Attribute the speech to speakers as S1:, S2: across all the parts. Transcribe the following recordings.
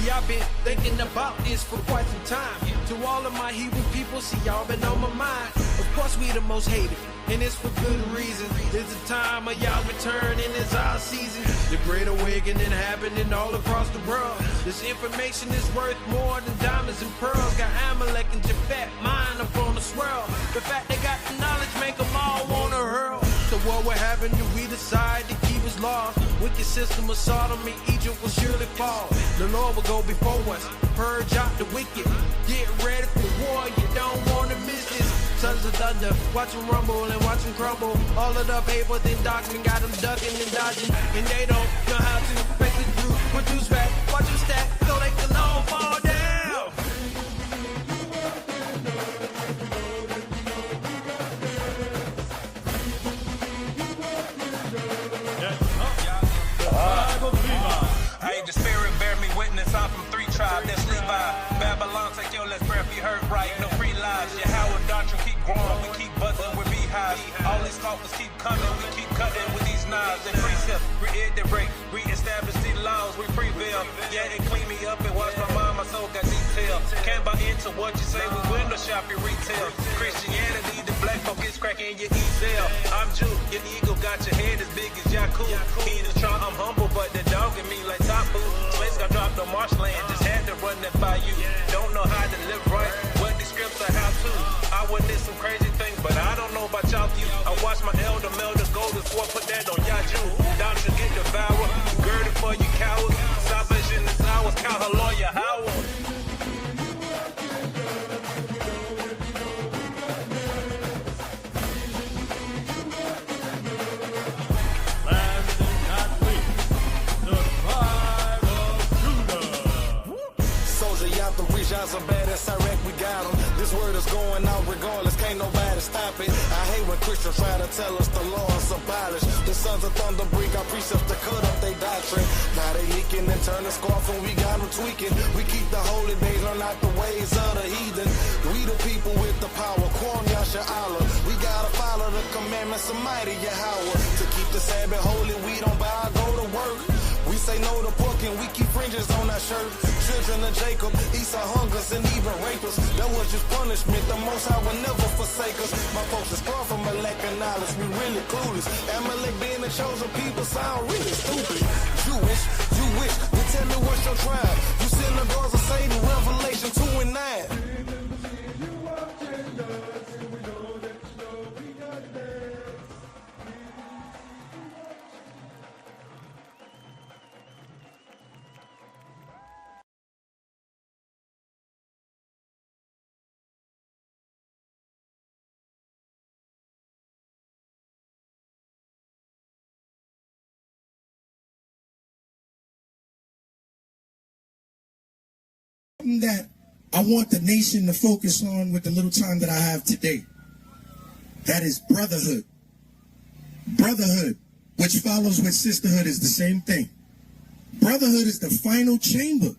S1: See, I've been thinking about this for quite some time. To all of my Hebrew people, see, y'all been on my mind. Of course, we the most hated, and it's for good reason. It's the time of y'all return, and it's our season. The great awakening happening all across the world. This information is worth more than diamonds and pearls. Got Amalek and Japhet, mine up on the swirl. The fact they got the knowledge make them all wanna hurl. So what will happen if we decide to keep his laws? Wicked system of Sodom and Egypt will surely fall. The Lord will go before us, purge out the wicked. Get ready for war, you don't wanna miss this. Sons of thunder, watch them rumble and watch them crumble. All of the paper, then doctrine got them ducking and dodging. And they don't know how to make the truth produce back. Watch them stack so they can all fall down.
S2: Hey, the spirit bear me witness. I'm from 3 tribes, that's Levi. Babylon, take your last breath, you heard right. No free lives. Your Howard doctrine keep growing, we keep buzzing with beehives. All these scoffers keep coming, we keep cutting with these knives. They precept, reiterate, reestablish these laws, we prevail. Yeah, it clean me up and wash my mind, my soul got detail. Can't buy into what you say, we window shop your retail. Christianity, the black folk is cracking your e-cell. I'm Jew, your ego got your head as big as Yaku. He just try, I'm humble, but the dog in me like top food. Slaves got dropped on marshland, just had to run that by you. Don't know how to live right, what these scripts are how to. I witnessed some crazy things, but I don't know about y'all view. I watched my elder Melder go to sword, put that on Yaju. Doctor get devoured, girded for you cowards. Salvation is ours, count her lawyer Howard.
S3: Shots are bad as Iraq, we got them. This word is going out regardless, can't nobody stop it. I hate when Christians try to tell us the law is abolished. The sons of thunder bring our precepts to cut up their doctrine. Now they leaking and turning scarf and we got them tweaking. We keep the holy days, learn out the ways of the heathen. We the people with the power, Quam Yasha Allah. We gotta follow the commandments of mighty Yahweh. To keep the Sabbath holy, we don't bow, go to work. We say no to pork and we keep fringes on our shirt. Children of Jacob, Esau hungers and even rapists. That was just punishment, the Most High will never forsake us. My folks is far from a lack of knowledge, we really clueless. Amalek being the chosen people sound really stupid. Jewish, you wish, then tell me what's your tribe. You sin the doors of Satan, Revelation 2 and 9.
S4: That I want the nation to focus on with the little time that I have today. That is brotherhood. Brotherhood, which follows with sisterhood, is the same thing. Brotherhood is the final chamber.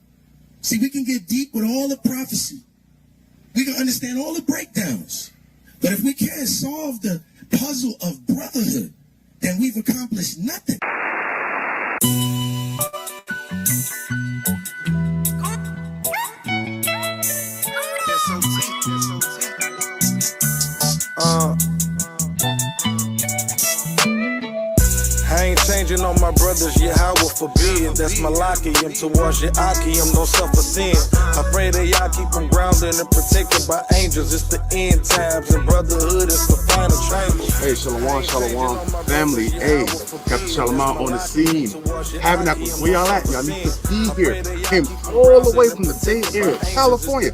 S4: See, we can get deep with all the prophecy. We can understand all the breakdowns. But if we can't solve the puzzle of brotherhood, then we've accomplished nothing.
S3: I ain't changing on my brothers, Yahweh forbid. That's Malachium towards Yachium, don't suffer sin. I pray that y'all keep them grounded and protected by angels. It's the end times and brotherhood is the final chamber.
S5: Hey, Shalom, Shalom, family. Hey, Captain Shalom on the scene. Having that, where y'all at? Y'all need to be here. Came all the way from the Bay Area, California,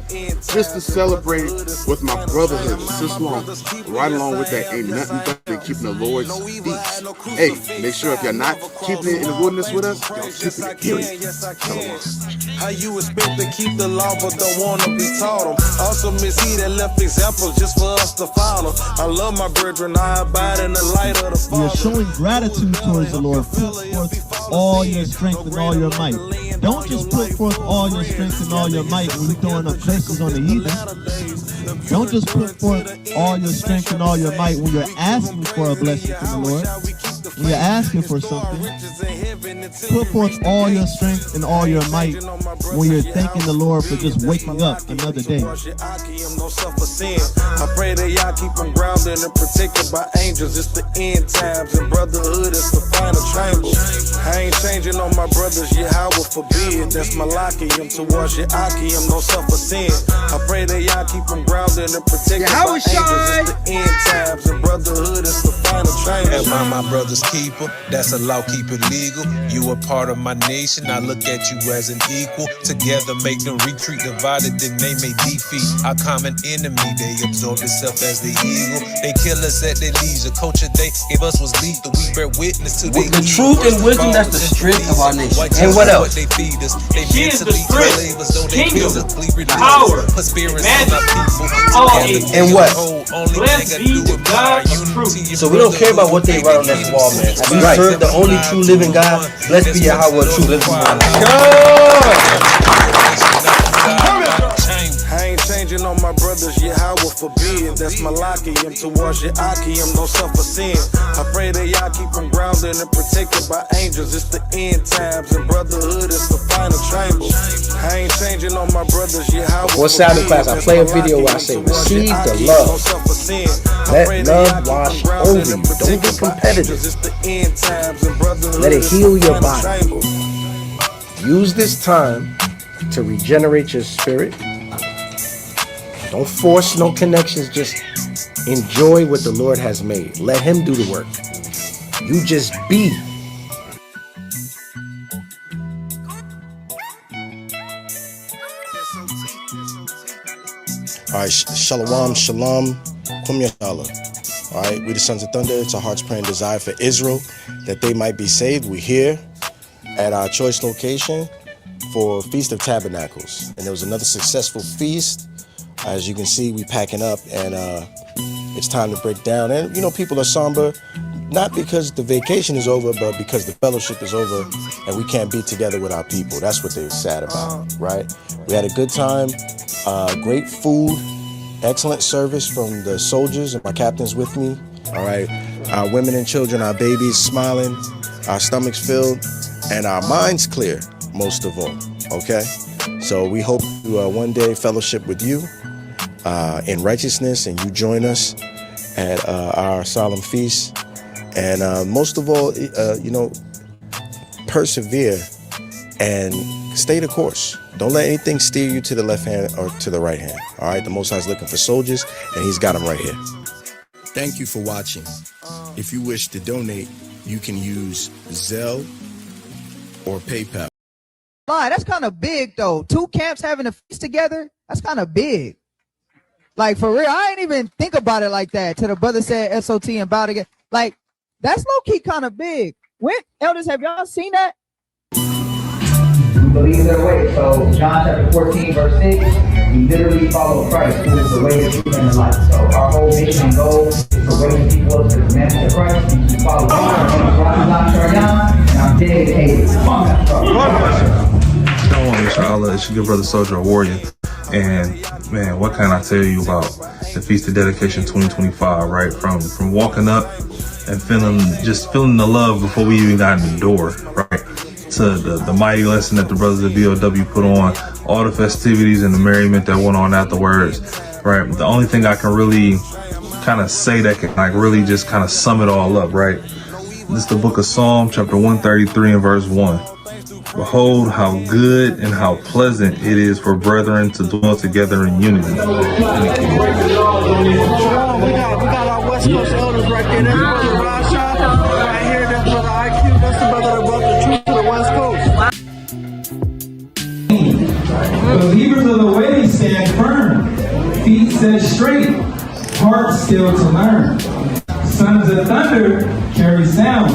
S5: just to celebrate it with my brotherhood, Islam. Right along with that, ain't nothing better than keeping the Lord's feast. Hey, make sure if you're not keeping it in the wilderness with us, y'all keep it here.
S3: How you expect to keep the law but don't want to be taught them? Also miss he that left examples just for us to follow. I love my brethren, I abide in the light of the Father.
S6: You're showing gratitude towards the Lord. Put forth all your strength and all your might. Don't just put forth all your strength and all your might when you're throwing up curses on the heathen. Don't just put forth all your strength and all your might when you're asking for a blessing from the Lord. When you're asking for something. Put forth all your strength and all your might when you're thanking the Lord for just waking up another day.
S3: I pray that y'all keep them grounded and protected by angels. It's the end times and brotherhood is the final chamber. I ain't changing on my brothers, Yahweh forbid. That's Malachium towards Yakium, no suffer sin. I pray that y'all keep them grounded and protected by angels. It's the end times and brotherhood is the final chamber.
S2: Am I my brother's keeper? That's a law, keep it legal. You a part of my nation, I look at you as an equal. Together make them retreat, divided then they may defeat. Our common enemy, they absorb itself as the eagle. They kill us at their leisure. Culture they gave us was lethal. We bear witness to
S7: the truth and wisdom, that's the strength of our nation. And what else?
S2: They feed us. They
S8: She is the strength, kingdom, power, majesty,
S7: and what?
S8: Blessed be the God of truth.
S7: So we don't care about what they write on that wall, man. We serve the only true living God. Blessed be Yahweh, true living God.
S3: I ain't changing on my brothers, Yahweh forbid. That's Malachium towards Yakium, no suffer sin. I pray that y'all keep them grounded and protected by angels. It's the end times and brotherhood is the final chamber. I ain't changing on my brothers, Yahweh.
S9: Before Sabbath class, I play a video where I say, receive the love. Let love wash over you. Don't get competitive. Let it heal your body. Use this time to regenerate your spirit. Don't force no connections. Just enjoy what the Lord has made. Let him do the work. You just be.
S10: All right, shalom, shalom, kum yashala. All right, we the Sons of Thunder. It's our heart's prayer and desire for Israel that they might be saved. We're here at our choice location for Feast of Tabernacles, and there was another successful feast. As you can see, we packing up, and it's time to break down. And you know, people are somber, not because the vacation is over, but because the fellowship is over, and we can't be together with our people. That's what they're sad about, right? We had a good time, great food, excellent service from the soldiers and my captains with me. All right, our women and children, our babies smiling, our stomachs filled, and our minds clear, most of all. Okay, so we hope to one day fellowship with you in righteousness, and you join us at our solemn feast. And most of all, you know, persevere and stay the course. Don't let anything steer you to the left hand or to the right hand. All right, the Most High is looking for soldiers, and he's got them right here. Thank you for watching. If you wish to donate, you can use Zelle or PayPal.
S11: That's kind of big, though. Two camps having a feast together, that's kind of big. Like, for real, I ain't even think about it like that. Till the brother said SOT and bow together. Like, that's low-key kind of big. When, elders, have y'all seen that?
S12: We believe their way. So, John chapter 14, verse 6, we literally follow Christ, who is the way, the truth, and the life. So, our whole mission and goal is to raise people to the commandments of Christ and to follow God. And I'm dedicated. Come on,
S13: Shalom, inshallah. It's your good brother, Soldier, a warrior. And man, what can I tell you about the Feast of Dedication 2025, right? From walking up and feeling the love before we even got in the door, right? To the mighty lesson that the brothers of BOW put on, all the festivities and the merriment that went on afterwards, right? The only thing I can really kind of say that can like really just kind of sum it all up, right? This is the book of Psalm, chapter 133 and verse 1. Behold, how good and how pleasant it is for brethren to dwell together in unity. We got
S3: our West Coast elders right there. That's Brother Rasha. Right here, that's Brother IQ. That's the brother that brought the truth to the West Coast.
S14: Believers of the way stand firm, feet set straight, hearts still to learn. Sons of thunder carry sound,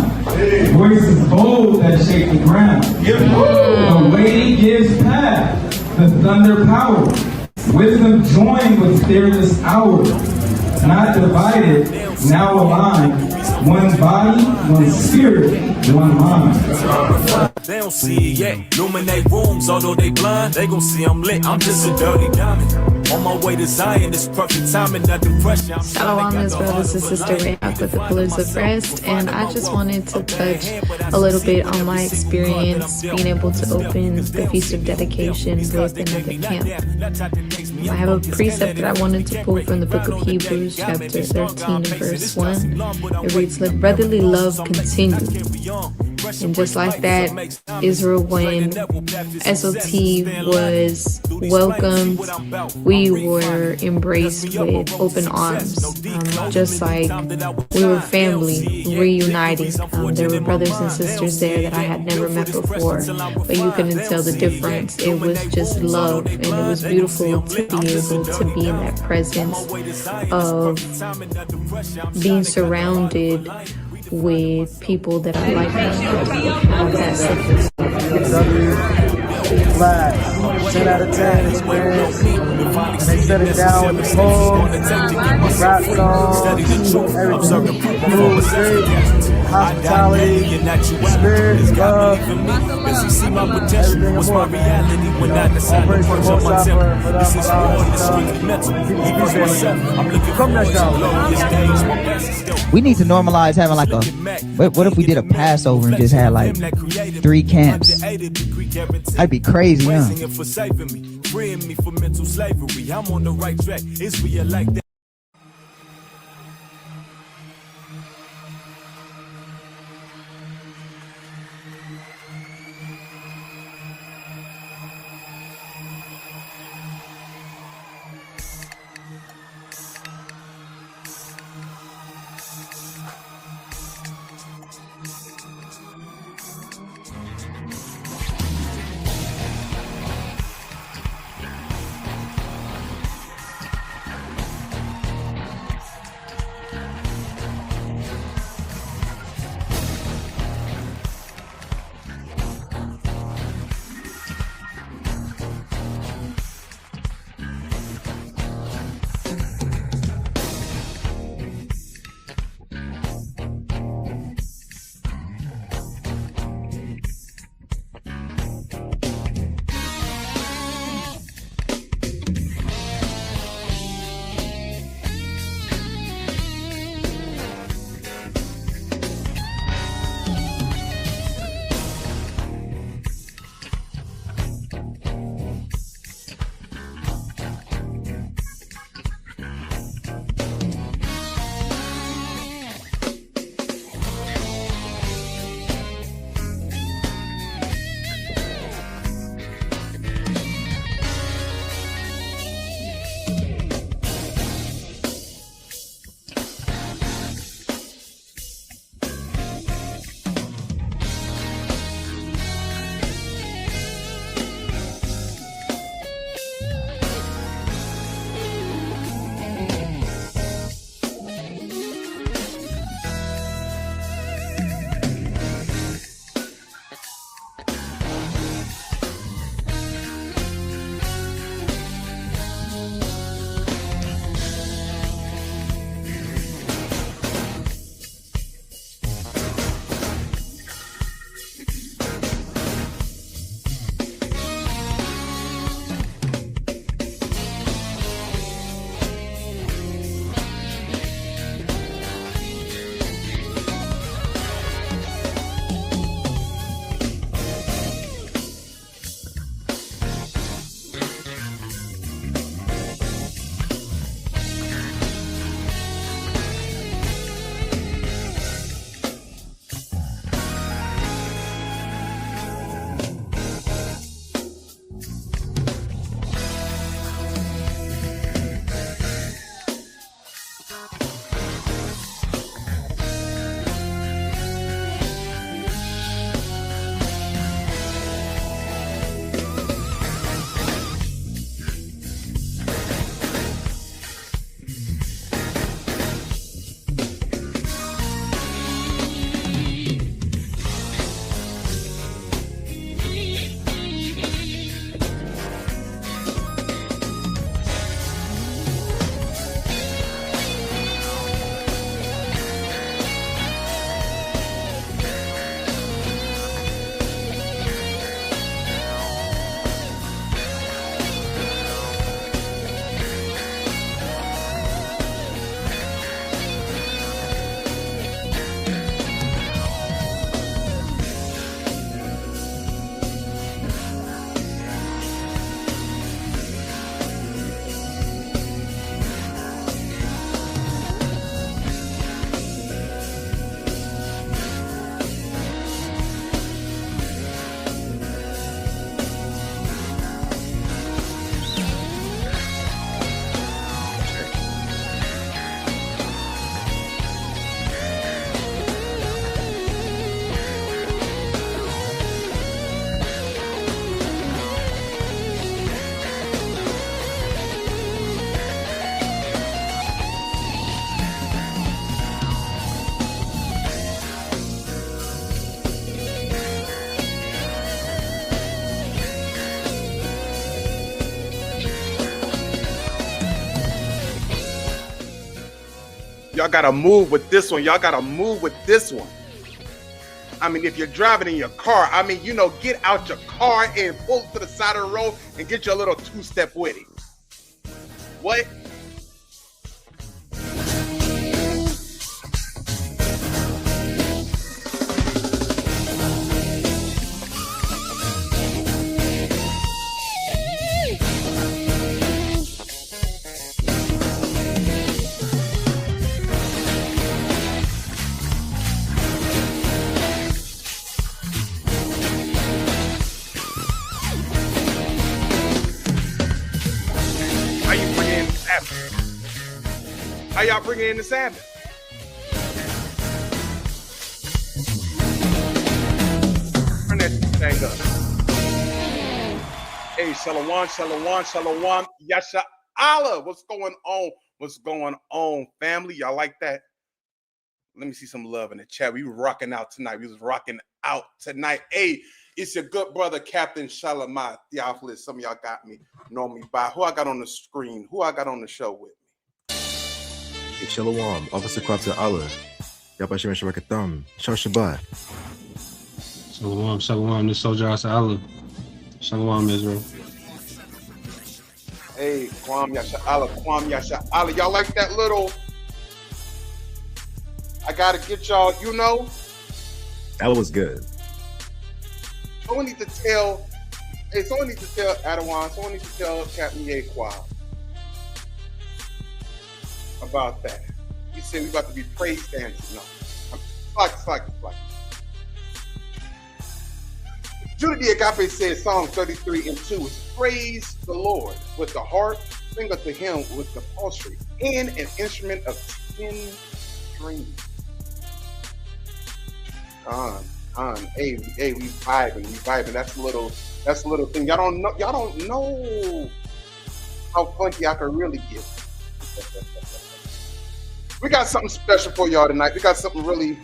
S14: voices bold that shake the ground. The way gives path, the thunder power. Wisdom joined with fearless hour. Not divided, now aligned. One body, one spirit, one mind.
S15: They don't see it yet. Illuminate rooms, although they blind. They gon' see I'm lit. I'm just a dirty diamond.
S1: On my way to Zion, it's perfect timing under pressure.
S15: Shalom, his brothers and sister Rayab with the Pillars of Rest, and I just wanted to touch a little bit on my experience being able to open the Feast of Dedication with another camp. I have a precept that I wanted to pull from the book of Hebrews, chapter 13 and verse 1. It reads, "Let brotherly love continue." And just like that, Israel, when SOT was welcomed, we were embraced with open arms, just like we were family, reuniting. There were brothers and sisters there that I had never met before, but you couldn't tell the difference. It was just love, and it was beautiful to be able to be in that presence of being surrounded with people that are like me.
S16: Flash, 10 out of 10 experience, and they shut it down with the poem, rap songs, everything. Food, drink, hospitality, spirit, love, everything and more. All praise to the Most High for come next time.
S11: We need to normalize having like a, what if we did a Passover and just had like 3 camps? That'd be crazy, huh?
S1: Freeing me from mental slavery. I'm on the right track. It's real like that.
S5: Y'all gotta move with this one. Y'all gotta move with this one. I mean, if you're driving in your car, I mean, you know, get out your car and pull to the side of the road and get your little two-step with it. What? How y'all bringing in the Sabbath? Turn that thing up. Hey, shalom, shalom, shalom. Yasha Allah. What's going on? What's going on, family? Y'all like that? Let me see some love in the chat. We were rocking out tonight. We was rocking out tonight. Hey, it's your good brother, Captain Shalamah Theophilus. Some of y'all got me, know me by. Who I got on the screen? Who I got on the show with me?
S17: Hey, Shalom, Officer Kwabza Allah. Yabashim Shabakatham. Shal Shabbat.
S18: Shalom, shalom, this soldier Asa Allah. Shalom, Israel.
S5: Hey, Kwam Yasha Allah, Kwam Yasha Allah. Y'all like that little? I gotta get y'all, you know?
S17: That was good.
S5: Someone need to tell, someone need to tell Adawan, someone need to tell Captain Yaquan about that. He said we about to be praise dancing. No. Slack. Judah the Agape says Psalm 33 and 2 is praise the Lord with the harp, sing unto him with the psaltery, and an instrument of 10 strings. Hey, we vibing. That's a little thing. Y'all don't know how funky I can really get. We got something special for y'all tonight. We got something really,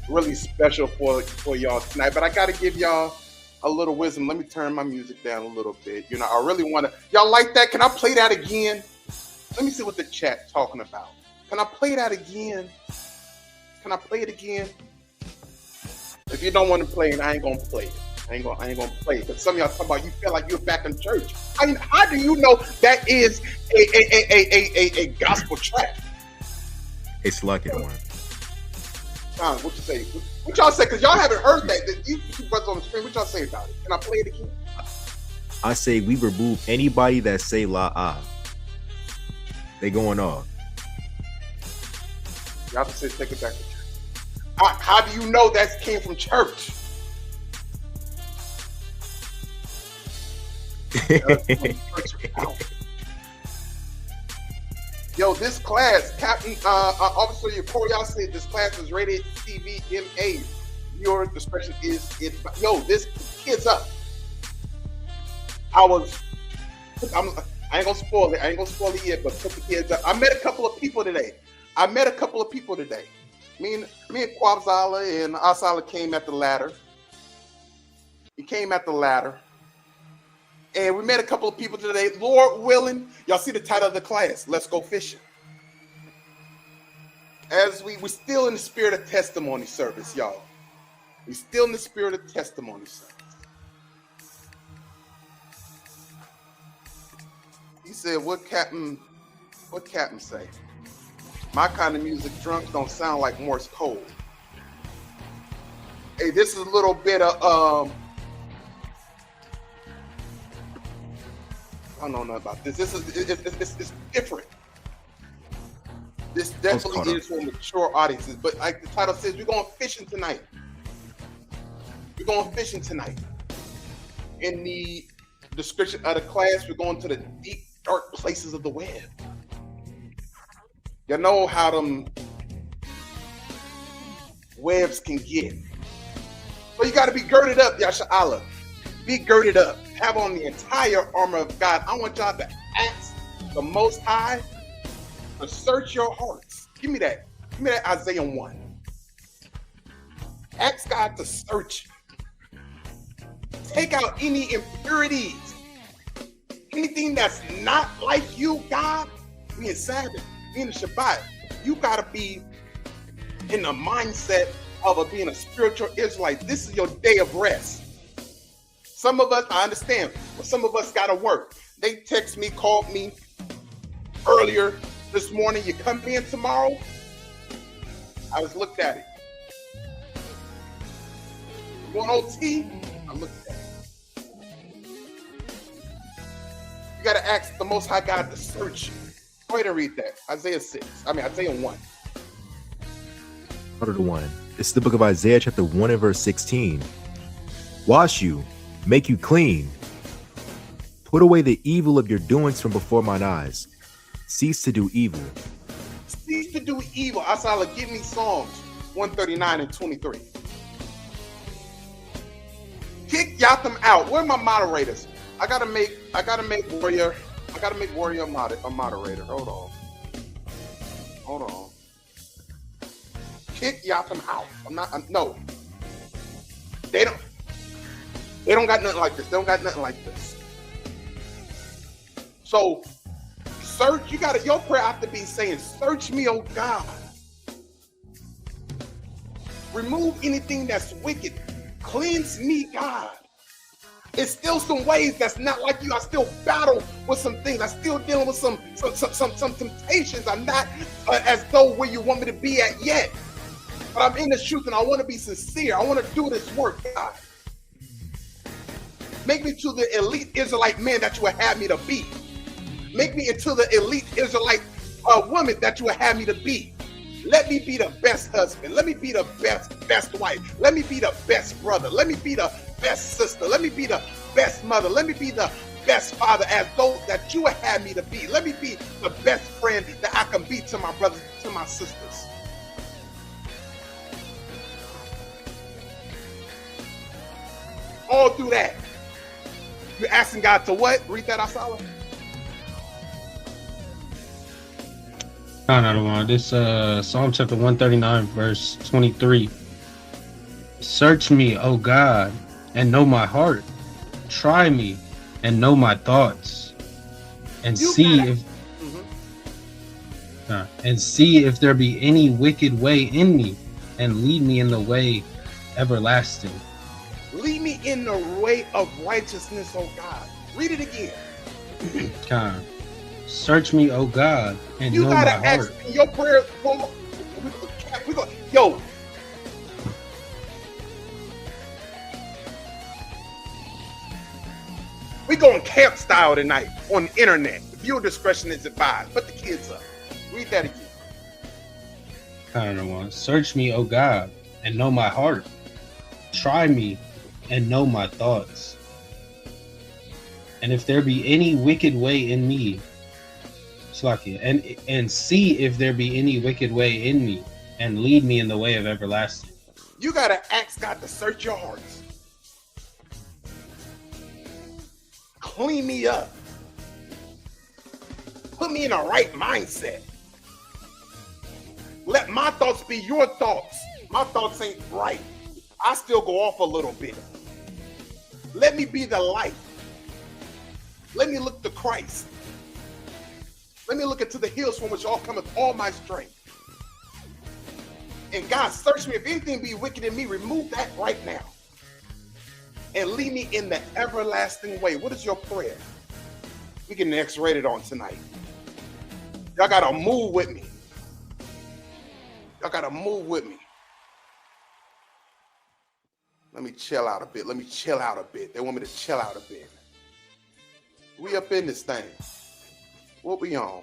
S5: really special for y'all tonight. But I got to give y'all a little wisdom. Let me turn my music down a little bit. You know, I really want to. Y'all like that? Can I play that again? Let me see what the chat's talking about. Can I play that again? Can I play it again? If you don't want to play it, I ain't gonna play it. I ain't gonna play it. But some of y'all talking about you feel like you're back in church. How do you know that is a gospel track?
S17: It's lucky one.
S5: What you say? What y'all say? Because y'all haven't heard that. You brothers on the screen. What y'all say about it? Can I play it again?
S17: I say we remove anybody that say la ah. They going off.
S5: Y'all can say take it back to church. How do you know that came from church? Yo, this class, Captain Officer Yakoria said this class is rated TVMA. Your discretion is it. Yo, this kid's up. I ain't gonna spoil it. I ain't gonna spoil it yet, but put the kids up. I met a couple of people today. Me and Kwabzala and Asala came at the ladder. We came at the ladder. And we met a couple of people today. Lord willing, y'all see the title of the class, Let's Go Fishing. As we're still in the spirit of testimony service, y'all. We're still in the spirit of testimony service. He said, what Captain say? My kind of music, drums don't sound like Morse code. Hey, this is a little bit of I don't know nothing about this. It's different. This definitely is for mature audiences. But like the title says, we're going fishing tonight. In the description of the class, we're going to the deep, dark places of the web. You know how them webs can get. So you got to be girded up, Yasha Allah. Be girded up. Have on the entire armor of God. I want y'all to ask the Most High to search your hearts. Give me that Isaiah 1. Ask God to search you. Take out any impurities. Anything that's not like you, God. We in Sabbath. In the Shabbat, you gotta be in the mindset of being a spiritual Israelite. This is your day of rest. Some of us, I understand, but some of us gotta work. They text me, called me earlier this morning. You come in tomorrow? I just looked at it. You going OT? I looked at it. You gotta ask the Most High God to search you. Go ahead and read that. Isaiah 1.
S17: Part of the 1. It's the book of Isaiah, chapter 1 and verse 16. Wash you, make you clean. Put away the evil of your doings from before mine eyes. Cease to do evil.
S5: Cease to do evil. Asala, give me Psalms 139 and 23. Kick Yatham out. Where are my moderators? I gotta make Warrior a moderator. Hold on. Kick Yatham out. No. They don't got nothing like this. So search, your prayer have to be saying, search me, oh God. Remove anything that's wicked. Cleanse me, God. It's still some ways that's not like you. I still battle with some things. I'm still dealing with some temptations. I'm not as though where you want me to be at yet. But I'm in the truth and I want to be sincere. I want to do this work, God. Make me to the elite Israelite man that you would have me to be. Make me into the elite Israelite woman that you would have me to be. Let me be the best husband. Let me be the best wife. Let me be the best brother. Let me be the best sister. Let me be the best mother. Let me be the best father as those that you would have me to be. Let me be the best friend that I can be to my brothers, to my sisters. All through that. You're asking God to what? Read that, Asala.
S18: No. This Psalm chapter 139, verse 23. Search me, O God, and know my heart. Try me and know my thoughts, and see if there be any wicked way in me, and lead me in the way everlasting.
S5: Lead me in the way of righteousness, oh God. Read it again.
S18: God. Search me, oh God, and
S5: you
S18: know my
S5: gotta
S18: heart.
S5: ask your prayer. Yo. We going camp style tonight on the internet. Viewer discretion is advised. Put the kids up. Read that again.
S18: I don't know. Search me, O God, and know my heart. Try me and know my thoughts. And if there be any wicked way in me, and see if there be any wicked way in me, and lead me in the way of everlasting.
S5: You gotta ask God to search your hearts. Clean me up. Put me in the right mindset. Let my thoughts be your thoughts. My thoughts ain't right. I still go off a little bit. Let me be the light. Let me look to Christ. Let me look into the hills from which all cometh all my strength. And God, search me. If anything be wicked in me, remove that right now. And lead me in the everlasting way. What is your prayer? We getting X-rated on tonight. Y'all gotta move with me. Y'all gotta move with me. Let me chill out a bit. They want me to chill out a bit. We up in this thing. What we on?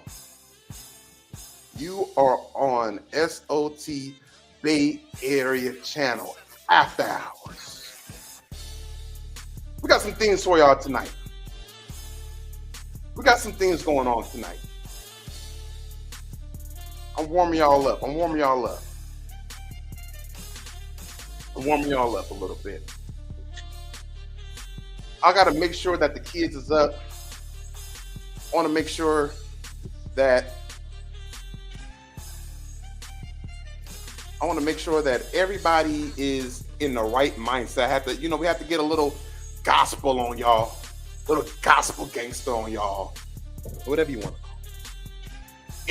S5: You are on SOT Bay Area channel after hours. We got some things for y'all tonight. We got some things going on tonight. I'm warming y'all up a little bit. I got to make sure that the kids is up. I want to make sure that everybody is in the right mindset. We have to get a little gospel on y'all, little gospel gangster on y'all, whatever you want to call it.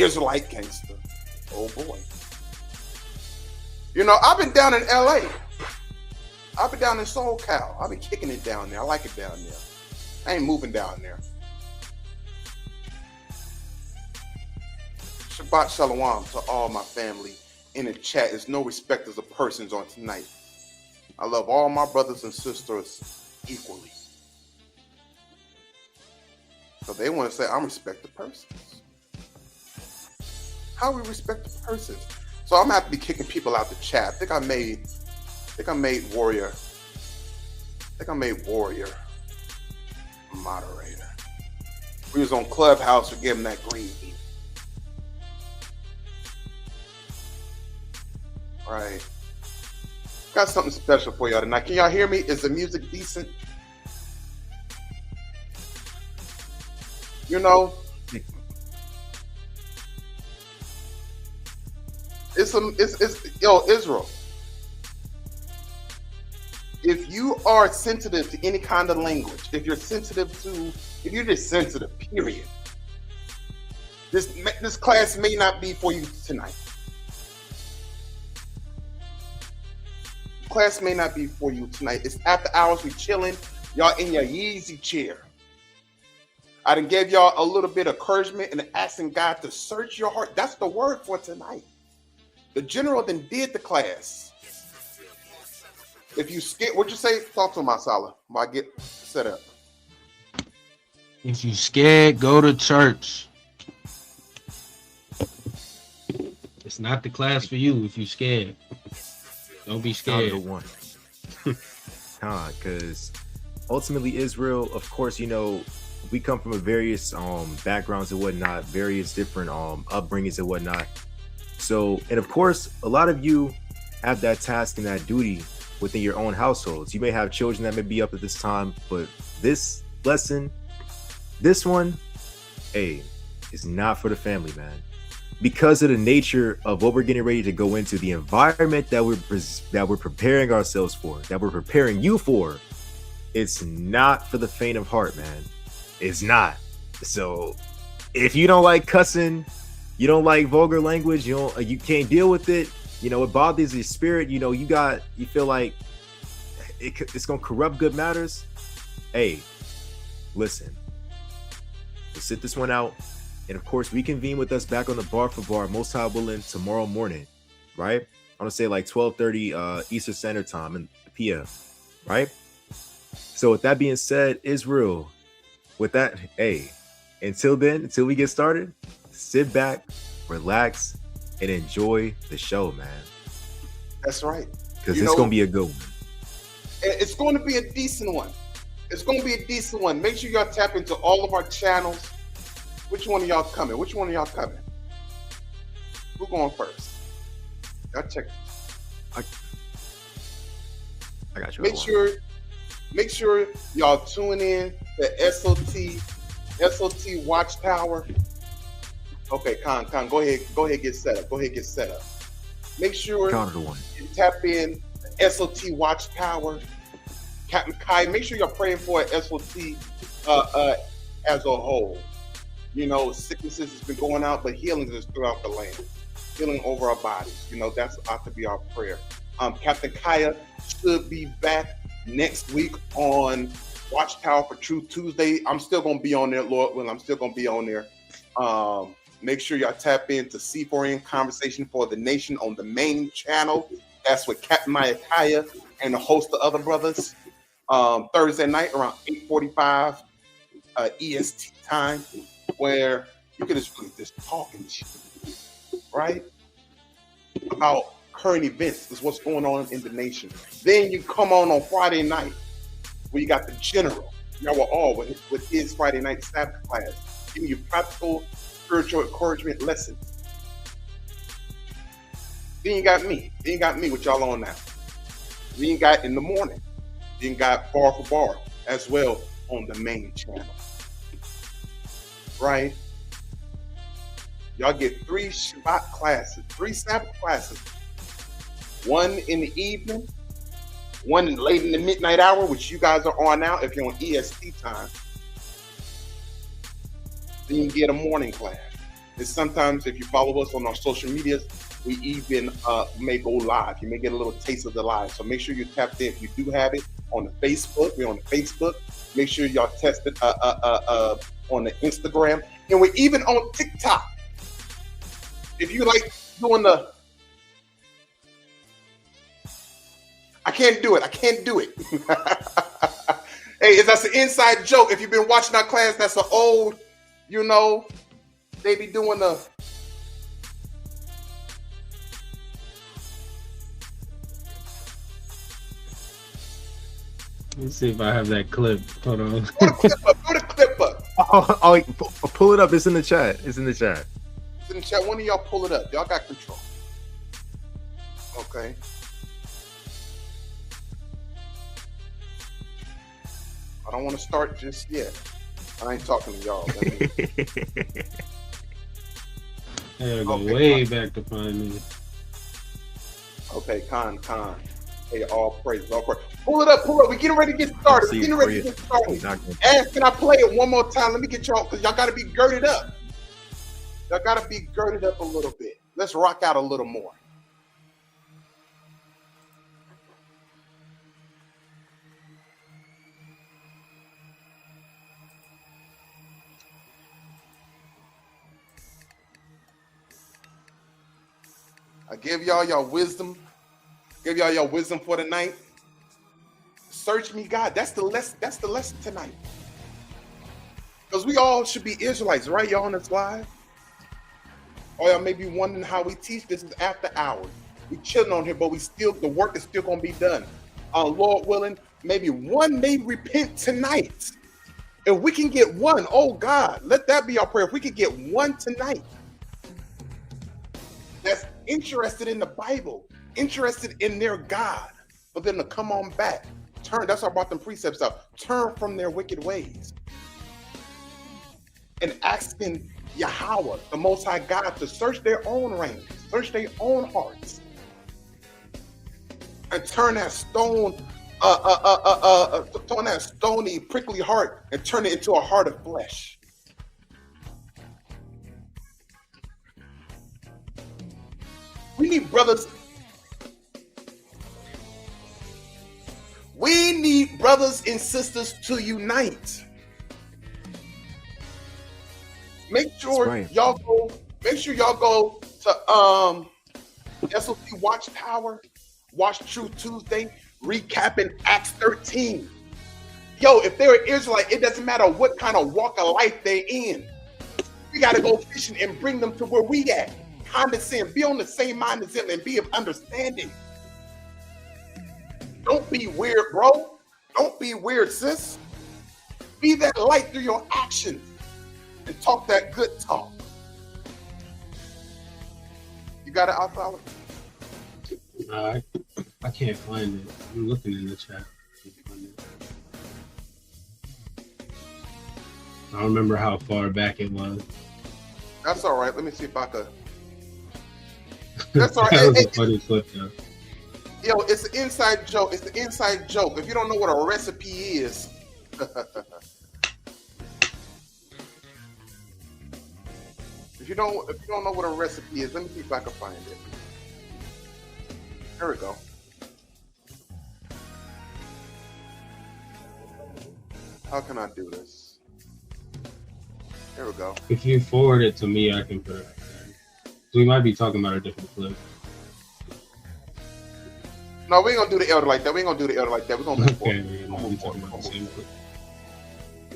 S5: Israelite gangster. Oh boy. You know, I've been down in LA. I've been down in SoCal. I've been kicking it down there. I like it down there. I ain't moving down there. Shabbat Shalom to all my family in the chat. There's no respecters of persons on tonight. I love all my brothers and sisters equally. So they want to say, I'm respect the persons. How we respect the persons? So I'm gonna have to be kicking people out the chat. I think I made Warrior moderator. We was on Clubhouse, we gave him that green bean. Right. Got something special for y'all tonight. Can y'all hear me? Is the music decent? You know, Israel. If you are sensitive to any kind of language, if you're just sensitive, period, this class may not be for you tonight. Class may not be for you tonight. It's after hours, we chilling. Y'all in your easy chair. I done gave y'all a little bit of encouragement and asking God to search your heart. That's the word for tonight. The general then did the class. If you skip, what'd you say? Talk to my Salah while I get set up.
S18: If you scared, go to church. It's not the class for you if you scared. Don't be scared.
S17: Because ultimately Israel, of course, you know, we come from a various backgrounds and whatnot, various different upbringings and whatnot. So, and of course, a lot of you have that task and that duty within your own households. You may have children that may be up at this time, but this lesson, this one, is not for the family, man. Because of the nature of what we're getting ready to go into, the environment that we're preparing ourselves for, that we're preparing you for, it's not for the faint of heart, man. It's not. So if you don't like cussing, you don't like vulgar language, you can't deal with it, you know, it bothers your spirit, you know, you feel like it's gonna corrupt good matters. Hey, listen, we'll sit this one out, and of course reconvene with us back on the Bar for Bar, most high willing, tomorrow morning, right? I'm gonna say like 12:30 Eastern Standard Time and PM, right? So with that being said, Israel, with that, until then, until we get started, sit back, relax, and enjoy the show, man.
S5: That's right.
S17: Because it's going to be a good one.
S5: It's going to be a decent one. It's going to be a decent one. Make sure y'all tap into all of our channels. Which one of y'all coming? Who's going first? Y'all check.
S17: I got you.
S5: Make sure y'all tune in to SOT Watchtower. Okay, Khan, go ahead, get set up. Make sure you tap in the SOT Watchtower. Captain Kai, make sure you're praying for SOT as a whole. You know, sicknesses has been going out, but healing is throughout the land. Healing over our bodies. You know, that's ought to be our prayer. Captain Kaya should be back next week on Watchtower for Truth Tuesday. I'm still going to be on there, Lord willing. I'm still going to be on there. Make sure y'all tap into C4N Conversation for the Nation on the main channel. That's with Captain Kaya and a host of other brothers. Thursday night around 8:45 EST time, where you can just talk and shit, right? About current events is what's going on in the nation. Then you come on Friday night, where you got the general. Y'all were all with his Friday night Sabbath class, giving you practical spiritual encouragement lessons. Then you got me. What y'all on now. Then you got in the morning. Then you got Bar for Bar as well on the main channel. Right? Y'all get 3 Shabbat classes, 3 Sabbath classes. One in the evening, one late in the midnight hour, which you guys are on now if you're on EST time. Then you get a morning class. And sometimes if you follow us on our social medias, we even may go live. You may get a little taste of the live. So make sure you're tapped in. If you do have it on the Facebook, we're on the Facebook. Make sure y'all test it on the Instagram. And we're even on TikTok. If you like doing the, I can't do it. Hey, that's an inside joke. If you've been watching our class, that's an old, they be doing the.
S18: Let's see if I have that clip. Hold on.
S5: Put a clip up.
S17: Oh, pull it up. It's in the chat.
S5: It's in the chat. One of y'all pull it up. Y'all got control. Okay. I don't want to start just yet. I ain't talking to y'all.
S18: I gotta go way back to find me.
S5: Okay, Khan. Hey, all praise. Pull it up. We're getting ready to get started. And can I play it one more time? Let me get y'all, because y'all got to be girded up. Y'all got to be girded up a little bit. Let's rock out a little more. I give y'all wisdom. Give y'all wisdom for the night. Search me, God. That's the lesson tonight. Because we all should be Israelites, right? Y'all on this live? Or y'all may be wondering how we teach. This is after hours. We chilling on here, but the work is still gonna be done. Lord willing, maybe one may repent tonight. If we can get one, oh God, let that be our prayer. If we could get one tonight that's interested in the Bible, interested in their God, for them to come on back. That's why I brought them precepts out. Turn from their wicked ways. And asking Yahweh, the Most High God, to search their own reins, search their own hearts. And turn that stony, prickly heart and turn it into a heart of flesh. We need brothers. We need brothers and sisters to unite. Make sure y'all go. Make sure y'all go to SOT Watchtower, Watch Truth Tuesday, recapping Acts 13. Yo, if they're an Israelite, it doesn't matter what kind of walk of life they're in. We got to go fishing and bring them to where we at. Condescend, be on the same mind as them, and be of understanding. Don't be weird, bro. Don't be weird, sis. Be that light through your actions and talk that good talk. You got it, Alfala?
S18: I can't find it. I'm looking in the chat. I don't remember how far back it was.
S5: That's all right. Let me see if I could. That's all right.
S18: That was a funny clip, though.
S5: Yo, it's an inside joke. It's the inside joke. If you don't know what a recipe is, if you don't know what a recipe is, let me see if I can find it. There we go. How can I do this? There we go.
S18: If you forward it to me, I can put it right there. We might be talking about a different clip.
S5: No, we ain't gonna do the elder like that. We ain't gonna do the elder like that. We're gonna move forward. We're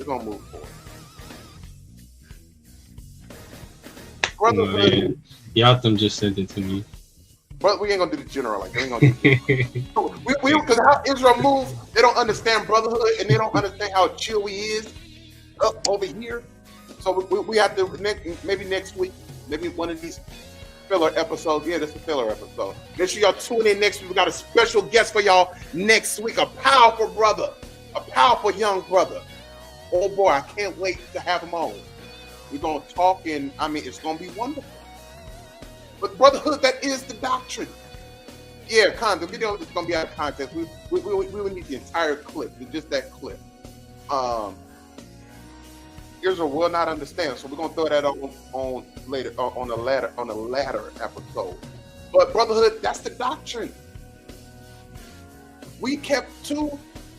S5: gonna move forward. Brother,
S18: Yatham just sent it to me.
S5: But we ain't gonna do the general like that. We ain't gonna do because how Israel moves, they don't understand brotherhood and they don't understand how chill we is up over here. So we have to maybe next week, maybe one of these filler episodes. Yeah, this is a filler episode. Make sure y'all tune in next week. We got a special guest for y'all next week. A powerful brother, a powerful young brother. Oh boy, I can't wait to have him on. We're gonna talk, and I mean, it's gonna be wonderful. But brotherhood, that is the doctrine. Yeah, the video is gonna be out of context. We would need the entire clip, just that clip. Israel will not understand. So we're gonna throw that on later on the latter episode. But brotherhood, that's the doctrine. We kept to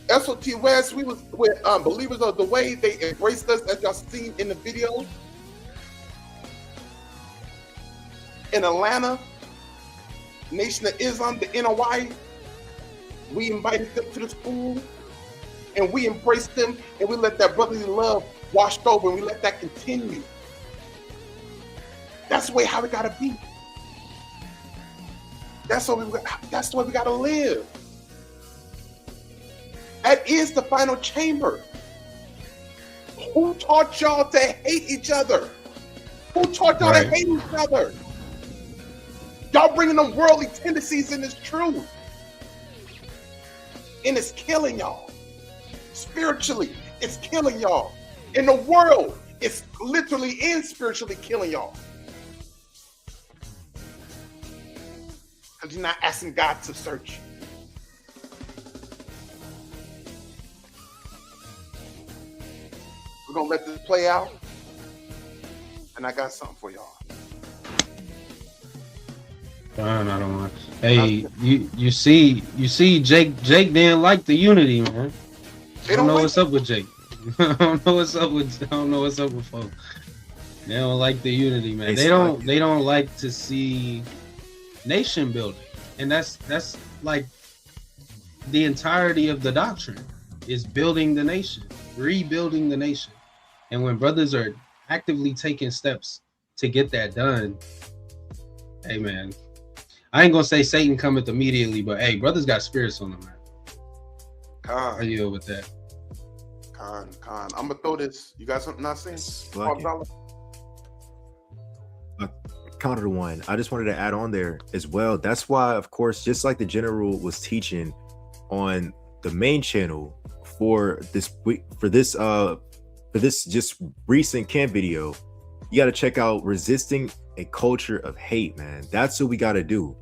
S5: SOT West. We was with believers of the way. They embraced us, as y'all seen in the video. In Atlanta, Nation of Islam, the NOI, we invited them to the school, and we embraced them, and we let that brotherly love wash over, and we let that continue. That's the way how we gotta be. That's the way we gotta live. That is the final chamber. Who taught y'all to hate each other? Who taught y'all to hate each other? Y'all bringing them worldly tendencies in this truth. And it's killing y'all. Spiritually, it's killing y'all. In the world, it's literally and spiritually killing y'all. Because you're not asking God to search. We're going to let this play out. And I got something for y'all.
S18: I don't want. Hey, you see, Jake didn't like the unity, man. I don't know what's up with Jake. I don't know what's up with folks. They don't like the unity, man. They don't like to see nation building, and that's like the entirety of the doctrine is building the nation, rebuilding the nation. And when brothers are actively taking steps to get that done, hey, man. I ain't gonna say Satan cometh immediately, but hey, brothers got spirits on them, man. I deal with that.
S5: Con. I'm gonna throw this. You got something not seen?
S17: Counter to one. I just wanted to add on there as well. That's why, of course, just like the general was teaching on the main channel for this just recent camp video, you got to check out Resisting a Culture of Hate, man. That's what we got to do.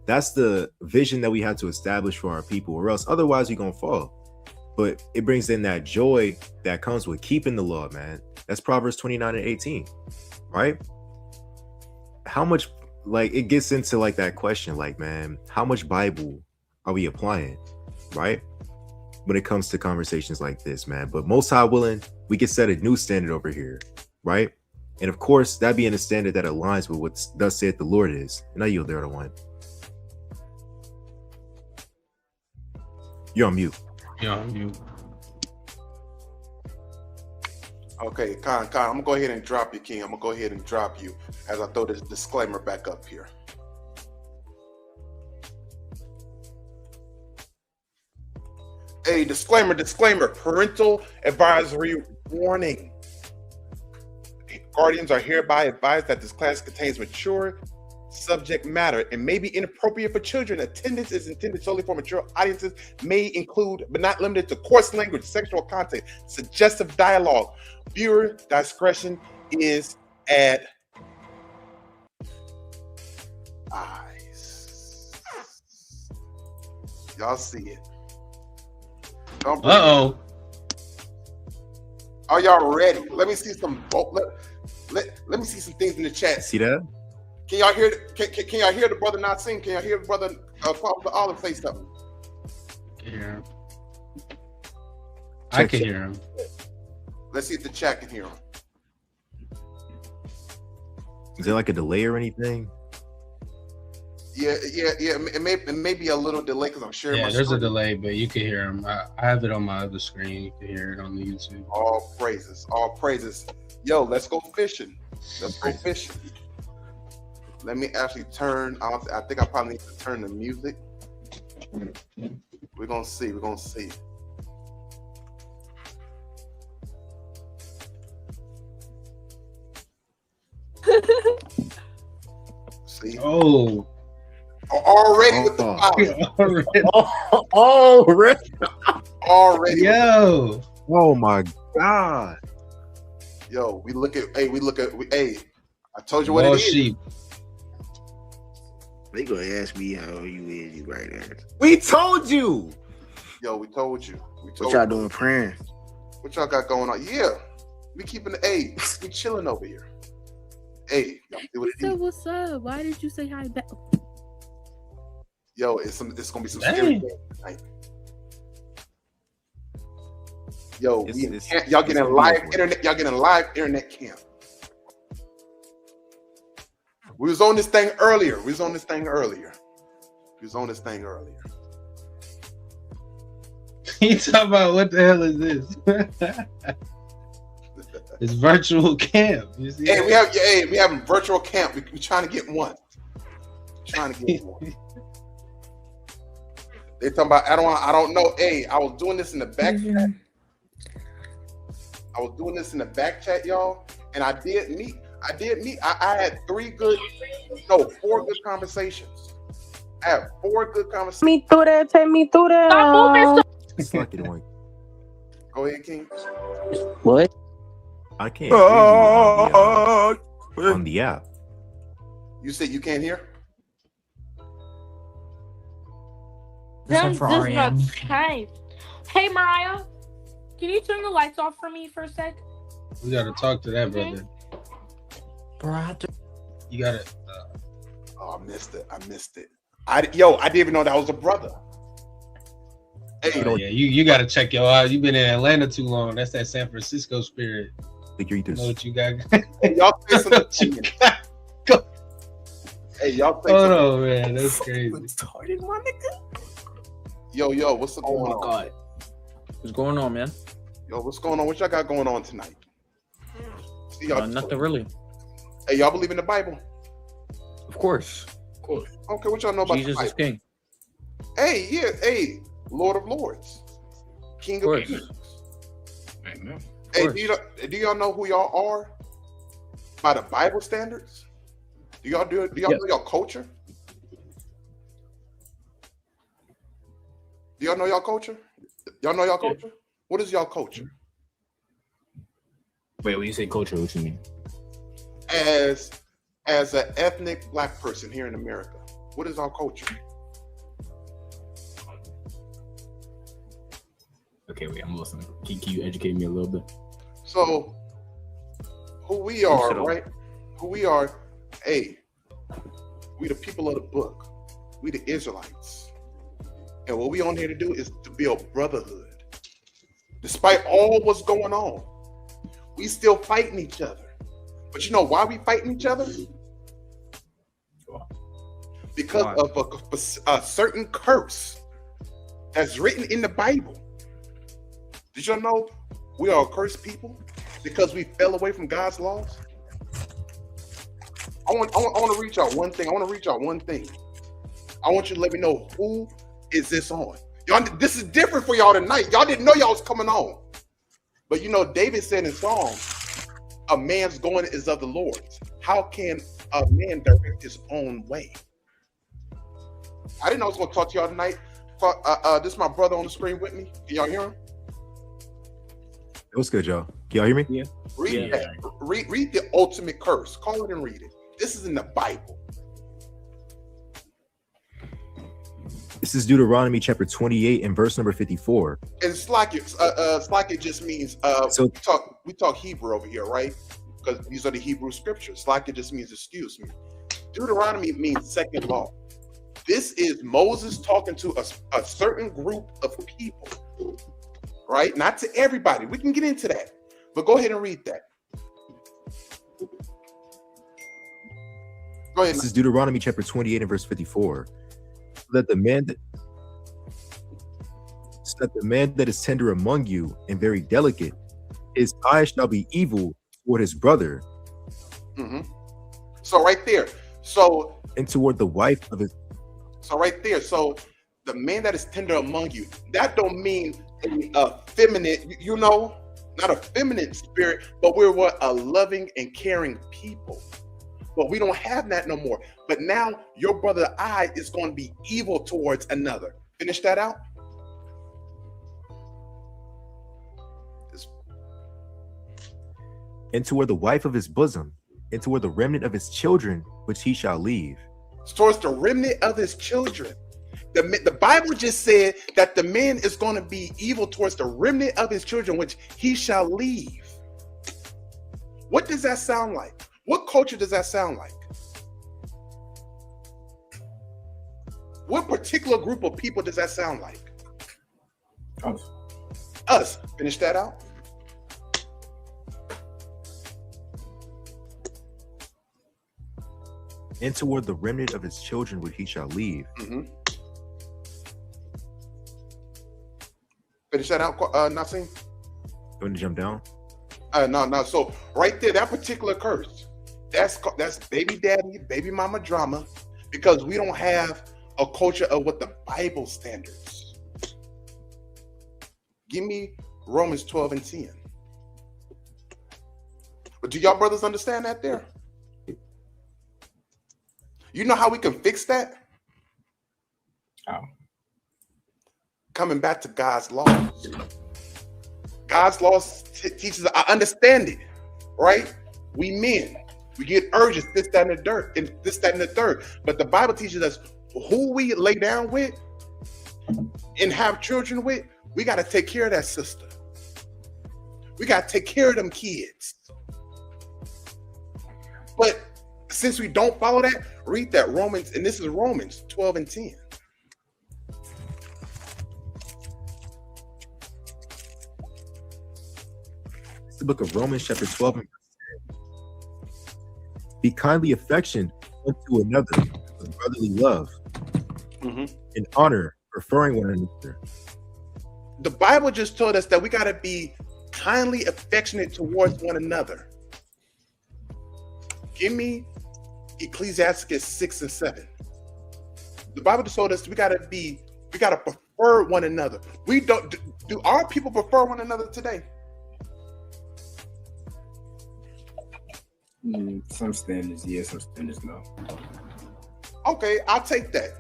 S17: That's the vision that we have to establish for our people, or else otherwise we're gonna fall. But it brings in that joy that comes with keeping the law, man. That's Proverbs 29:18, right? How much, like, it gets into like that question, like, man, how much Bible are we applying, right? When it comes to conversations like this, man. But most high willing, we can set a new standard over here, right? And of course, that being a standard that aligns with what thus saith the Lord is. And I yield there to one. You're on mute.
S18: You're on mute.
S5: Okay, Con, I'm gonna go ahead and drop you, King. I'm gonna go ahead and drop you as I throw this disclaimer back up here. Hey, disclaimer, parental advisory warning. Guardians are hereby advised that this class contains mature subject matter and may be inappropriate for children. Attendance is intended solely for mature audiences, may include, but not limited to, coarse language, sexual content, suggestive dialogue. Viewer discretion is advised. Y'all see it.
S18: Uh-oh.
S5: Are y'all ready? Let me see some. Let me see some things in the chat.
S17: See that?
S5: Can y'all hear? Can y'all hear the brother not sing? Can y'all hear the brother Prophet Olive say something?
S18: I can hear him.
S5: Let's see if the chat can hear him.
S17: Is there like a delay or anything?
S5: Yeah. It may be a little delay because I'm sure.
S18: Yeah, there's a delay, but you can hear him. I have it on my other screen. You can hear it on the YouTube.
S5: All praises. Yo, let's go fishing. Let me actually turn off. I think I probably need to turn the music. We're gonna see. See?
S18: Oh.
S5: Already with the already.
S18: Yo.
S17: Oh my God.
S5: Yo, we look at. I told you what it is.
S18: Sheep.
S9: They gonna ask me how you is, you right there.
S17: We told you.
S5: Yo, we told you.
S9: What y'all doing praying?
S5: What y'all got going on? Yeah. We keeping the we chilling over here. Hey, y'all do what it
S19: So
S5: is.
S19: what's up? Why did you say hi back?
S5: Yo, it's gonna be some scary things tonight. Yo, y'all getting live internet. Y'all getting live internet camp. We was on this thing earlier.
S18: You talking about what the hell is this? It's virtual camp. You see?
S5: Hey, we having virtual camp. We trying to get one. They talking about I don't know. Hey, I was doing this in the back chat. Y'all, and I did meet. I had 4 good conversations.
S19: Take me through that.
S17: Fuck it, Oink.
S5: Go ahead, King.
S9: What?
S17: I can't hear you on the app.
S5: You said you can't hear?
S20: This one's for REM. Hey, Mariah, can you turn the lights off for me for a sec?
S18: We gotta talk to that brother. You gotta.
S5: Oh, I missed it. I didn't even know that was a brother. Hey,
S18: you gotta check your eyes. You've been in Atlanta too long. That's that San Francisco spirit.
S17: You
S18: know what you got?
S5: Hey, y'all say something. Hey, y'all say
S18: something. Oh man, that's crazy.
S5: Yo, what's going on?
S9: Oh my God. What's going on, man?
S5: Yo, what's going on? What y'all got going on tonight? See y'all
S9: nothing really.
S5: Hey, y'all believe in the Bible?
S9: Of course.
S5: Okay, what y'all know about
S9: Jesus
S5: the Bible?
S9: is king.
S5: Hey, Lord of Lords, King of Kings. Hey, do y'all know who y'all are by the Bible standards? Do y'all know y'all culture? Do y'all know y'all culture? Y'all know y'all culture? What is y'all culture?
S9: Wait, when you say culture, what you mean?
S5: As an ethnic black person here in America, what is our culture?
S9: Okay, wait, I'm listening. Can you educate me a little bit?
S5: So, who we are, right? Who we are, we the people of the book. We the Israelites. And what we on here to do is to build brotherhood. Despite all what's going on, we still fighting each other. But you know why we fighting each other? Because of a certain curse that's written in the Bible. Did y'all know we are a cursed people because we fell away from God's laws? I want to reach out one thing. I want you to let me know, who is this on? Y'all, this is different for y'all tonight. Y'all didn't know y'all was coming on. But you know, David said in Psalms, a man's going is of the Lord's. How can a man direct his own way? I didn't know I was going to talk to y'all tonight. This is my brother on the screen with me. Can y'all hear him?
S17: What's good, y'all? Can y'all hear me?
S9: Yeah.
S5: Read that. Read the ultimate curse. Call it and read it. This is in the Bible.
S17: This is Deuteronomy chapter 28 and verse number 54.
S5: It's like it just means we talk Hebrew over here, right? Because these are the Hebrew scriptures. Like it just means excuse me. Deuteronomy means second law. This is Moses talking to a certain group of people, right? Not to everybody. We can get into that, but go ahead and read that. Go ahead.
S17: This is Deuteronomy chapter 28 and verse 54. That the man that is tender among you and very delicate, his eye shall be evil toward his brother.
S5: Mm-hmm. So right there.
S17: And toward the wife of his.
S5: So right there. So the man that is tender among you, that don't mean a feminine, not a feminine spirit, but we're a loving and caring people. But we don't have that no more. But now your brother's eye is going to be evil towards another. Finish that out.
S17: And toward the wife of his bosom, and toward the remnant of his children, which he shall leave.
S5: Towards the remnant of his children. The Bible just said that the man is going to be evil towards the remnant of his children, which he shall leave. What does that sound like? What culture does that sound like? What particular group of people does that sound like? Us. Finish that out.
S17: And toward the remnant of his children which he shall leave.
S5: Finish that out, Nassim.
S17: You want to jump down?
S5: No. So right there, that particular curse, that's baby daddy, baby mama drama, because we don't have a culture of what the Bible standards. Give me Romans 12 and 10. But do y'all brothers understand that there? You know how we can fix that?
S21: How?
S5: Coming back to God's laws. God's laws teaches, I understand it, right? We men, we get urges, this, that, and the dirt, and this, that, and the third. But the Bible teaches us who we lay down with and have children with, we got to take care of that sister. We got to take care of them kids. But since we don't follow that, read that Romans, and this is Romans 12 and 10.
S17: It's the book of Romans chapter 12 and verse 10. Be kindly affectioned one to another with brotherly love, in honor, preferring one another.
S5: The Bible just told us that we got to be kindly affectionate towards one another. Give me Ecclesiastes 6 and 7. The Bible just told us we got to prefer one another. We don't, do our people prefer one another today?
S21: Some standards, yes, some standards, no.
S5: Okay, I'll take that.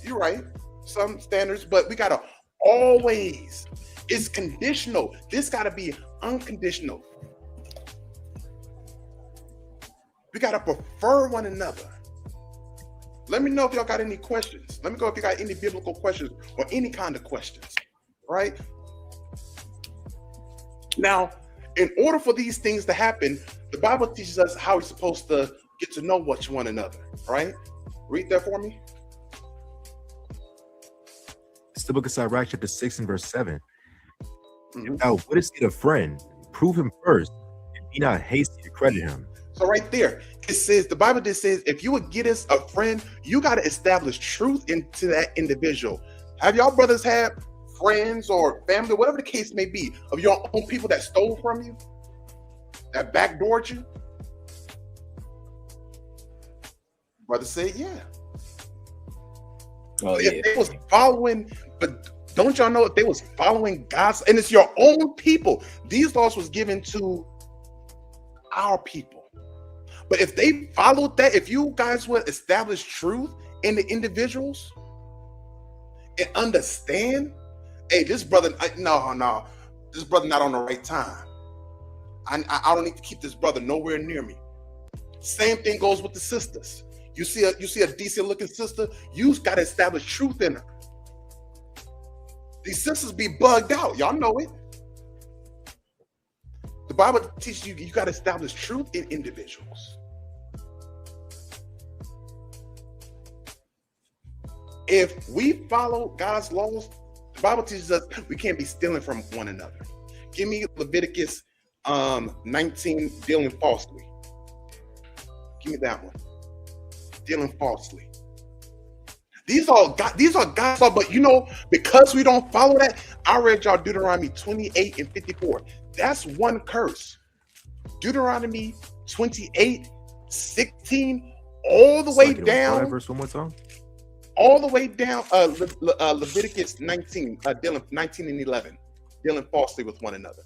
S5: You're right. Some standards, but we got to always, it's conditional. This got to be unconditional. We got to prefer one another. Let me know if y'all got any questions. Let me know if you got any biblical questions or any kind of questions, right? Now, in order for these things to happen, the Bible teaches us how we're supposed to get to know one another, right? Read that for me.
S17: It's the book of Sirach, chapter 6 and verse 7. If thou wouldest get a friend, prove him first, and be not hasty to credit him.
S5: So right there, it says, the Bible just says, if you would get us a friend, you got to establish truth into that individual. Have y'all brothers had friends or family, whatever the case may be, of your own people that stole from you? That backdoored you? Brother said, yeah.
S21: Oh,
S5: if they was following, but don't y'all know if they was following God's, and it's your own people. These laws was given to our people. But if they followed that, if you guys would establish truth in the individuals and understand, hey, this brother, no, this brother not on the right time. I don't need to keep this brother nowhere near me. Same thing goes with the sisters. You see a decent looking sister, you got to establish truth in her. These sisters be bugged out. Y'all know it. The Bible teaches you got to establish truth in individuals. If we follow God's laws, the Bible teaches us we can't be stealing from one another. Give me Leviticus 19, dealing falsely. Give me that one. Dealing falsely. These are God's law, but you know, because we don't follow that, I read y'all Deuteronomy 28 and 54. That's one curse. Deuteronomy 28, 16, all the way down.
S17: Verse one more time.
S5: All the way down, Leviticus 19, dealing 19 and 11, dealing falsely with one another.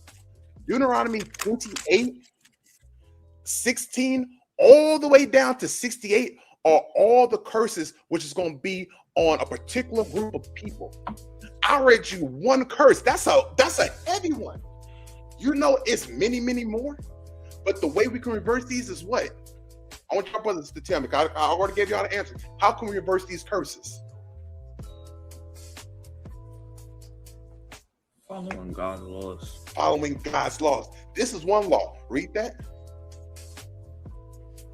S5: Deuteronomy 28, 16, all the way down to 68 are all the curses which is going to be on a particular group of people. I read you one curse. That's a heavy one. You know, it's many, many more. But the way we can reverse these is what? I want y'all brothers to tell me. I already gave y'all the answer. How can we reverse these curses?
S21: Following God's laws.
S5: Following God's laws. This is one law. Read that.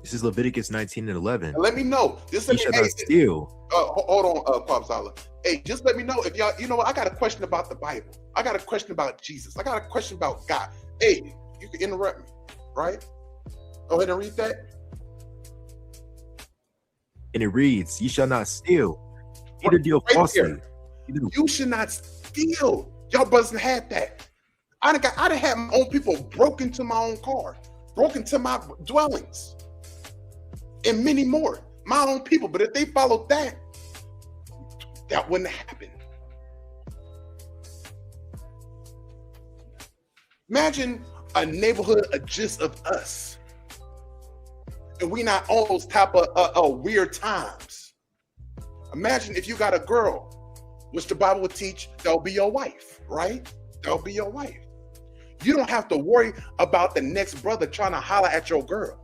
S17: This is Leviticus 19:11.
S5: Let me know. Just
S17: You
S5: let
S17: shall
S5: me
S17: not steal.
S5: hold on, Kwabzala. Hey, just let me know if y'all. You know what? I got a question about the Bible. I got a question about Jesus. I got a question about God. Hey, you can interrupt me, right? Go ahead and read that.
S17: And it reads, "Ye shall not steal, neither deal falsely."
S5: You should not steal. Y'all brothers had that. I done had my own people broke into my own car, broke into my dwellings, and many more. My own people. But if they followed that, that wouldn't happen. Imagine a neighborhood just of us, and we not on those type of weird times. Imagine if you got a girl, which the Bible would teach, that'll be your wife, right? That'll be your wife. You don't have to worry about the next brother trying to holler at your girl.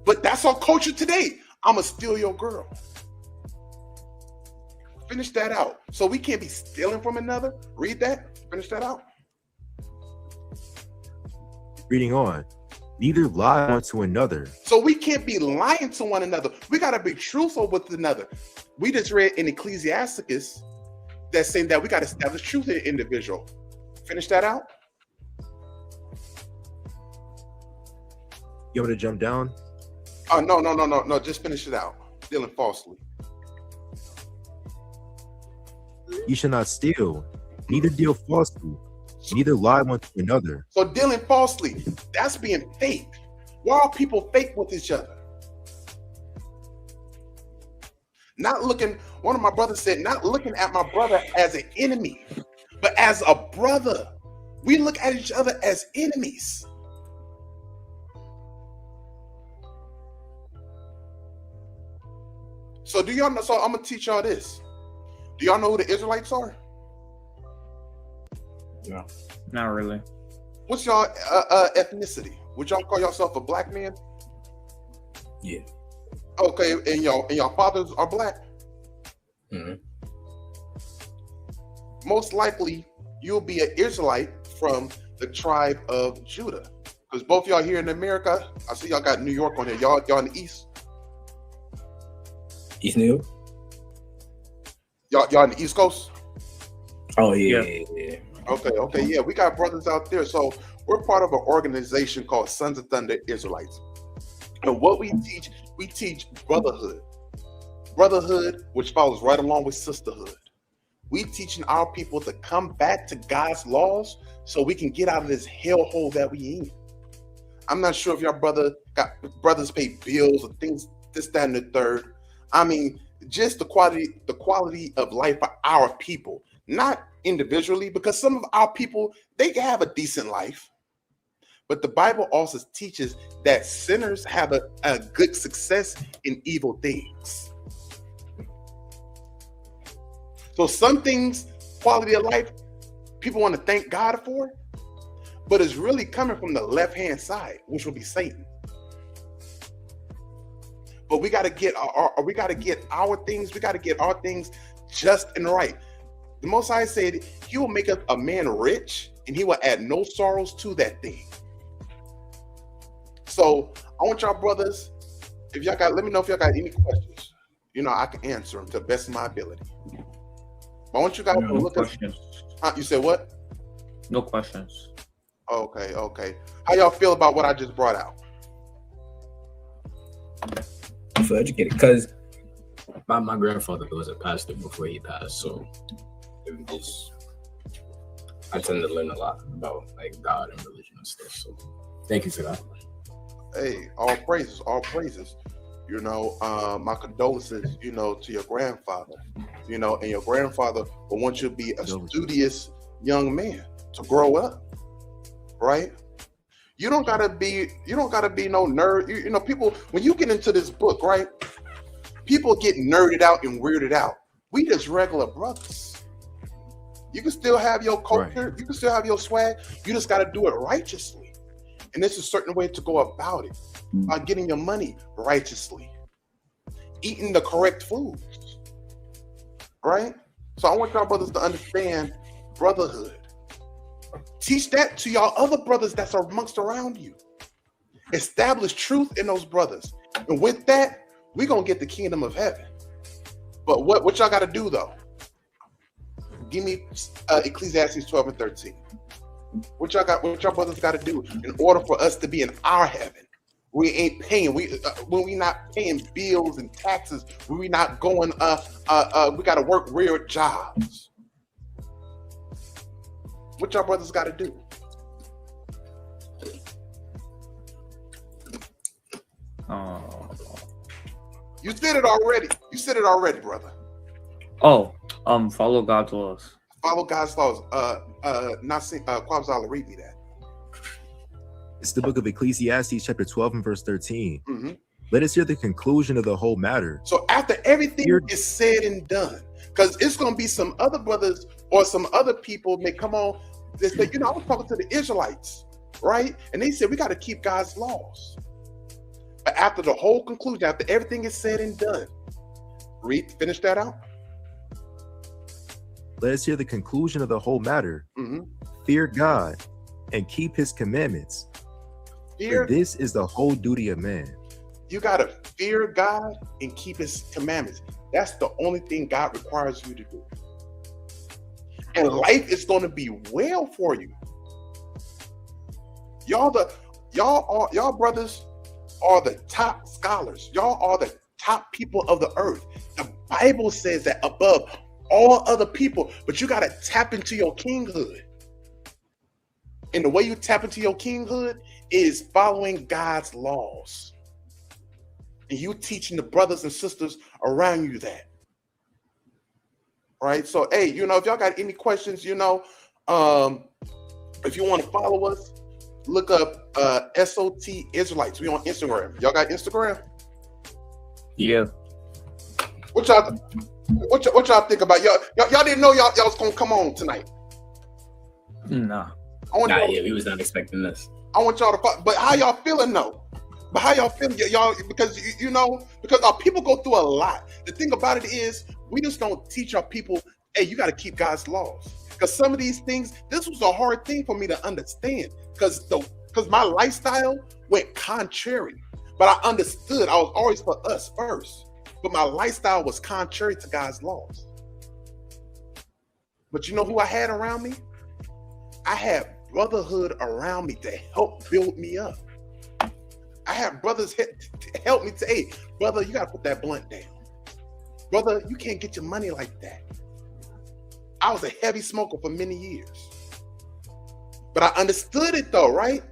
S5: But that's our culture today. I'ma steal your girl. Finish that out. So we can't be stealing from another. Read that. Finish that out.
S17: Reading on. Neither lie one to another.
S5: So we can't be lying to one another. We got to be truthful with another. We just read in Ecclesiasticus that's saying that we got to establish truth in the individual. Finish that out.
S17: You want me to jump down?
S5: Oh, no. Just finish it out. Dealing falsely.
S17: You shall not steal, neither deal falsely, neither lie one to another.
S5: So dealing falsely, that's being fake. Why are people fake with each other? Not looking, one of my brothers said, not looking at my brother as an enemy, but as a brother. We look at each other as enemies. So do y'all know, so I'm gonna teach y'all this. Do y'all know who the Israelites are?
S21: No, not really.
S5: What's y'all ethnicity? Would y'all call yourself a black man?
S21: Yeah.
S5: Okay, and y'all fathers are black?
S21: Mm-hmm.
S5: Most likely, you'll be an Israelite from the tribe of Judah. Because both y'all here in America, I see y'all got New York on here. Y'all in the East?
S21: East New York?
S5: Y'all in the East Coast?
S21: Oh, yeah.
S5: Okay, yeah. We got brothers out there. So we're part of an organization called Sons of Thunder Israelites. And what we teach brotherhood. Brotherhood, which follows right along with sisterhood. We teaching our people to come back to God's laws so we can get out of this hellhole that we in. I'm not sure if y'all brothers pay bills or things, this, that, and the third. I mean, just the quality of life for our people, not individually, because some of our people, they can have a decent life. But the Bible also teaches that sinners have a good success in evil things. So some things, quality of life, people want to thank God for, but it's really coming from the left-hand side, which will be Satan. But we got to get our things just and right. The Most High said he will make a man rich and he will add no sorrows to that thing. So I want y'all brothers, if y'all let me know if y'all got any questions. You know, I can answer them to the best of my ability. But I want you guys to look at. You said what?
S21: No questions.
S5: Okay. How y'all feel about what I just brought out?
S21: I feel educated because my grandfather was a pastor before he passed, so I tend to learn a lot about like God and religion and stuff. So thank you for that.
S5: Hey, all praises. You know, my condolences, you know, to your grandfather. You know, and your grandfather will want you to be a studious young man to grow up, right? You don't gotta be no nerd. You know, people, when you get into this book, right? People get nerded out and weirded out. We just regular brothers. You can still have your culture, right. You can still have your swag. You just gotta do it righteously. And there's a certain way to go about it. By getting your money righteously. Eating the correct foods. Right? So I want y'all brothers to understand brotherhood. Teach that to y'all other brothers that's amongst around you. Establish truth in those brothers. And with that, we're going to get the kingdom of heaven. But what y'all got to do, though? Give me Ecclesiastes 12 and 13. What y'all brothers got to do in order for us to be in our heaven? We ain't paying. When we not paying bills and taxes, when we not going. We got to work real jobs. What y'all brothers got to do? You said it already. You said it already, brother.
S4: Follow God's laws.
S5: Follow God's laws. Kwabzala, read me that.
S17: It's the book of Ecclesiastes, chapter 12 and verse 13.
S5: Mm-hmm.
S17: Let us hear the conclusion of the whole matter.
S5: So after everything is said and done, because it's going to be some other brothers or some other people may come on. They say, I was talking to the Israelites, right? And they said, we got to keep God's laws. But after the whole conclusion, after everything is said and done, finish that out.
S17: Let us hear the conclusion of the whole matter.
S5: Mm-hmm.
S17: Fear God and keep his commandments. For this is the whole duty of man.
S5: You got to fear God and keep his commandments. That's the only thing God requires you to do. And life is going to be well for you. Y'all brothers are the top scholars. Y'all are the top people of the earth. The Bible says that above all other people, but you got to tap into your kinghood. And the way you tap into your kinghood is following God's laws. And you teaching the brothers and sisters around you that. All right. So, hey, if y'all got any questions, if you want to follow us, look up SOT Israelites. We on Instagram. Y'all got Instagram?
S4: Yeah.
S5: What y'all think about y'all didn't know y'all was gonna come on tonight?
S4: Nah. We was not expecting this.
S5: I want y'all to follow, but how y'all feeling though? But how y'all feeling, y'all? Because because our people go through a lot. The thing about it is, we just don't teach our people, hey, you got to keep God's laws. Because some of these things, this was a hard thing for me to understand. Because my lifestyle went contrary. But I understood. I was always for us first. But my lifestyle was contrary to God's laws. But you know who I had around me? I had brotherhood around me to help build me up. I had brothers help me say, hey, brother, you got to put that blunt down. Brother, you can't get your money like that. I was a heavy smoker for many years. But I understood it though, right?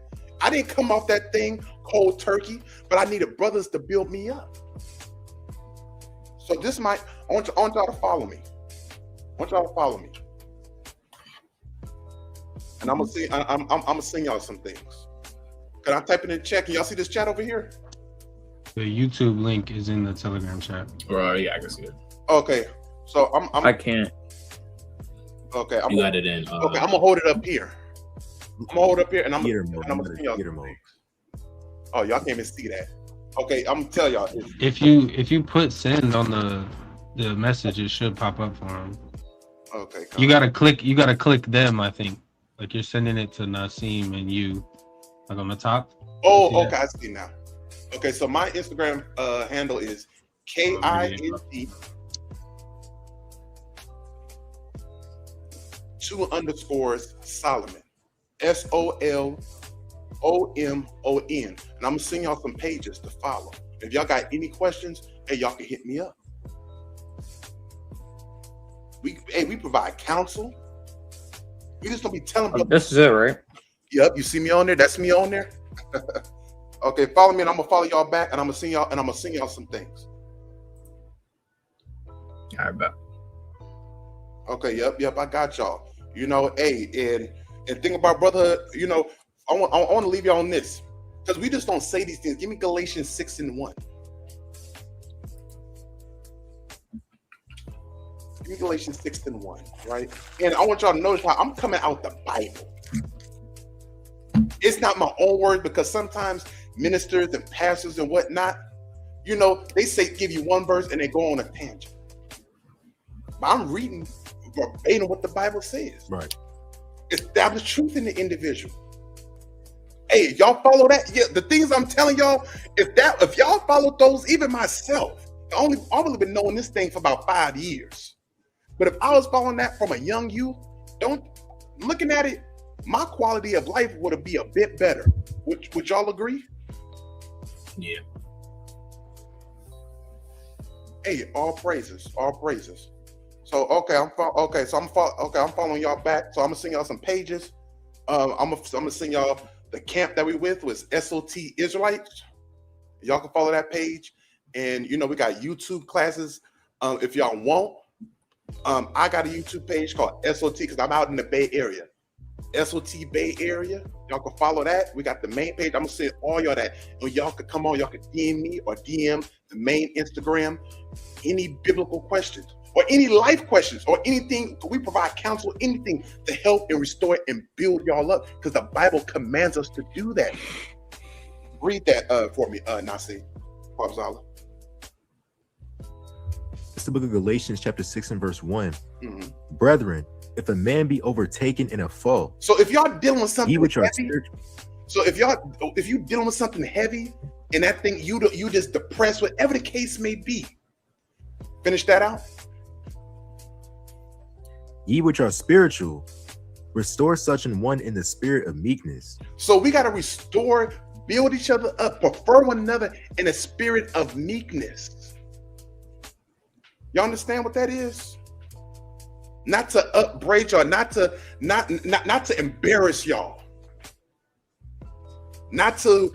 S5: I didn't come off that thing cold turkey, but I needed brothers to build me up. So I want y'all to follow me. And I'm gonna sing y'all some things. Can I type it in the chat? Can y'all see this chat over here?
S18: The YouTube link is in the Telegram chat.
S21: Right, yeah, I can see it.
S5: Okay, so
S4: I can't.
S5: Okay,
S21: you got it in.
S5: Okay, I'm gonna hold it up here. and I'm gonna sing y'all. Oh, y'all can't even see that. Okay, I'm gonna tell y'all.
S18: If you put send on the message, it should pop up for them.
S5: Okay.
S18: You gotta click them. I think like you're sending it to Nasim and you, like on the top.
S5: Oh, okay, I see now. Okay, so my Instagram handle is KINT 2_ Solomon, SOLOMON, and I'm gonna send y'all some pages to follow. If y'all got any questions, hey, y'all can hit me up. We provide counsel. We just don't be telling people.
S4: This is it, right?
S5: Yep, you see me on there? That's me on there. Okay, follow me and I'm gonna follow y'all back and I'm gonna sing y'all some things.
S21: I bet.
S5: Okay, yep, I got y'all. Hey, and think about brotherhood, I want to leave y'all on this. Because we just don't say these things. Give me Galatians 6:1. Give me Galatians 6:1, right? And I want y'all to notice how I'm coming out the Bible. It's not my own word, because sometimes ministers and pastors and whatnot, they say give you one verse and they go on a tangent. But I'm reading verbatim what the Bible says.
S17: Right.
S5: Establish truth in the individual. Hey, y'all follow that? Yeah, the things I'm telling y'all, if y'all follow those, even myself, I've only been knowing this thing for about 5 years. But if I was following that from a young youth, looking at it, my quality of life would be a bit better. Would y'all agree?
S21: Yeah.
S5: Hey, all praises, all praises. So I'm following y'all back. So I'm gonna send y'all some pages. I'm gonna send y'all the camp that we with was SOT Israelites. Y'all can follow that page, and we got YouTube classes. If y'all want, I got a YouTube page called SOT because I'm out in the Bay Area. SOT Bay Area. Y'all can follow that. We got the main page. I'm gonna send all y'all that, and y'all could come on. Y'all could DM me or DM the main Instagram. Any biblical questions or any life questions or anything, we provide counsel, anything to help and restore and build y'all up, because the Bible commands us to do that. Read that for me, Nasi Kwabzala.
S17: It's the book of Galatians, chapter 6 and verse 1.
S5: Mm-hmm.
S17: Brethren, if a man be overtaken in a fault,
S5: so if y'all dealing with something heavy, so if you dealing with something heavy and that thing you just depressed, whatever the case may be, finish that out.
S17: Ye which are spiritual, restore such an one in the spirit of meekness.
S5: So we got to restore, build each other up, prefer one another in a spirit of meekness. Y'all understand what that is? Not to upbraid y'all, not to embarrass y'all, not to,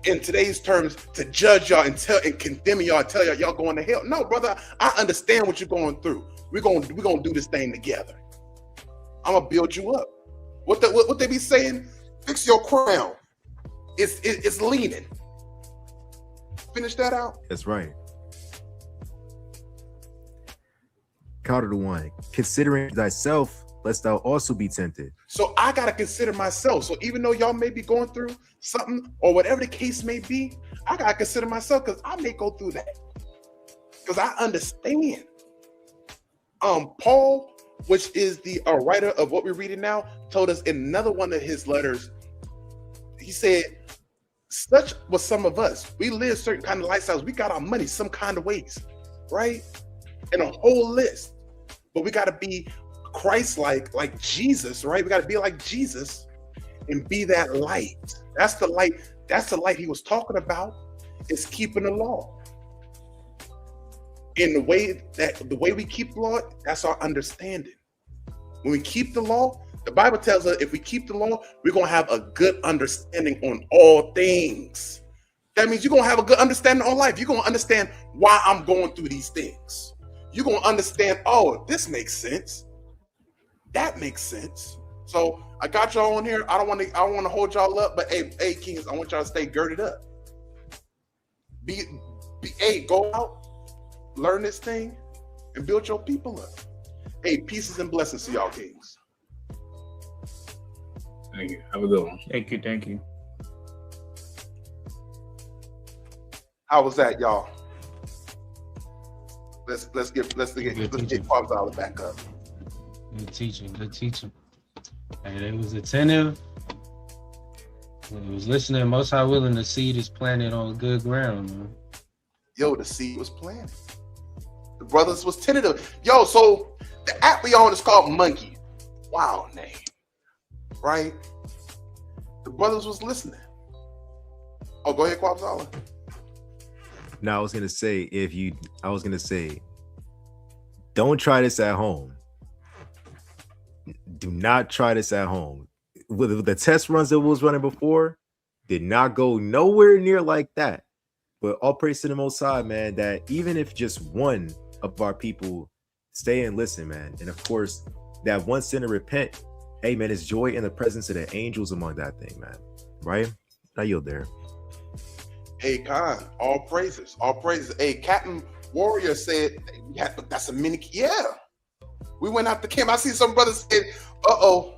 S5: in today's terms, to judge y'all and condemn y'all and tell y'all going to hell. No, brother, I understand what you're going through. We're gonna do this thing together. I'm gonna build you up. What they be saying? Fix your crown. It's leaning. Finish that out.
S17: That's right. Counter to 1. Considering thyself, lest thou also be tempted.
S5: So I gotta consider myself. So even though y'all may be going through something or whatever the case may be, I gotta consider myself, because I may go through that. Because I understand. Paul, which is the writer of what we're reading now, told us in another one of his letters, he said, such was some of us. We live certain kind of lifestyles. We got our money some kind of ways, right? And a whole list. But we got to be Christ-like, like Jesus, right? We got to be like Jesus and be that light. That's the light. That's the light he was talking about, is keeping the law. In the way we keep the law, that's our understanding. When we keep the law, the Bible tells us if we keep the law, we're going to have a good understanding on all things. That means you're going to have a good understanding on life. You're going to understand why I'm going through these things. You're going to understand, oh, this makes sense. That makes sense. So I got y'all on here. I don't want to hold y'all up, but hey, Kings, I want y'all to stay girded up. Go out. Learn this thing and build your people up. Hey, pieces and blessings to y'all, Kings.
S21: Thank you. Have a good one.
S4: Thank you.
S5: How was that, y'all? Let's get Kwabzala back up.
S18: Good teaching. And it was attentive. It was listening. Most High willing, the seed is planted on good ground, man.
S5: Yo, the seed was planted. The brothers was tentative. Yo, so the app we on is called Monkey. Wow, name. Right? The brothers was listening. Oh, go ahead, Kwabzala.
S17: No, I was gonna say, don't try this at home. Do not try this at home. With the test runs that we was running before, did not go nowhere near like that. But all praise to the Most High, man, that even if just one of our people stay and listen, man, and of course, that one sinner repent, hey, man, it's joy in the presence of the angels among that thing, man, right? I yield there.
S5: Hey, Khan, all praises. Hey, Captain Warrior said, that's a mini, yeah. We went out the camp. I see some brothers said, uh-oh,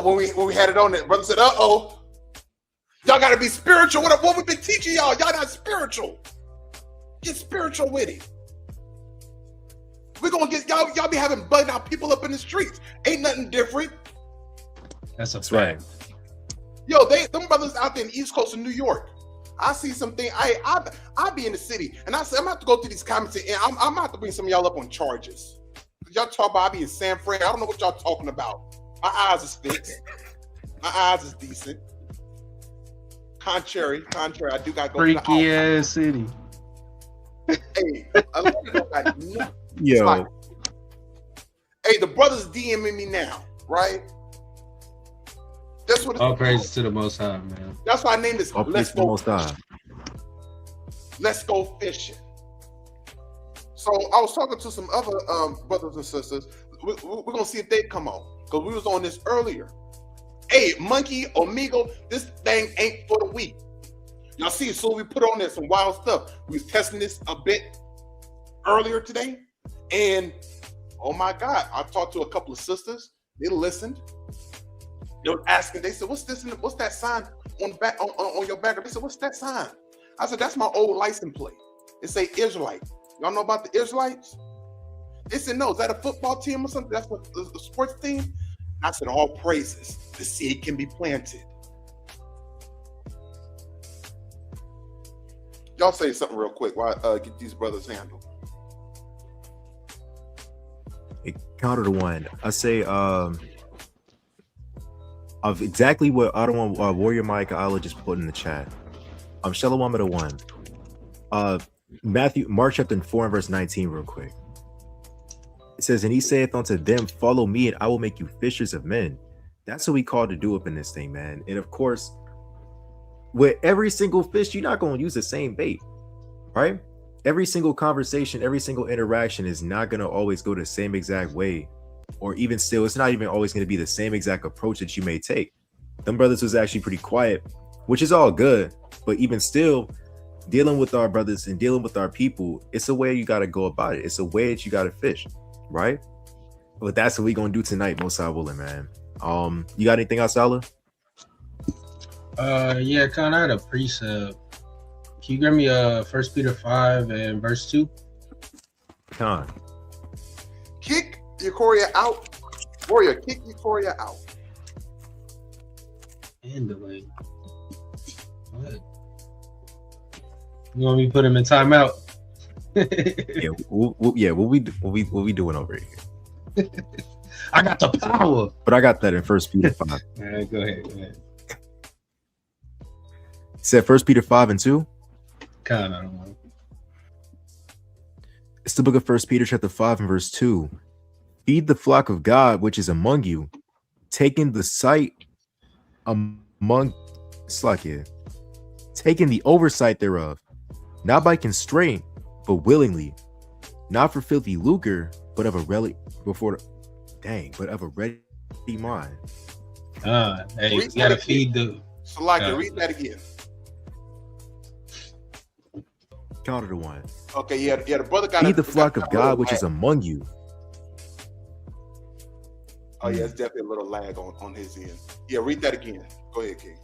S5: when we had it on it. Brother said, uh-oh. Y'all got to be spiritual. What we've been teaching y'all. Y'all not spiritual. Get spiritual with it. We're going to get, y'all be having bugged out people up in the streets. Ain't nothing different.
S18: That's a fact.
S5: Yo, them brothers out there in the East Coast of New York. I see something. I be in the city, and I say I'm about to go through these comments, and I'm about to bring some of y'all up on charges. Y'all talk about I be in San Fran. I don't know what y'all talking about. My eyes is fixed. My eyes is decent. Contrary, I do got to go
S18: freaky
S5: to the
S18: ass city.
S5: Hey,
S17: yo.
S5: Like, hey, the brothers DMing me now, right? That's what.
S18: All praises to the Most High, man.
S5: That's why I named this. Let's go. Let's go fishing. So I was talking to some other brothers and sisters. We're gonna see if they come on because we was on this earlier. Hey, Monkey Omegle, this thing ain't for the weak. Y'all see, so we put on there some wild stuff. We was testing this a bit earlier today, and oh my God, I talked to a couple of sisters. They listened. They were asking. They said, "What's this? What's that sign on the back on your back?" They said, "What's that sign?" I said, "That's my old license plate. It say Israelite. Y'all know about the Israelites?" They said, "No, is that a football team or something? That's what the sports team." I said, "All praises. The seed can be planted." Y'all say something real quick while I get these brothers handled.
S17: Counter to one. I say of exactly what I don't want Warrior Mike Allah just put in the chat. Shalom at a one. Mark chapter 4 and verse 19 real quick. It says, "And he saith unto them, follow me, and I will make you fishers of men." That's what we called to do up in this thing, man. And of course, with every single fish, you're not going to use the same bait, right? Every single conversation, every single interaction is not going to always go the same exact way, or even still, it's not even always going to be the same exact approach that you may take. Them brothers was actually pretty quiet, which is all good, but even still, dealing with our brothers and dealing with our people, it's a way you got to go about it. It's a way that you got to fish, right? But that's what we going to do tonight, most I willing, man. You got anything else, Salah?
S18: Yeah, Con, I had a precept. Can you give me 1 Peter 5 and verse 2?
S17: Con.
S5: Kick Euchoria out. Warrior, kick Euchoria out.
S18: Handling. What? You want me to put him in timeout?
S17: What we doing over here?
S18: I got the power.
S17: But I got that in 1 Peter 5.
S18: Go ahead.
S17: It said 1 Peter 5 and 2?
S18: Kind of.
S17: It's the book of 1 Peter chapter 5 and verse 2. "Feed the flock of God which is among you, taking the sight among Slakia, taking the oversight thereof, not by constraint, but willingly, not for filthy lucre, but of a ready mind."
S18: Hey, you gotta feed the.
S5: Slakia, read that again.
S17: Counter to one.
S5: Okay, yeah, the brother got.
S17: Feed the flock of God which is among you.
S5: Oh yeah, it's definitely a little lag on his end. Yeah, read that again. Go ahead, King.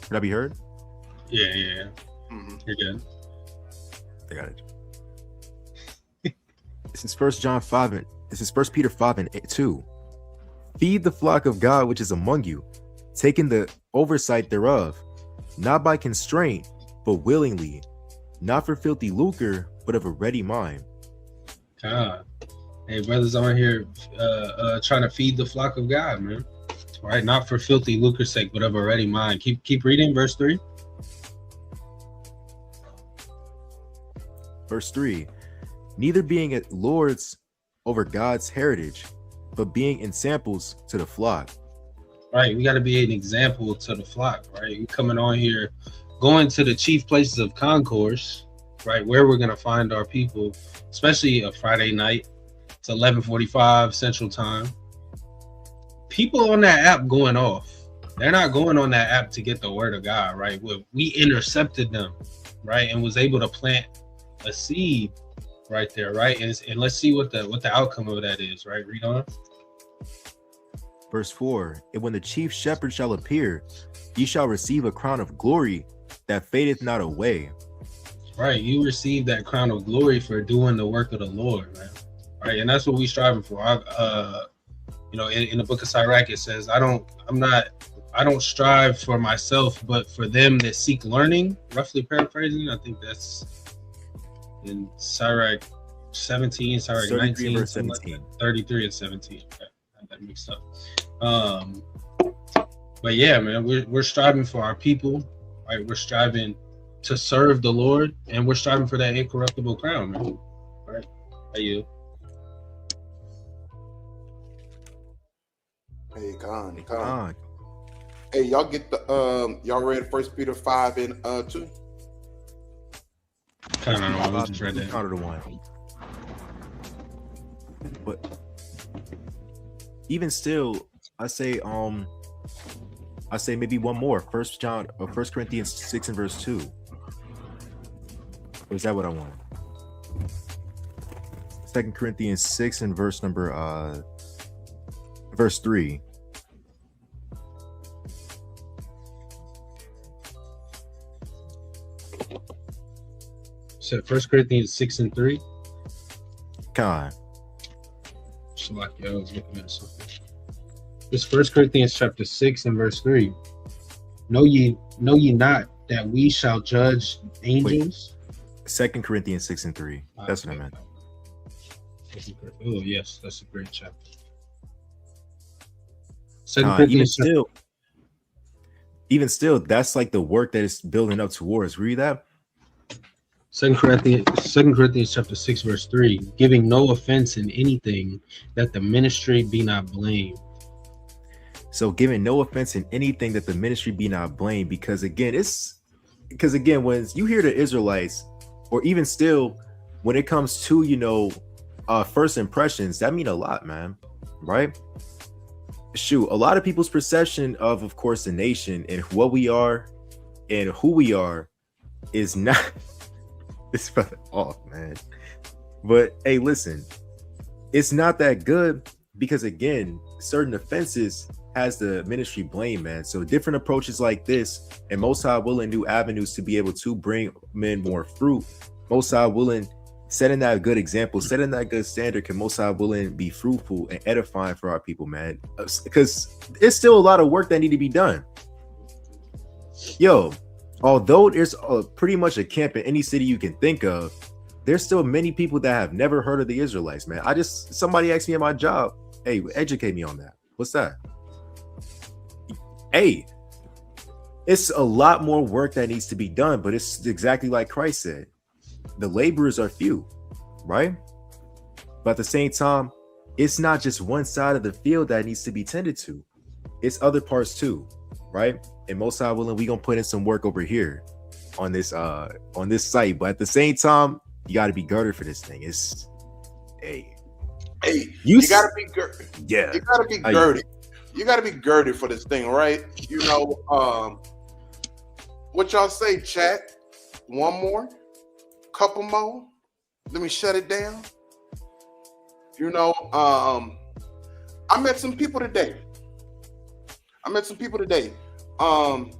S17: Can I be heard?
S18: Yeah. Mm-hmm. You're good.
S17: I got it. This is 1 Peter 5 and 2. "Feed the flock of God which is among you, taking the oversight thereof, not by constraint, but willingly, not for filthy lucre, but of a ready mind."
S18: Hey, brothers on here trying to feed the flock of God, man. Right? Not for filthy lucre's sake, but of a ready mind. Keep reading verse 3.
S17: Verse 3. "Neither being at lords over God's heritage, but being ensamples to the flock."
S18: Right, we got to be an example to the flock, right? We're coming on here, going to the chief places of concourse, right, where we're going to find our people, especially a Friday night. It's 11:45 Central Time. People on that app going off. They're not going on that app to get the word of God, right? We intercepted them, right, and was able to plant a seed right there, right? And let's see what the outcome of that is, right? Read on.
S17: Verse 4. "And when the chief shepherd shall appear, ye shall receive a crown of glory that fadeth not away."
S18: Right, you receive that crown of glory for doing the work of the Lord, man. right? And that's what we striving for. You know, in the book of Sirach, it says, I don't strive for myself, but for them that seek learning, roughly paraphrasing. I think that's in Sirach 17, Sirach 19, verse 17. Like 33 and 17. Okay, I had that mixed up. But yeah, man, we're striving for our people, right? We're striving to serve the Lord, and we're striving for that incorruptible crown, man. Right? How you?
S5: Hey, Con. Hey, y'all get the y'all read 1 Peter 5 and 2?
S18: Kind of know. I just read that.
S17: Counter to one. But even still, I say maybe one more. 1 Corinthians 6 and verse 2. Or is that what I want? 2 Corinthians 6 and verse 3.
S18: So 1 Corinthians 6 and 3.
S17: God.
S18: I was looking at something. It's 1 Corinthians chapter 6 and verse 3. Know ye not that we shall judge angels?
S17: 2 Corinthians 6 and 3. That's what I meant.
S18: Oh yes, that's a great chapter. 2 Corinthians
S17: even still, that's like the work that is building up towards. Read that.
S18: 2 Corinthians chapter 6 verse 3, giving no offense in anything, that the ministry be not blamed.
S17: So giving no offense in anything, that the ministry be not blamed, because again, when you hear the Israelites, or even still when it comes to, you know, first impressions, that mean a lot, man, right? Shoot, a lot of people's perception of course, the nation and what we are and who we are is not it's rather off, man. But hey, listen, it's not that good, because again, certain offenses has the ministry blame, man. So different approaches like this, and Most High willing new avenues to be able to bring men more fruit. Most High willing, setting that good example, setting that good standard, can Most High willing be fruitful and edifying for our people, man. Because it's still a lot of work that need to be done. Yo, although there's pretty much a camp in any city you can think of, there's still many people that have never heard of the Israelites, man. Somebody asked me at my job, hey, educate me on that. What's that? Hey, it's a lot more work that needs to be done, but it's exactly like Christ said. The laborers are few, right? But at the same time, it's not just one side of the field that needs to be tended to. It's other parts too, right? And Most High willing, we gonna put in some work over here on this site. But at the same time, you got to be girded for this thing. It's you gotta be girded. Yeah,
S5: you gotta be girded. You gotta be girded for this thing, right? You know, what y'all say, chat? One more, couple more. Let me shut it down. You know, I met some people today. Adawan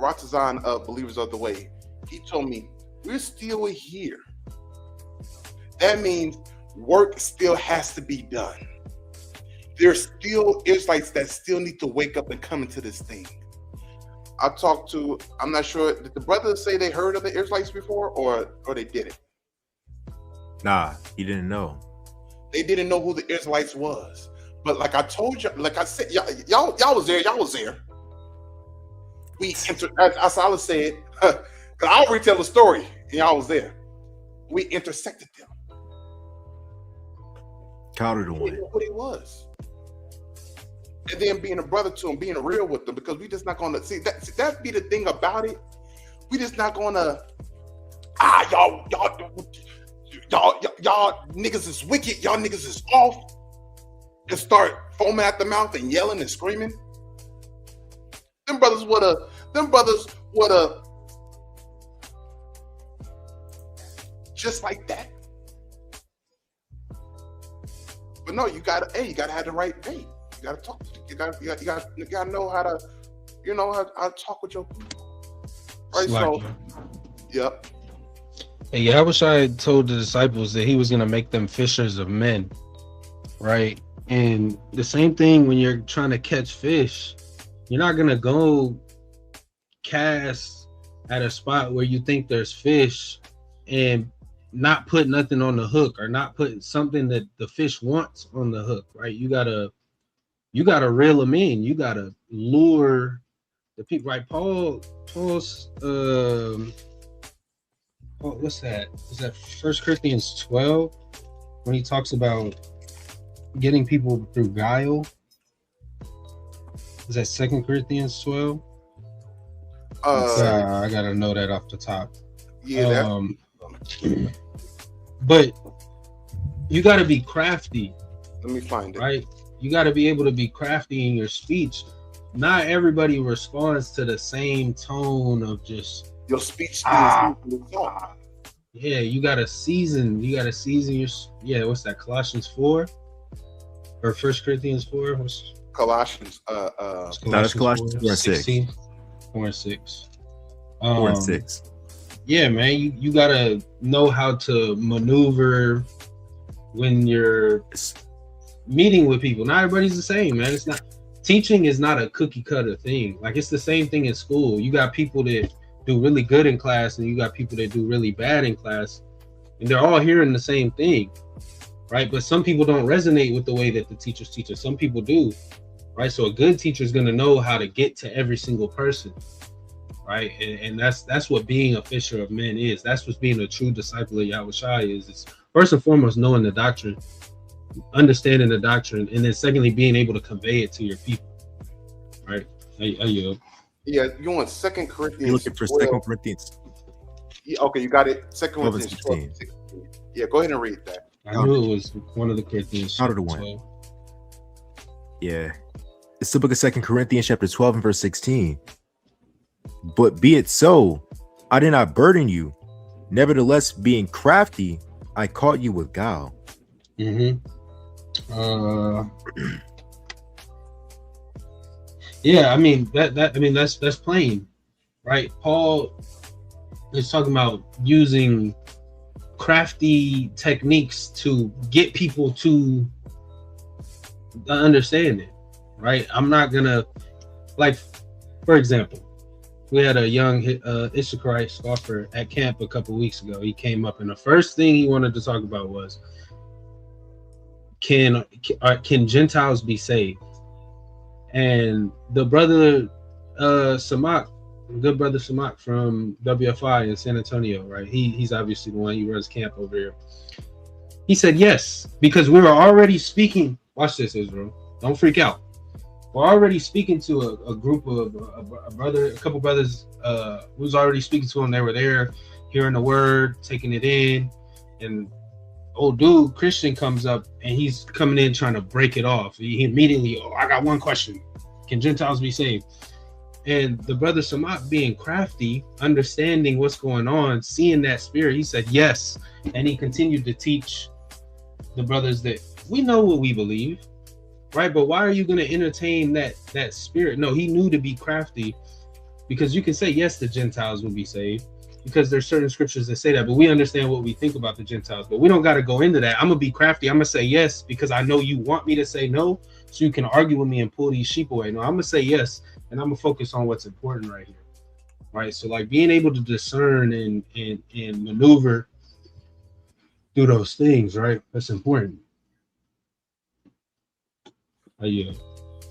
S5: Ratazan of Believers of the Way, he told me, we're still here. That means work still has to be done. There's still Israelites that still need to wake up and come into this thing. I talked to, I'm not sure, did the brothers say they heard of the Israelites before or they didn't?
S17: Nah, he didn't know.
S5: They didn't know who the Israelites was. But like I told you, like I said, y'all was there. We entered, as I said, because I'll retell the story, and y'all was there. We intersected them.
S17: Counted to one.
S5: What he was. And then being a brother to him, being real with them, because we just not gonna see that be the thing about it. We just not gonna y'all niggas is wicked, y'all niggas is off, and start foaming at the mouth and yelling and screaming. Them brothers would have just like that. But no, you gotta have the right faith. You gotta talk. You gotta know how to, how to talk with your people. Right. So, yep.
S18: And Yahushua told the disciples that he was going to make them fishers of men, right? And the same thing when you're trying to catch fish, you're not going to go cast at a spot where you think there's fish and not put nothing on the hook, or not put something that the fish wants on the hook, right? You gotta reel them in. You gotta lure the people, right? Paul's what's that? Is that 1 Corinthians 12 when he talks about getting people through guile? Is that 2 Corinthians 12? I gotta know that off the top.
S5: Yeah.
S18: But you gotta be crafty.
S5: Let me find it.
S18: Right? You gotta be able to be crafty in your speech. Not everybody responds to the same tone of just
S5: your speech.
S18: Yeah, you gotta season your what's that, Colossians 4 or 1 Corinthians 4? What's
S5: Colossians
S17: That's Colossians 4 and 6.
S18: 4 and 6.
S17: 4 and 6.
S18: Yeah, man, you gotta know how to maneuver when you're meeting with people. Not everybody's the same, man. It's not, teaching is not a cookie cutter thing. Like, it's the same thing in school. You got people that do really good in class, and you got people that do really bad in class, and they're all hearing the same thing, right? But some people don't resonate with the way that the teachers teach us. Some people do, right? So a good teacher is going to know how to get to every single person, right? And that's what being a fisher of men is. That's what being a true disciple of Yahushua is. It's first and foremost knowing the doctrine, understanding the doctrine, and then secondly being able to convey it to your people, right?
S5: Yeah, you want 2 Corinthians.
S17: You're looking for 2 Corinthians.
S5: Yeah, okay, you got it. 2 Corinthians 12. Yeah, go ahead and read that.
S18: I knew it was one of the Corinthians.
S17: Out of the one. Yeah. It's the book of 2 Corinthians chapter 12 and verse 16. But be it so, I did not burden you. Nevertheless, being crafty, I caught you with guile.
S18: Yeah, I mean that's plain, right? Paul is talking about using crafty techniques to get people to understand it, right? I'm not gonna, like, for example, we had a young Issacharite scoffer at camp a couple weeks ago. He came up and the first thing he wanted to talk about was, can Gentiles be saved? And the brother Samak, good brother Samak from WFI in San Antonio, right? He's obviously the one, he runs camp over here. He said yes, because we were already speaking. Watch this, Israel. Don't freak out. We're already speaking to a group of a couple brothers. We was already speaking to them. They were there, hearing the word, taking it in, and old dude Christian comes up and he's coming in trying to break it off. He immediately, I got one question: can Gentiles be saved? And the brother Samak, being crafty, understanding what's going on, seeing that spirit, he said yes, and he continued to teach the brothers that we know what we believe, right? But why are you going to entertain that spirit? No, he knew to be crafty, because you can say yes, the Gentiles will be saved, because there's certain scriptures that say that, but we understand what we think about the Gentiles, but we don't got to go into that. I'm gonna be crafty. I'm gonna say yes because I know you want me to say no, so you can argue with me and pull these sheep away. No, I'm gonna say yes, and I'm gonna focus on what's important right here, right? So, like, being able to discern and maneuver through those things, right? That's important. Yeah.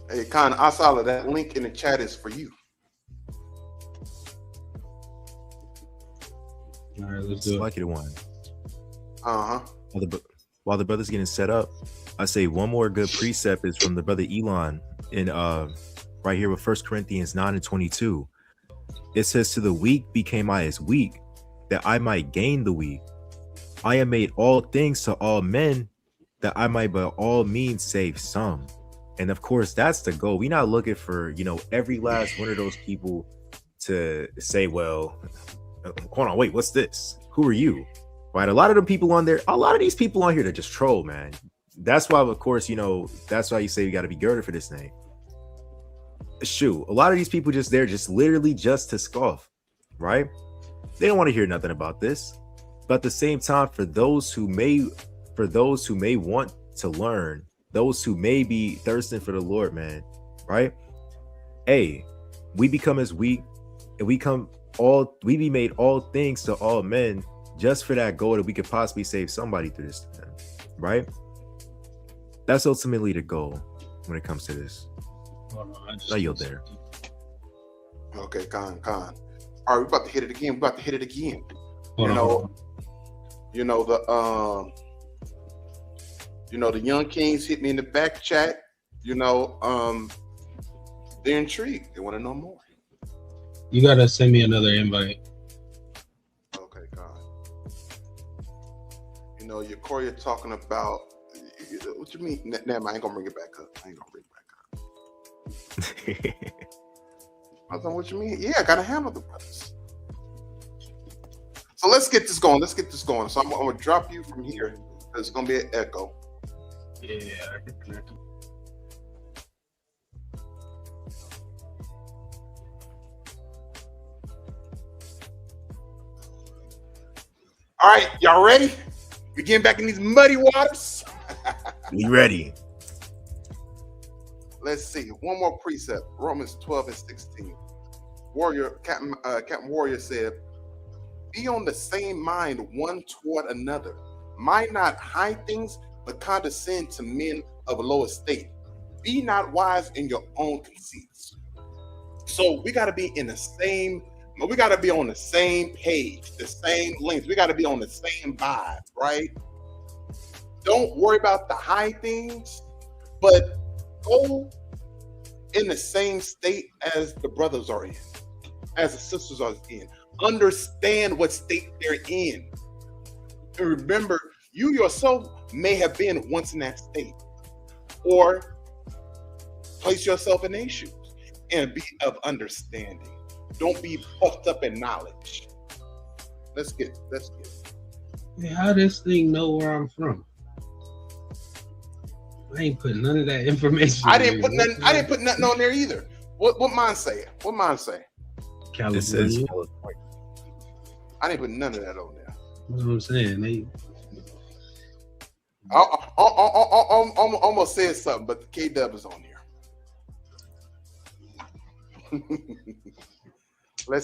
S5: Hey, Khan Asala, that link in the chat is for you.
S18: All right, let's do it.
S17: Like it one.
S5: Uh-huh.
S17: While the brother's getting set up, I say one more good precept is from the brother Elon in right here with 1 Corinthians 9 and 22. It says, to the weak became I as weak, that I might gain the weak. I am made all things to all men, that I might by all means save some. And of course, that's the goal. We're not looking for, every last one of those people to say, well, hold on, wait, what's this? Who are you? Right? A lot of these people on here that just troll, man. That's why, of course, that's why you say you got to be girded for this thing. Shoot, a lot of these people literally just to scoff, right? They don't want to hear nothing about this. But at the same time, for those who may want to learn, those who may be thirsting for the Lord, man, right? Hey, we become as weak, and we be made all things to all men, just for that goal that we could possibly save somebody through this, right? That's ultimately the goal when it comes to this. I yield there.
S5: Okay, Con. All right, we're about to hit it again. The Young Kings hit me in the back chat. They're intrigued. They want to know more.
S18: You gotta send me another invite.
S5: Okay, Con. Your Corey, you're talking about what you mean? Nah, I ain't gonna bring it back up. I don't know what you mean. Yeah, I gotta handle the brothers. So let's get this going. So I'm gonna drop you from here. There's gonna be an echo.
S18: Yeah, I can connect.
S5: All right, y'all ready? We're getting back in these muddy waters.
S17: We ready.
S5: Let's see. One more precept. Romans 12:16. Captain Warrior said, "Be on the same mind one toward another. Mind not high things, but condescend to men of a low estate. Be not wise in your own conceits." So we got to be on the same page, the same links. We got to be on the same vibe, right? Don't worry about the high things, but go in the same state as the brothers are in, as the sisters are in. Understand what state they're in. And remember, you yourself may have been once in that state. Or place yourself in their shoes and be of understanding. Don't be puffed up in knowledge. Let's get it.
S18: Yeah, how this thing know where I'm from? I ain't put none of that information.
S5: I didn't put nothing on there either. What mine say?
S18: California.
S5: I didn't put none of that on there.
S18: That's what I'm saying.
S5: I almost said something, but the K-Dub is on here.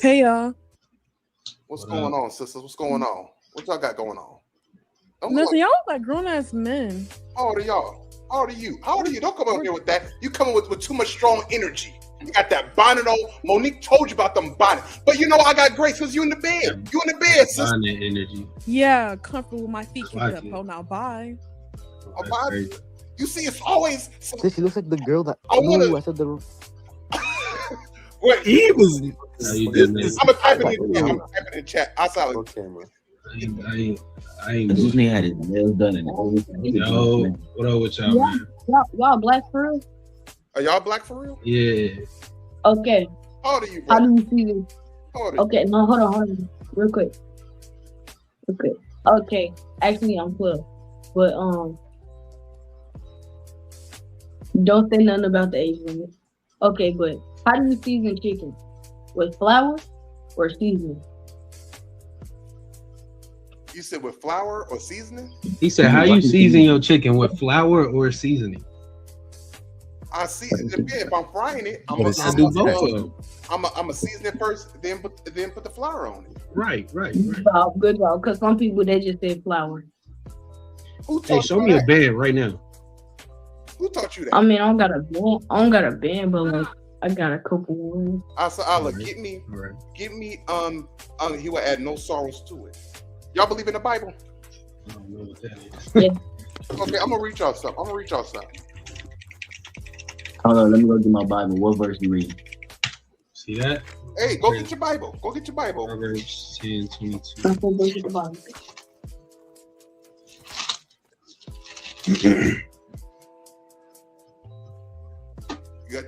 S19: Hey y'all.
S5: What's going on, sisters? What's going on? What y'all got going on?
S19: Listen, y'all look like grown-ass men.
S5: How old are y'all? How old are you? Don't come over here with that. You coming with too much strong energy. You got that bonnet on. Monique told you about them bonnet. But I got grace because you in the bed. You in the bed, sister.
S18: Bonnet energy.
S19: Yeah, comfortable with my feet kicked up. Oh, now bye.
S5: You see, it's always.
S6: She looks like the girl that.
S5: I said the. Wait, he was. I'm gonna type it in the chat. I saw it.
S18: I ain't.
S6: This nigga had his nails done and everything.
S18: Yo, what up with y'all, man?
S22: Y'all black for real?
S5: Are y'all black for real?
S18: Yeah.
S22: Okay.
S5: How old are you, bro?
S22: How do you see this? Okay, no, hold on, real quick. Okay, actually, I'm 12, but don't say nothing about the age limit. Okay, but how do you season chicken? With flour or seasoning?
S5: You said with flour or seasoning?
S18: He said, how you season your chicken, with flour or seasoning?
S5: I season it. If I'm frying it, I'm gonna season it first, then put the flour on it.
S18: Right.
S22: Good job. Because some people, they just say flour.
S18: Hey, show me a band right now.
S5: Who taught you that?
S22: I mean, I don't got a band, but like I got a couple ones.
S5: Allah, get me. He will add no sorrows to it. Y'all believe in the Bible?
S18: I don't know what that is.
S22: Yeah.
S5: Okay, I'm gonna read y'all something.
S6: Hold on, let me go get my Bible. What verse you read?
S18: See that?
S5: Hey, go get your Bible.
S18: Proverbs 10:22.
S22: Go get the Bible.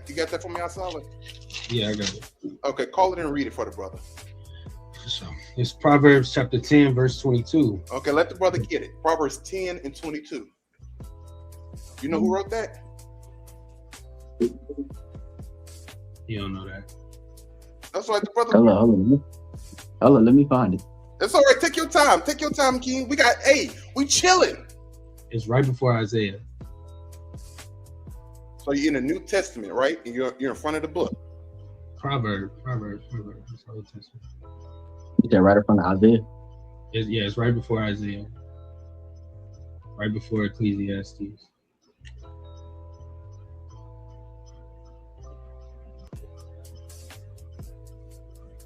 S5: You got that for me, Asala?
S18: Yeah, I got it.
S5: Okay, call it and read it for the brother.
S18: So it's Proverbs chapter 10, verse 22.
S5: Okay, let the brother get it. Proverbs 10 and 22. You know who wrote that?
S18: You don't know that.
S5: That's right, the brother.
S6: Hold on, let me find it.
S5: It's all right. Take your time. Take your time, King. We chilling.
S18: It's right before Isaiah.
S5: So you're in the New Testament, right? And you're in front of the book.
S18: Proverbs. That's Old Testament.
S6: Is that right in front of Isaiah?
S18: It's right before Isaiah. Right before Ecclesiastes.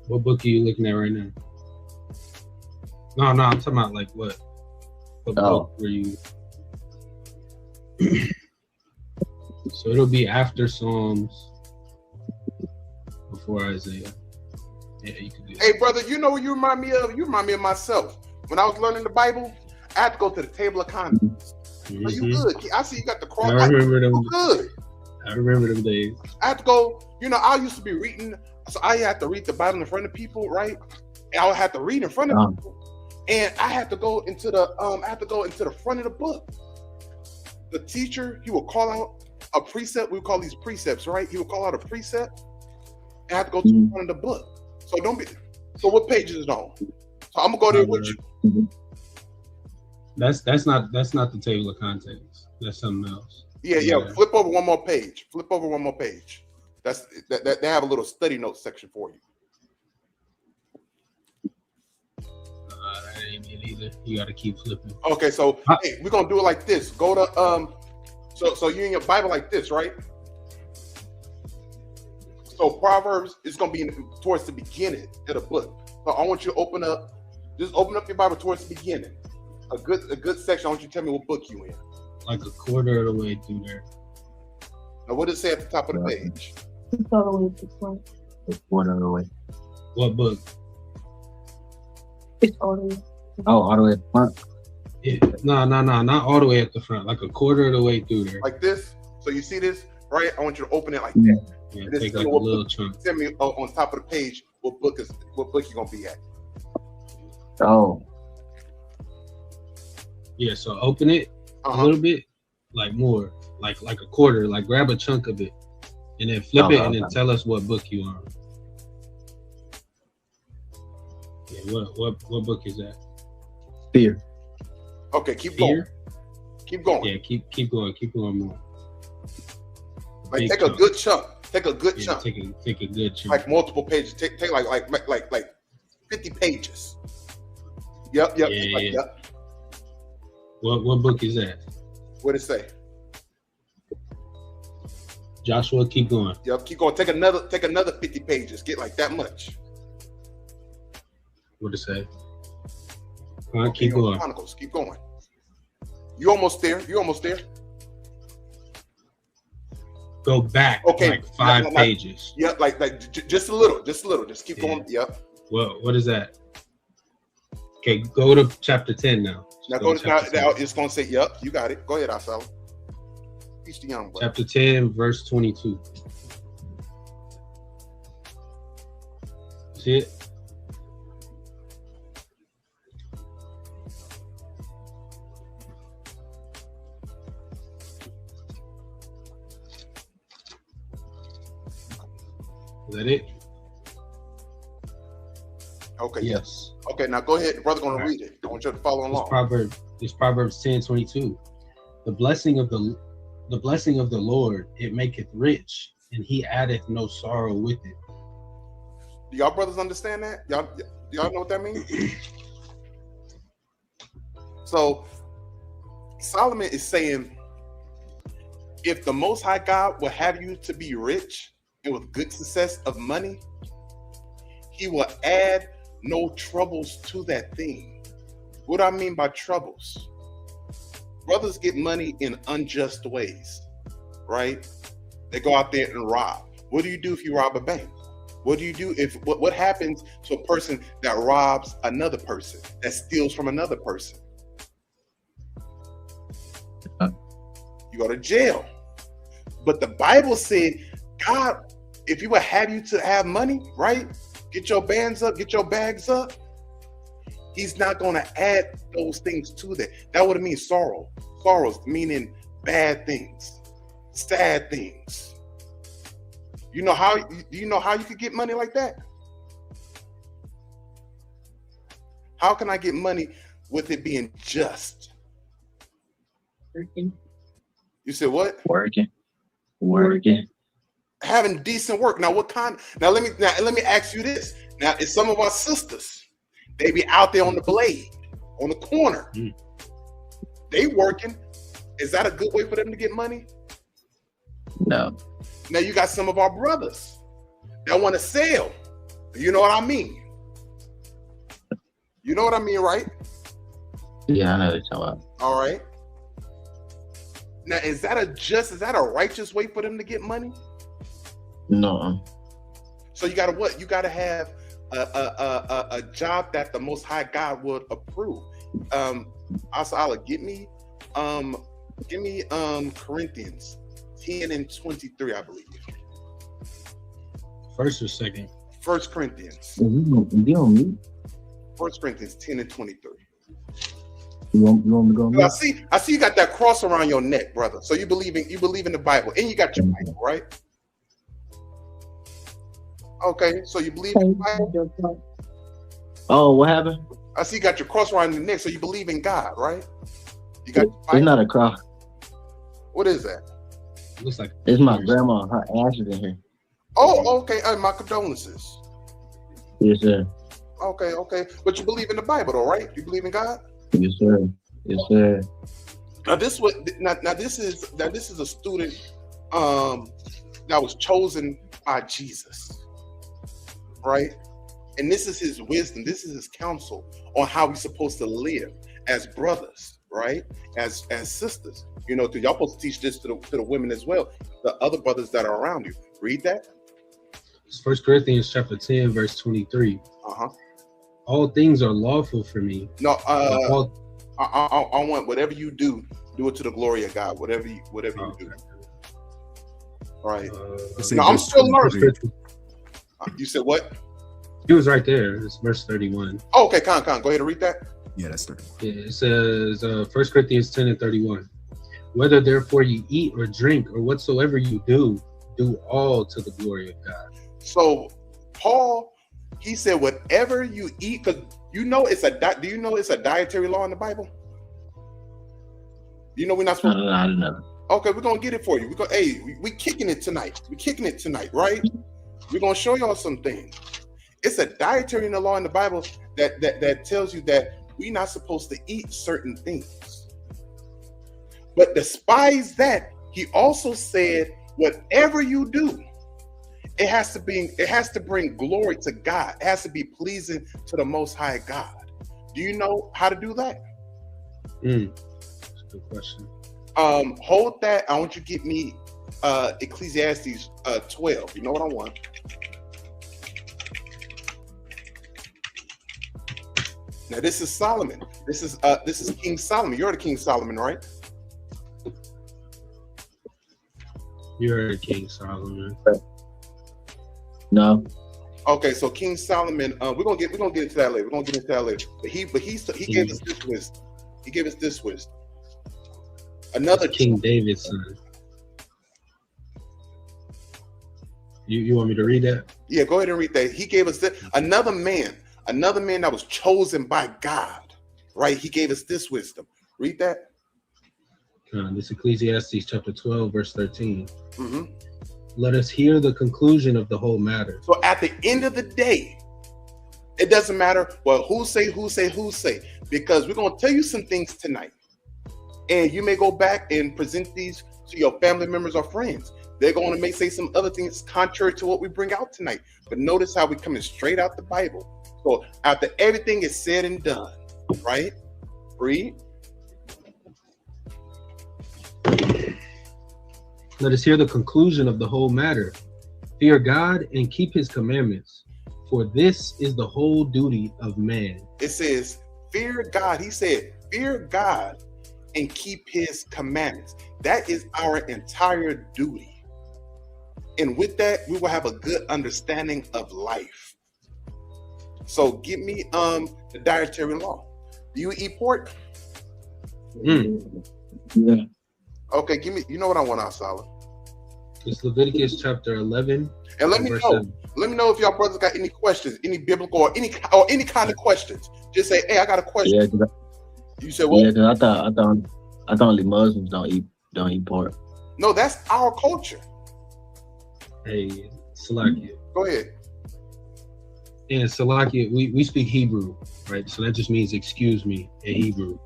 S18: What book are you looking at right now? No, I'm talking about like what book were you? So it'll be after Psalms, before Isaiah. Yeah, you can do that.
S5: Hey, brother, you know what you remind me of? You remind me of myself. When I was learning the Bible, I had to go to the table of contents. Are you good? I see you got the cross.
S18: I remember them.
S5: Good.
S18: I remember them days.
S5: I had to go. I used to be reading, so I had to read the Bible in front of people, right? And I would have to read in front of people, and I had to go into the front of the book. The teacher, he would call out a precept. We would call these precepts, right? He would call out a precept, and I had to go to the front of the book. So don't be. So what page is it on? So I'm gonna go there with you.
S18: That's not the table of contents. That's something else.
S5: Yeah. Flip over one more page. They have a little study note section for you.
S18: That ain't it either. You got to keep flipping.
S5: Okay, so hey, we're gonna do it like this. Go to So you're in your Bible like this, right? So Proverbs is gonna be towards the beginning of the book. So I want you to open up your Bible towards the beginning. A good section. I want you to tell me what book you in.
S18: Like a quarter of the way through there.
S5: Now what does it say at the top of the page?
S22: It's all the way to the front.
S6: It's one of the way.
S18: What book?
S22: It's all the way.
S6: All the way at the front.
S18: Yeah. No, not all the way at the front. Like a quarter of the way through there.
S5: Like this. So you see this, right? I want you to open it like that.
S18: Yeah,
S5: and
S18: take like a little chunk.
S5: Tell me on top of the page what book you're gonna be at.
S6: Oh.
S18: Yeah, so open it a little bit, like more, like a quarter, like grab a chunk of it, and then flip it, and then tell us what book you on. Yeah, what book is that?
S6: Fear.
S5: Okay, keep going. Keep going.
S18: Yeah, keep going. Keep going more.
S5: Like take a good chunk. Take a good chunk.
S18: Take a good chunk.
S5: Like multiple pages. Take like 50 pages. Yep. Yep.
S18: What book is that?
S5: What did it say?
S18: Joshua, keep going.
S5: Yep, keep going. Take another 50 pages. Get like that much.
S18: What did it say? All right, keep going.
S5: Chronicles, keep going. You almost there.
S18: Go back.
S5: Okay.
S18: Like 5 pages.
S5: Yep, like just a little. Just keep going. Yep.
S18: What is that? Okay, go to chapter 10 now.
S5: Now it's gonna say, yep, you got it. Go ahead, Asala. Teach the young boy.
S18: Chapter 10, verse 22. See it? Is that it?
S5: Okay.
S18: Yes.
S5: Okay, now go ahead. The brother gonna read it. I want you to follow along.
S18: It's Proverbs 10:22. The blessing of the Lord, it maketh rich, and he addeth no sorrow with it.
S5: Do y'all brothers understand that? Y'all know what that means? So Solomon is saying, if the Most High God will have you to be rich and with good success of money, he will add no troubles to that thing. What do I mean by troubles? Brothers get money in unjust ways, right? They go out there and rob. What do you do if you rob a bank? What do you do if what happens to a person that robs another person, that steals from another person? You go to jail. But the Bible said, God, if he would have you to have money, right? Get your bands up, get your bags up. He's not going to add those things to that. That would mean sorrow. Sorrows meaning bad things, sad things. Do you know how you could get money like that? How can I get money with it being just?
S22: Working.
S5: You said what?
S6: Working.
S5: Having decent work. Now, what kind? Now let me ask you this. Now, it's some of our sisters. They be out there on the blade, on the corner. They working. Is that a good way for them to get money?
S6: No.
S5: Now you got some of our brothers that want to sell. You know what I mean? You know what I mean, right?
S6: Yeah, I know what you're talking about.
S5: All right. Now, is that a righteous way for them to get money?
S6: No.
S5: So you gotta what? You gotta have a job that the Most High God would approve. Allah, give me Corinthians 10 and 23, I believe.
S18: First or second?
S5: 1 Corinthians.
S6: You on me?
S5: 1 Corinthians 10 and 23.
S6: You want me to go on?
S5: I see you got that cross around your neck, brother. So you believe in the Bible, and you got your Bible, right? Okay, so you believe in the Bible?
S6: Oh, what happened?
S5: I see you got your cross around your neck, so you believe in God, right? You got
S6: it's not a cross.
S5: What is that?
S18: It looks like
S6: it's my grandma. Her ashes in here.
S5: Oh, okay. My condolences.
S6: Yes, sir.
S5: Okay. But you believe in the Bible, though, right? You believe in God?
S6: Yes, sir. Yes, sir.
S5: Now this is a student that was chosen by Jesus, right? And this is his wisdom. This is his counsel on how we're supposed to live as brothers, right? As sisters. You know, y'all supposed to teach this to the women as well, the other brothers that are around you. Read that.
S18: It's 1 Corinthians chapter 10, verse 23. All things are lawful for me.
S5: No, I want whatever you do it to the glory of God. Whatever you do. All right. No, I'm still learning. You said what?
S18: He was right there. It's verse 31.
S5: Oh, okay, Con, go ahead and read that.
S13: Yeah, that's 30.
S18: Yeah, it says 1 Corinthians 10 and 31. Whether therefore you eat or drink or whatsoever you do all to the glory of God.
S5: So Paul, he said, whatever you eat, because you know do you know it's a dietary law in the Bible? You know we're not supposed to.
S6: I don't know.
S5: Okay, we're gonna get it for you. We kicking it tonight. We're kicking it tonight, right? We're gonna show y'all some things. It's a dietary law in the Bible that tells you that we're not supposed to eat certain things. But despite that, he also said, whatever you do, it has to bring glory to God. It has to be pleasing to the Most High God. Do you know how to do that?
S18: That's a good question.
S5: Hold that. I want you to get me Ecclesiastes 12. You know what I want? Now this is Solomon. This is King Solomon. You're the King Solomon, right?
S18: You're King Solomon.
S6: No.
S5: Okay, so King Solomon, we're gonna get into that later. We're gonna get into that later. But he gave us this wisdom. He gave us this wisdom. Another
S18: King David's son. You want me to read that? Yeah,
S5: go ahead and read that. He gave us this. Another man that was chosen by God, right? He gave us this wisdom. Read that.
S18: This Ecclesiastes chapter 12, verse 13. Let us hear the conclusion of the whole matter.
S5: So at the end of the day, it doesn't matter who say, because we're going to tell you some things tonight. And you may go back and present these to your family members or friends. They're going to say some other things contrary to what we bring out tonight. But notice how we're coming straight out the Bible. So after everything is said and done, right? Read.
S18: Let us hear the conclusion of the whole matter. Fear God and keep his commandments, for this is the whole duty of man.
S5: It says, fear God. He said, fear God and keep his commandments. That is our entire duty. And with that, we will have a good understanding of life. So give me the dietary law. Do you eat pork?
S6: Yeah.
S5: Okay, give me, you know what I want, Asala?
S18: It's Leviticus chapter 11.
S5: And let me know if y'all brothers got any questions, any biblical or any kind of questions. Just say, hey, I got a question.
S6: Yeah,
S5: You said what?
S6: Yeah, because I thought only Muslims don't eat pork.
S5: No, that's our culture.
S18: Hey, Salakia.
S5: Go ahead.
S18: Yeah, Salakia, we speak Hebrew, right? So that just means excuse me in Hebrew.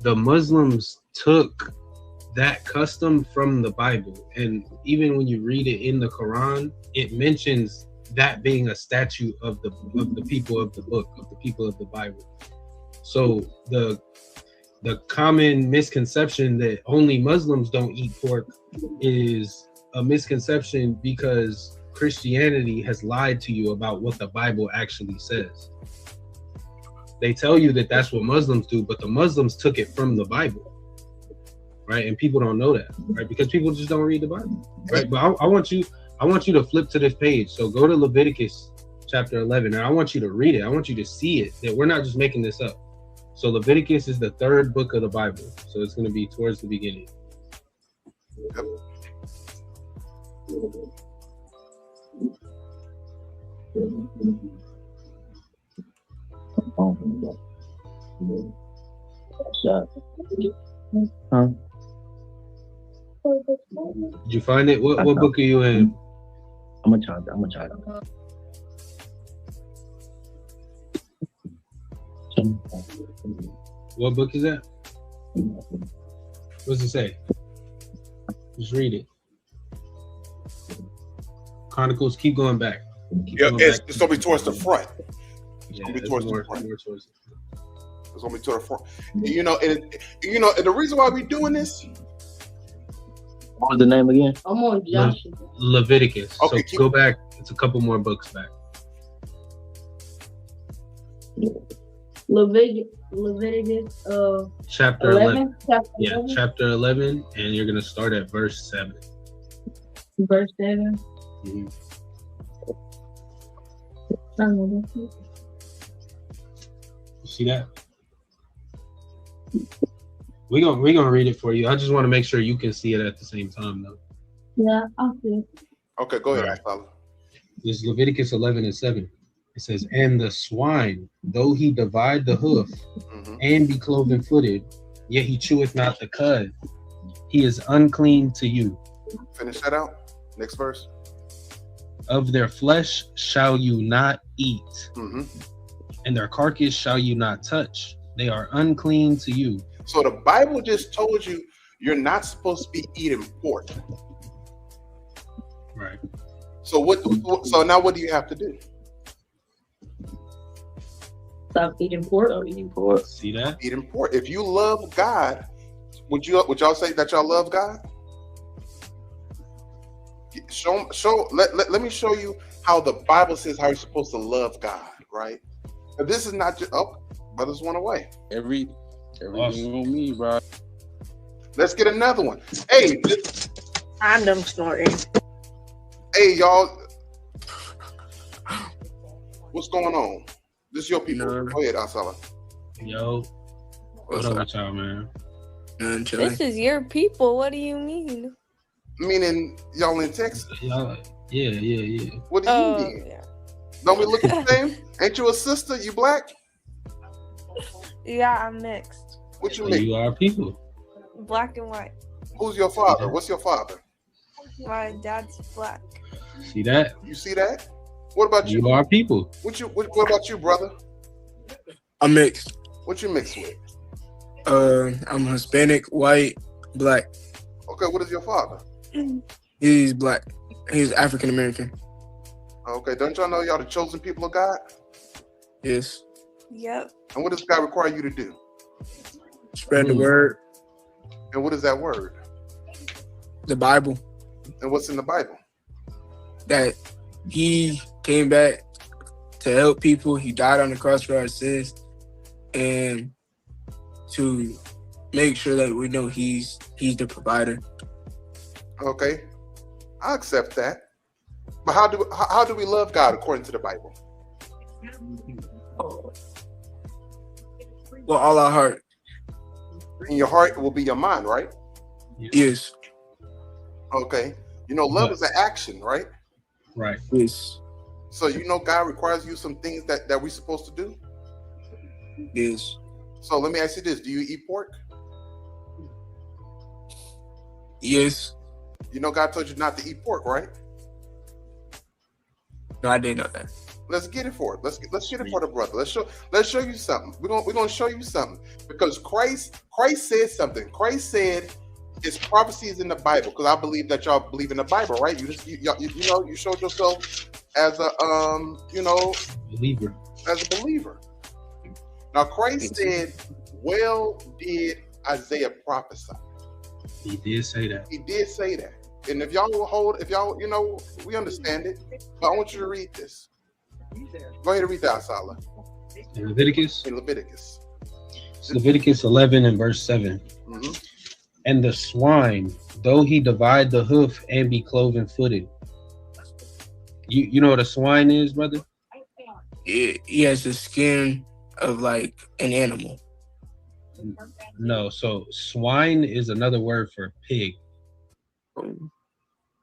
S18: The Muslims took that custom from the Bible, and even when you read it in the Quran, it mentions that being a statute of the people of the book, of the people of the Bible. So the common misconception that only Muslims don't eat pork is a misconception because Christianity has lied to you about what the Bible actually says. They tell you that that's what Muslims do, but the Muslims took it from the Bible, right? And people don't know that, right? Because people just don't read the Bible, right? But I want you to flip to this page. So go to Leviticus chapter 11, and I want you to read it. I want you to see it, that we're not just making this up. So Leviticus is the 3rd book of the Bible. So it's going to be towards the beginning.
S5: Yep.
S6: Huh?
S18: Did you find it? What book are you in?
S6: I'm gonna try it.
S18: What book is that? What does it say? Just read it. Chronicles, keep going back.
S5: It's gonna be towards the front. It's
S18: Yeah,
S5: gonna be
S18: it's
S5: towards
S18: more
S5: the front.
S18: towards
S5: It's gonna be towards the front. And the reason why we're doing this.
S6: What was the name again?
S22: I'm on Josh.
S18: Leviticus.
S5: Okay,
S18: So go back. It's a couple more books back.
S22: Leviticus
S18: Chapter
S22: 11.
S18: 11.
S22: Chapter
S18: Yeah,
S22: 11.
S18: chapter 11, and you're gonna start at verse 7.
S22: Verse 7.
S18: Mhm.
S22: Mm-hmm.
S18: You see that? We're gonna read it for you. I just want to make sure you can see it at the same time, though.
S22: Yeah, I'll see it.
S5: Okay, go ahead,
S18: Right.
S5: Asala.
S18: This is Leviticus 11 and 7. It says, "And the swine, though he divide the hoof and be cloven footed, yet he cheweth not the cud. He is unclean to you.
S5: Finish that out. Next verse.
S18: Of their flesh shall you not eat, and their carcass shall you not touch. They are unclean to you."
S5: So the Bible just told you you're not supposed to be eating pork.
S18: Right.
S5: So So now what do you have to do?
S22: Stop eating pork or eating pork.
S18: See that?
S5: Eating pork. If you love God, would y'all say that y'all love God? Let me show you how the Bible says how you're supposed to love God, right? And this is not just brothers went away.
S2: Everything on me, bro.
S5: Let's get another one. Hey,
S20: I'm done snorting.
S5: Hey, y'all. What's going on? This is your people. Go ahead, Asala.
S18: Yo, what up with y'all, man?
S20: This is your people. What do you mean?
S5: Meaning y'all in Texas?
S18: Yeah.
S5: What do you mean?
S20: Yeah.
S5: Don't we look the same? Ain't you a sister? You black?
S20: Yeah, I'm mixed.
S5: What you mean?
S18: You are people.
S20: Black and white.
S5: Who's your father? What's your father?
S20: My dad's black.
S18: See that?
S5: You see that? What about you?
S18: You are people.
S5: What about you, brother?
S8: I'm mixed.
S5: What you mixed with?
S8: I'm Hispanic, white, black.
S5: Okay, what is your father?
S8: He's black. He's African American.
S5: Okay, don't y'all know y'all the chosen people of God?
S8: Yes.
S20: Yep.
S5: And what does God require you to do?
S8: Spread the word.
S5: And what is that word?
S8: The Bible.
S5: And what's in the Bible?
S8: That he came back to help people. He died on the cross for our sins, and to make sure that we know he's the provider.
S5: Okay, I accept that. But how do we love God according to the Bible?
S8: Well, all our heart.
S5: In your heart will be your mind, right?
S8: Yes.
S5: Okay. You know, love is an action, right?
S18: Right.
S8: Yes.
S5: So you know God requires you some things that we're supposed to do?
S8: Yes.
S5: So let me ask you this. Do you eat pork?
S8: Yes.
S5: You know God told you not to eat pork, right?
S8: No, I didn't know that.
S5: Let's get it for it. Let's get it for the brother. Let's show you something. We're gonna show you something. Because Christ said something. Christ said his prophecies in the Bible, because I believe that y'all believe in the Bible, right? You showed yourself as a
S18: believer.
S5: As a believer. Now Christ said, well did Isaiah prophesy.
S18: He did say that.
S5: He did say that. And if y'all will hold, we understand it. But I want you to read this. Go ahead and read that, Salah.
S18: In Leviticus?
S5: In Leviticus.
S18: It's Leviticus 11 and verse 7.
S5: Mm-hmm.
S18: And the swine, though he divide the hoof and be cloven-footed. You know what a swine is, brother?
S8: He has the skin of like an animal.
S18: No, so swine is another word for pig.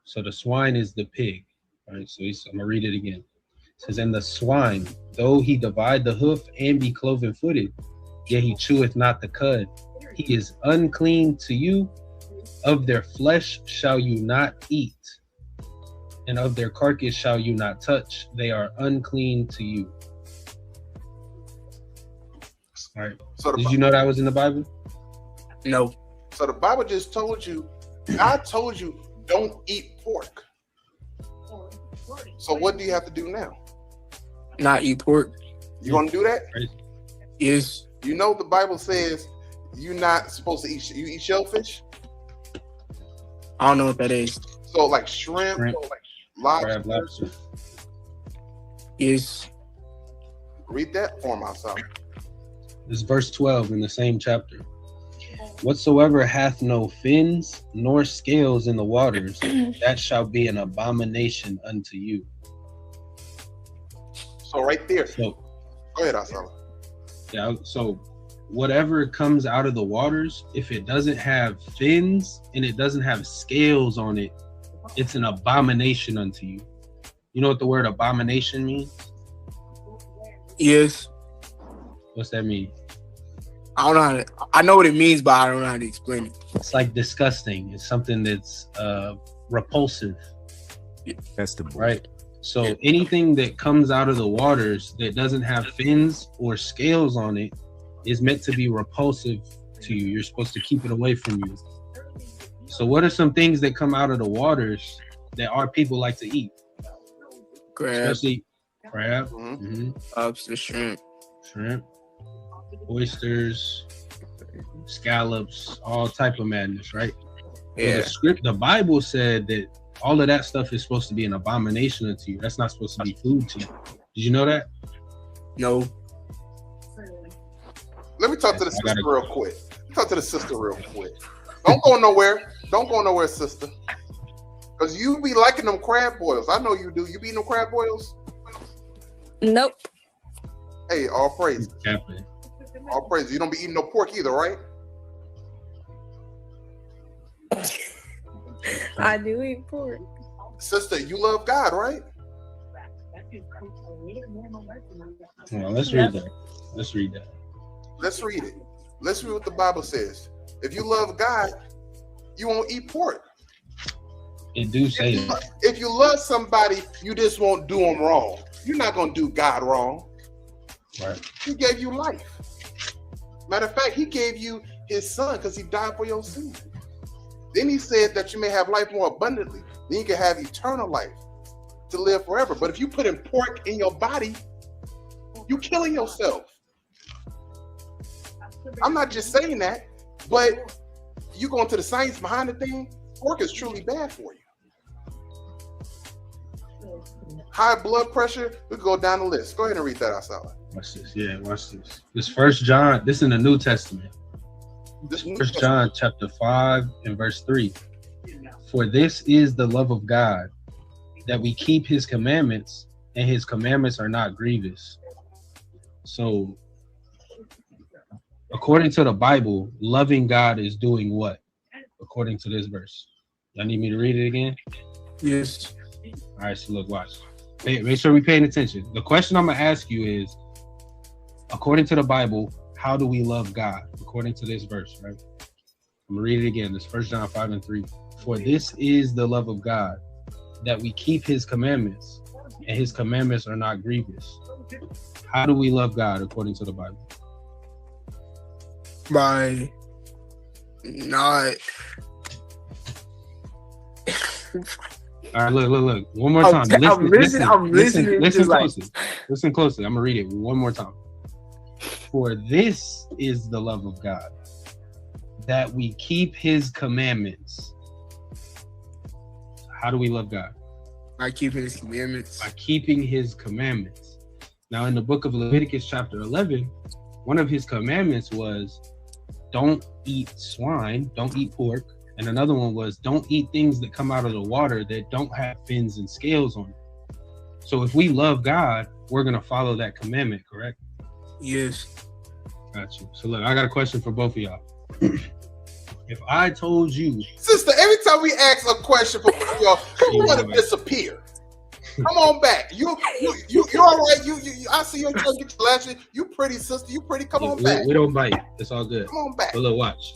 S18: So the swine is the pig. All right, so I'm gonna read it again. It says, and the swine, though he divide the hoof and be cloven-footed, yet he cheweth not the cud. He is unclean to you. Of their flesh shall you not eat, and of their carcass shall you not touch. They are unclean to you. All right. So did you know that was in the Bible?
S8: No.
S5: So the Bible just told you, God told you, don't eat pork. So what do you have to do now?
S8: Not eat pork.
S5: You gonna do that?
S8: Yes.
S5: You know the Bible says you're not supposed to eat. You eat shellfish?
S8: I don't know what that is.
S5: So like shrimp. So like lobster.
S8: Yes.
S5: Read that for me, outside.
S18: This is verse 12 in the same chapter. Whatsoever hath no fins nor scales in the waters, that shall be an abomination unto you.
S5: So right there.
S18: So
S5: go ahead, Asala.
S18: Yeah, so whatever comes out of the waters, if it doesn't have fins and it doesn't have scales on it, it's an abomination unto you. You know what the word abomination means?
S8: Yes.
S18: What's that mean?
S8: I don't know how to, I know what it means, but I don't know how to explain it.
S18: It's like disgusting. It's something that's repulsive.
S17: Detestable.
S18: Right? So anything that comes out of the waters that doesn't have fins or scales on it is meant to be repulsive to you. You're supposed to keep it away from you. So what are some things that come out of the waters that our people like to eat?
S8: Crab.
S18: Especially crab.
S8: Lobster, shrimp.
S18: Oysters, scallops, all type of madness, right?
S8: Yeah.
S18: The Bible said that all of that stuff is supposed to be an abomination unto you. That's not supposed to be food to you. Did you know that?
S8: No.
S5: Let me talk to the sister real quick. Don't go nowhere. Don't go nowhere, sister. Because you be liking them crab boils. I know you do. You be eating them crab boils?
S19: Nope.
S5: Hey, all praise. All praise. You don't be eating no pork either, right?
S19: I do eat pork.
S5: Sister, you love God, right?
S18: Well, let's read that. Let's read that.
S5: Let's read it. Let's read what the Bible says. If you love God, you won't eat pork.
S18: It do say that.
S5: If you love somebody, you just won't do them wrong. You're not going to do God wrong.
S18: Right.
S5: He gave you life. Matter of fact, he gave you his son because he died for your sin. Then he said that you may have life more abundantly. Then you can have eternal life to live forever. But if you put in pork in your body, you're killing yourself. I'm not just saying that, but you go into the science behind the thing, pork is truly bad for you. High blood pressure, we go down the list. Go ahead and read that outside.
S18: Watch this. Yeah, watch this. This First John, this in the New Testament. First John chapter 5 and verse 3. For this is the love of God, that we keep his commandments, and his commandments are not grievous. So, according to the Bible, loving God is doing what? According to this verse. Y'all need me to read it again?
S8: Yes.
S18: All right, so look, watch. Make sure we're paying attention. The question I'm gonna ask you is, according to the Bible, how do we love God? According to this verse, right? I'm gonna read it again. This 1 John 5:3. For this is the love of God, that we keep his commandments, and his commandments are not grievous. How do we love God according to the Bible?
S8: By not.
S18: All right, look. One more time. Listen closely. I'm gonna read it one more time. For this is the love of God, that we keep his commandments. How do we love God?
S8: By keeping his commandments.
S18: By keeping his commandments. Now, in the book of Leviticus chapter 11, one of his commandments was don't eat swine, don't eat pork. And another one was don't eat things that come out of the water that don't have fins and scales on it. So if we love God, we're going to follow that commandment, correct?
S8: Yes.
S18: Got you. So look, I got a question for both of y'all. If I told you,
S5: sister, every time we ask a question for both of y'all, you want to disappear. Come on back. You all right? You I see you trying to get your lashes. You pretty, sister. You pretty. Come on back.
S18: We don't bite. It's all good.
S5: Come on back.
S18: But look, watch.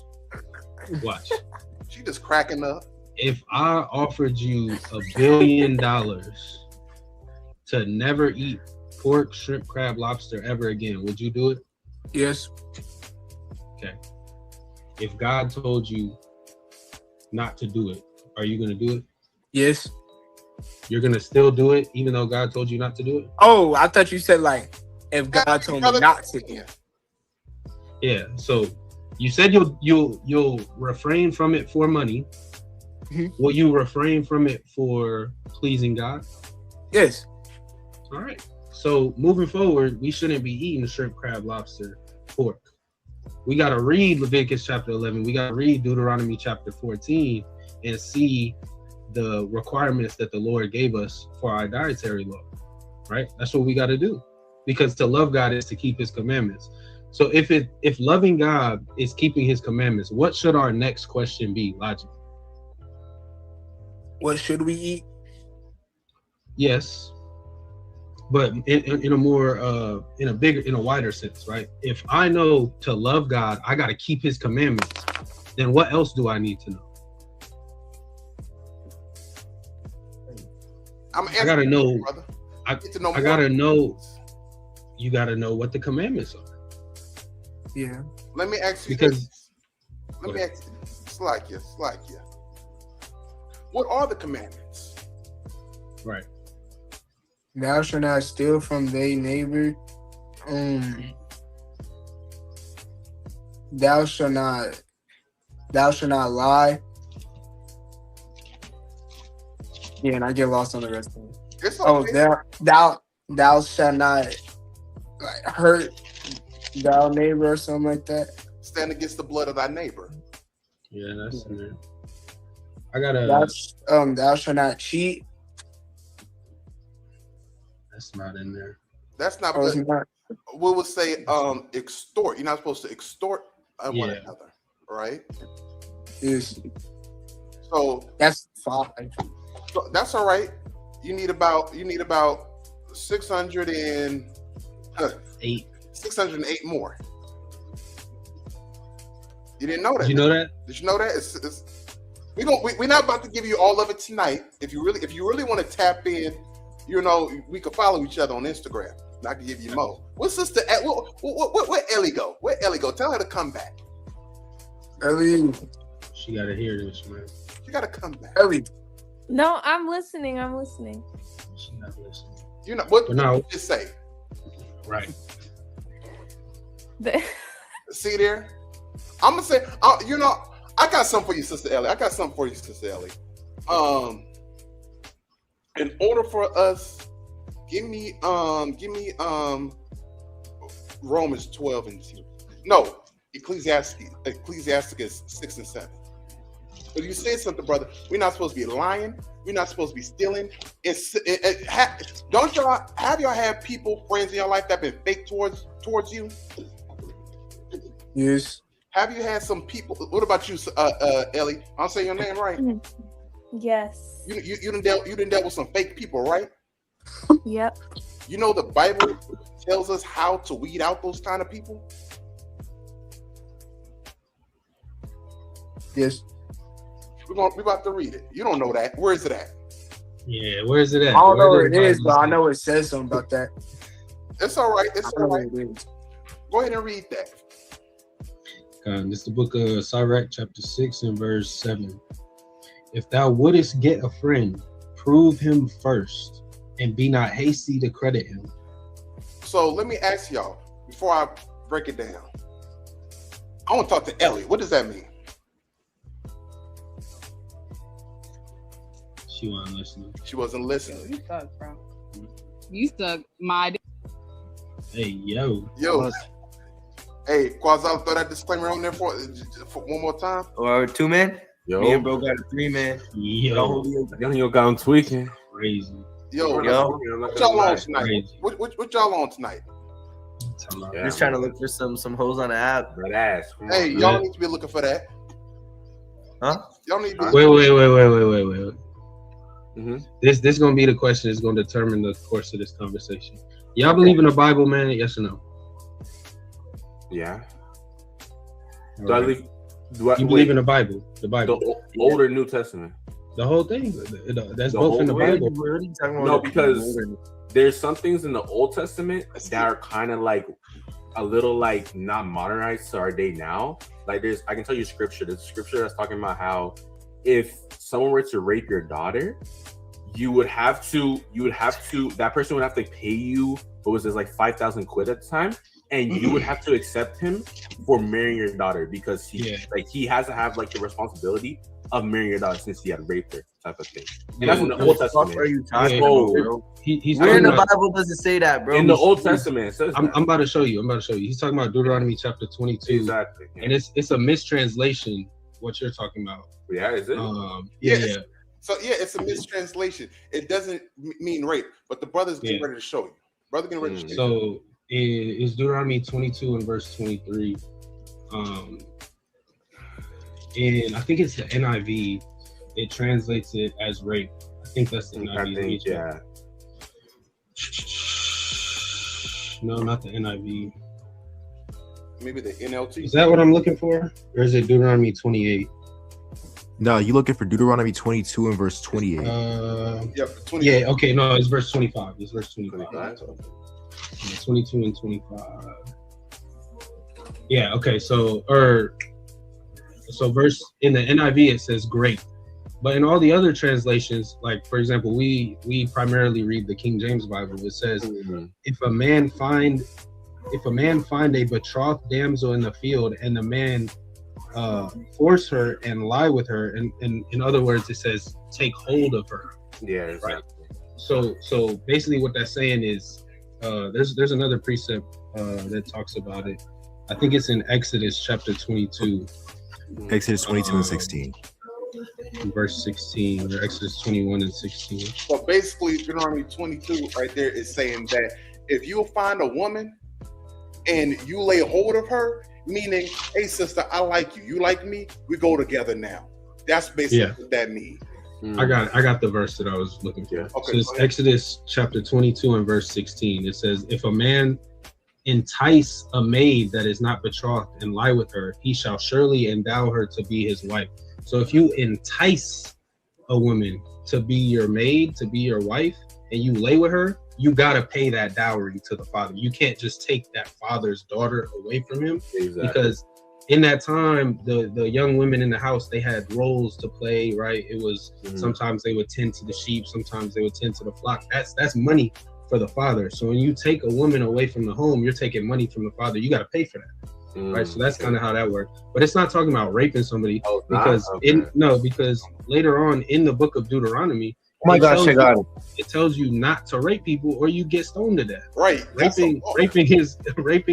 S5: She just cracking up.
S18: If I offered you $1 billion to never eat pork, shrimp, crab, lobster ever again, would you do it?
S8: Yes.
S18: Okay. If God told you not to do it, are you going to do it?
S8: Yes.
S18: You're going to still do it even though God told you not to do it?
S8: Oh, I thought you said like if God told me not to.
S18: Yeah. So you said you'll refrain from it for money. Mm-hmm. Will you refrain from it for pleasing God?
S8: Yes.
S18: All right. So moving forward, we shouldn't be eating shrimp, crab, lobster, pork. We got to read Leviticus chapter 11. We got to read Deuteronomy chapter 14 and see the requirements that the Lord gave us for our dietary law, right? That's what we got to do, because to love God is to keep his commandments. So if loving God is keeping his commandments, what should our next question be, logically?
S8: What should we eat?
S18: Yes. But in a more in a wider sense, right? If I know to love God, I got to keep his commandments, then what else do I need to know? I gotta know.
S5: Brother.
S18: I gotta know. You gotta know what the commandments are.
S8: Yeah.
S5: Let me ask you
S18: because.
S5: This. Let me ask you. Slack you. What are the commandments?
S18: Right.
S8: Thou shalt not steal from thy neighbor. Thou shalt not lie. Yeah, and I get lost on the rest of it. Okay. Thou shalt not hurt thy neighbor or something like that.
S5: Stand against the blood of thy neighbor.
S18: Yeah, that's in there. I gotta.
S8: Thou shalt not cheat.
S18: That's not in there.
S5: That's not. We would say extort. You're not supposed to extort one another, right?
S8: Yes.
S5: So
S8: that's fine.
S5: So that's all right. You need about 608 more. You didn't know that.
S18: Did you know that?
S5: Did you know that? We're not about to give you all of it tonight. If you really want to tap in, we could follow each other on Instagram. And I can give you more. What's sister? Where Ellie go? Where Ellie go? Tell her to come back.
S8: Ellie,
S18: she gotta hear this, man.
S5: She gotta come back.
S8: Ellie.
S19: No, I'm listening.
S18: She's not listening.
S5: You know what? No. You just say.
S18: Right.
S5: See there? I'm gonna say. I got something for you, Sister Ellie. In order for us, give me Romans 12 and 2. No, Ecclesiasticus 6 and 7. But you said something, brother. We're not supposed to be lying. We're not supposed to be stealing. Don't y'all have people, friends in your life that have been fake towards you?
S8: Yes.
S5: Have you had some people? What about you, Ellie? I'll say your name right.
S19: Yes.
S5: You done dealt with some fake people, right?
S20: Yep.
S5: You know, the Bible tells us how to weed out those kind of people.
S8: Yes.
S5: We're about to read it. You don't know that. Where is it at?
S18: Yeah, where is it at?
S8: I don't know where it is, but I know it says something about that.
S5: It's all right. It's all right. Go ahead and read that.
S18: This is the book of Sirach, chapter 6 and verse 7. If thou wouldest get a friend, prove him first, and be not hasty to credit him.
S5: So let me ask y'all, before I break it down, I want to talk to Ellie. What does that mean?
S18: She wasn't listening.
S5: She wasn't listening.
S7: You suck, bro. You suck, my.
S18: Hey, yo.
S5: Hey, Quazal, throw that disclaimer on there for one more time.
S10: Or 2 men?
S2: Yo.
S10: Me and bro got a 3 man.
S2: Yo got him tweaking.
S18: Crazy.
S5: What y'all on tonight? What y'all on tonight?
S10: Just trying to look for some hoes on the app.
S2: That ass.
S5: Hey, y'all need to be looking for that.
S10: Huh?
S5: Y'all need to
S18: Wait. Mm-hmm. This gonna be the question that's gonna determine the course of this conversation. Y'all believe in the Bible, man? Yes or no?
S2: Yeah.
S18: You believe in the Bible? The Bible,
S2: the Old or New Testament?
S18: The whole thing. That's both in the Bible.
S2: No, because there's some things in the Old Testament that are kind of like a little like not modernized to our day now. Like I can tell you scripture. There's a scripture that's talking about how if someone were to rape your daughter, that person would have to pay you, what was this, like 5,000 quid at the time? And you would have to accept him for marrying your daughter because he has to have like the responsibility of marrying your daughter since he had raped her, type of thing. And that's in the Old Testament.
S10: What are you talking about, bro? Where in the Bible does it say that, bro?
S2: In the Old Testament, it says
S18: I'm about to show you. He's talking about Deuteronomy chapter 22.
S2: Exactly.
S18: And it's a mistranslation, what you're talking about.
S2: Yeah, is it?
S18: Yeah.
S5: So it's a mistranslation. It doesn't mean rape, but the brother's getting ready to show you. Brother getting ready to show you.
S18: So it's Deuteronomy 22 and verse 23. And I think it's the NIV. It translates it as rape. I think that's the NIV.
S2: Yeah.
S18: No, not the NIV.
S5: Maybe the NLT.
S18: Is that what I'm looking for? Or is it Deuteronomy 28?
S17: No, you're looking for Deuteronomy 22 and verse 28.
S18: Yeah, okay, no, it's verse 25. It's verse 25. 22 and 25. Yeah, okay, so verse in the NIV it says great. But in all the other translations, like for example, we primarily read the King James Bible. It says, if a man find a betrothed damsel in the field and the man force her and lie with her, and in other words it says take hold of her.
S2: Yeah, exactly.
S18: Right. So basically what that's saying is there's another precept that talks about it. I think it's in Exodus chapter 22.
S17: Exodus 22 and 16.
S18: Verse 16, or Exodus 21 and 16.
S5: So basically Deuteronomy 22 right there is saying that if you find a woman and you lay hold of her, meaning, hey sister, I like you, you like me, we go together now. That's basically what that means.
S18: I got the verse that I was looking for.
S5: Okay,
S18: so it's Exodus chapter 22 and verse 16. It says, if a man entice a maid that is not betrothed and lie with her, he shall surely endow her to be his wife. So if you entice a woman to be your maid, to be your wife, and you lay with her, you got to pay that dowry to the father. You can't just take that father's daughter away from him.
S2: Exactly.
S18: Because in that time, the young women in the house, they had roles to play, right? It was sometimes they would tend to the sheep, sometimes they would tend to the flock. That's money for the father. So when you take a woman away from the home, you're taking money from the father. You got to pay for that. Right, so that's kind of how that works. But it's not talking about raping somebody, because because later on in the book of Deuteronomy, it tells you not to rape people or you get stoned to death.
S5: Right.
S18: Raping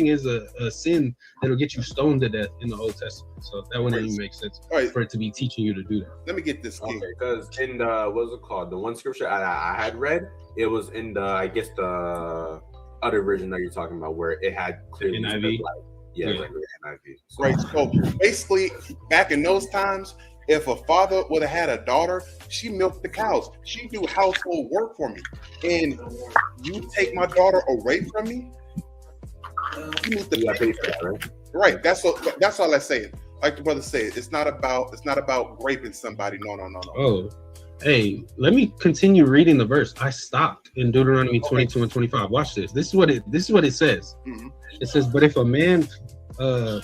S18: is a sin that'll get you stoned to death in the Old Testament. So that wouldn't even make sense for it to be teaching you to do that.
S5: Let me get this.
S2: Because in the what's it called? The one scripture I had read, it was in the the other version that you're talking about, where it had clearly
S18: NIV.
S2: NIV.
S5: Right. So basically, back in those times, If a father would have had a daughter, she milked the cows. She do household work for me. And you take my daughter away from me, you need to pay for that, right? That's all I say. Like the brother said, it's not about raping somebody. No.
S18: Oh, hey, let me continue reading the verse. I stopped in Deuteronomy 22 and 25. Watch this. This is what it says.
S5: Mm-hmm.
S18: It says, but if a man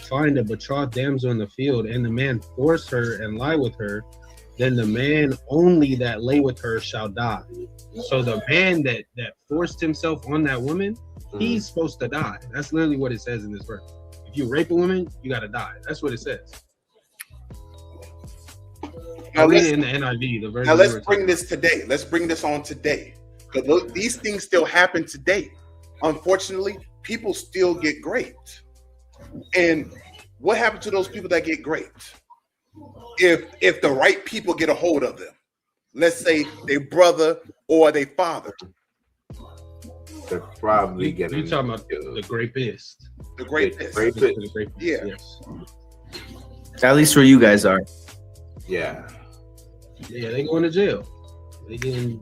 S18: find a betrothed damsel in the field, and the man force her and lie with her, then the man only that lay with her shall die. So the man that forced himself on that woman, he's supposed to die. That's literally what it says in this verse. If you rape a woman, you gotta die. That's what it says.
S5: Now
S18: read it in the NIV. The version.
S5: Now let's bring this today. Let's bring this on today. Because these things still happen today. Unfortunately, people still get raped. And what happened to those people that get raped? If the right people get a hold of them, let's say their brother or their father,
S2: they're probably getting.
S18: You talking about the grapist?
S5: The grapist. Yeah.
S18: Yes.
S10: At least where you guys are.
S2: Yeah.
S18: Yeah, they going to jail. They getting.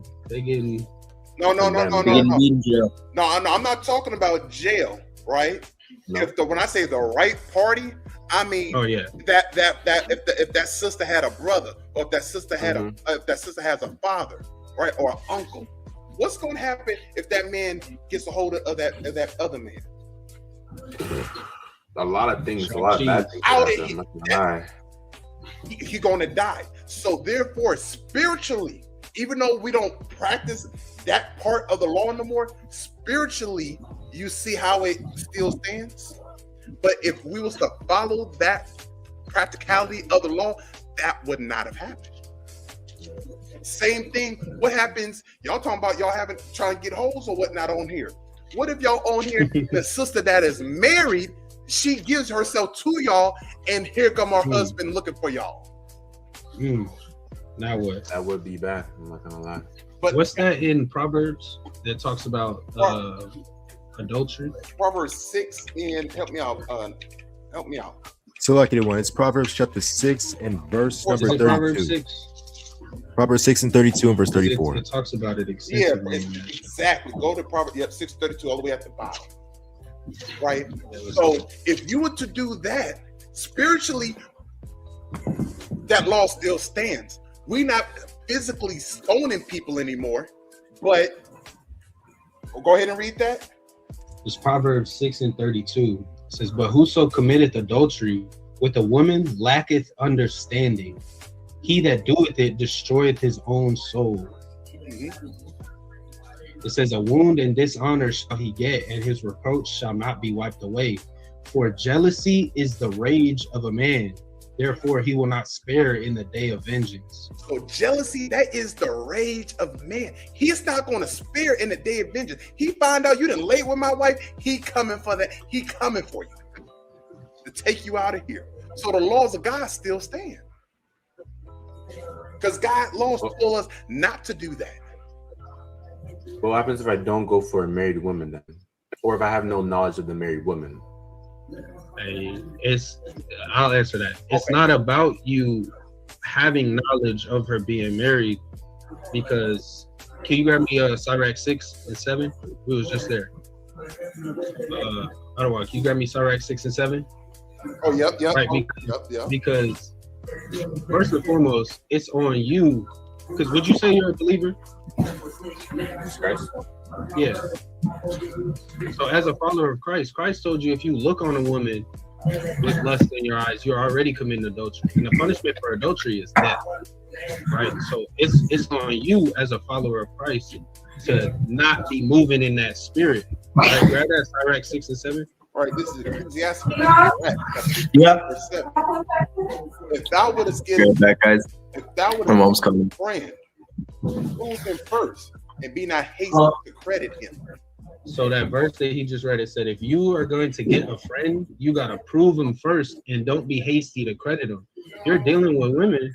S5: No.
S10: In jail.
S5: No, I'm not talking about jail, right? No. When I say the right party, I mean, that if that sister had a brother, or if that sister had if that sister has a father, right, or an uncle, what's going to happen if that man gets a hold of that other man?
S2: A lot of things, a lot of bad things.
S5: He's going to die. So therefore, spiritually, even though we don't practice that part of the law no more, spiritually, you see how it still stands. But if we was to follow that practicality of the law, that would not have happened. Same thing. What happens? Y'all talking about y'all trying to get hoes or whatnot on here? What if y'all on here, the sister that is married, she gives herself to y'all, and here come our husband looking for y'all?
S18: Now what?
S2: That would be bad. I'm not gonna lie.
S18: But what's that in Proverbs that talks about adultery?
S5: Proverbs 6 and help me out.
S17: So lucky one. It's Proverbs chapter 6 and verse number 32.
S18: Proverbs 6.
S17: Proverbs 6 and 32 and verse 34.
S18: It talks about it extensively.
S5: Yeah, exactly. Go to Proverbs 6:32 all the way at the bottom. Right? So if you were to do that, spiritually, that law still stands. We're not physically stoning people anymore, but go ahead and read that.
S18: It's Proverbs 6 and 32. It says, but whoso committeth adultery with a woman lacketh understanding. He that doeth it destroyeth his own soul. It says, a wound and dishonor shall he get, and his reproach shall not be wiped away. For jealousy is the rage of a man. Therefore, he will not spare in the day of vengeance.
S5: So jealousy, that is the rage of man. He's not going to spare in the day of vengeance. He find out you done lay with my wife. He coming for that. He coming for you to take you out of here. So the laws of God still stand. Because God laws told us not to do that.
S2: What happens if I don't go for a married woman then? Or if I have no knowledge of the married woman?
S18: I'll answer that. It's not about you having knowledge of her being married, because can you grab me Sirach 6 and 7? We was just there. I don't want. Can you grab me Sirach 6 and 7?
S5: Oh, yep.
S18: Right, because first and foremost, it's on you. Because would you say you're a believer?
S2: Christ.
S18: Yeah. So as a follower of Christ, Christ told you if you look on a woman with lust in your eyes, you're already committing adultery. And the punishment for adultery is death. Right? So it's on you as a follower of Christ to not be moving in that spirit. Right? Grab that Sirach 6 and 7.
S5: All right, this is Ecclesiastes.
S10: Yep.
S5: If thou wouldest get a friend, choose him first, and be not hasty to credit him.
S18: So that verse that he just read, it said, if you are going to get a friend, you got to prove him first, and don't be hasty to credit him. If you're dealing with women,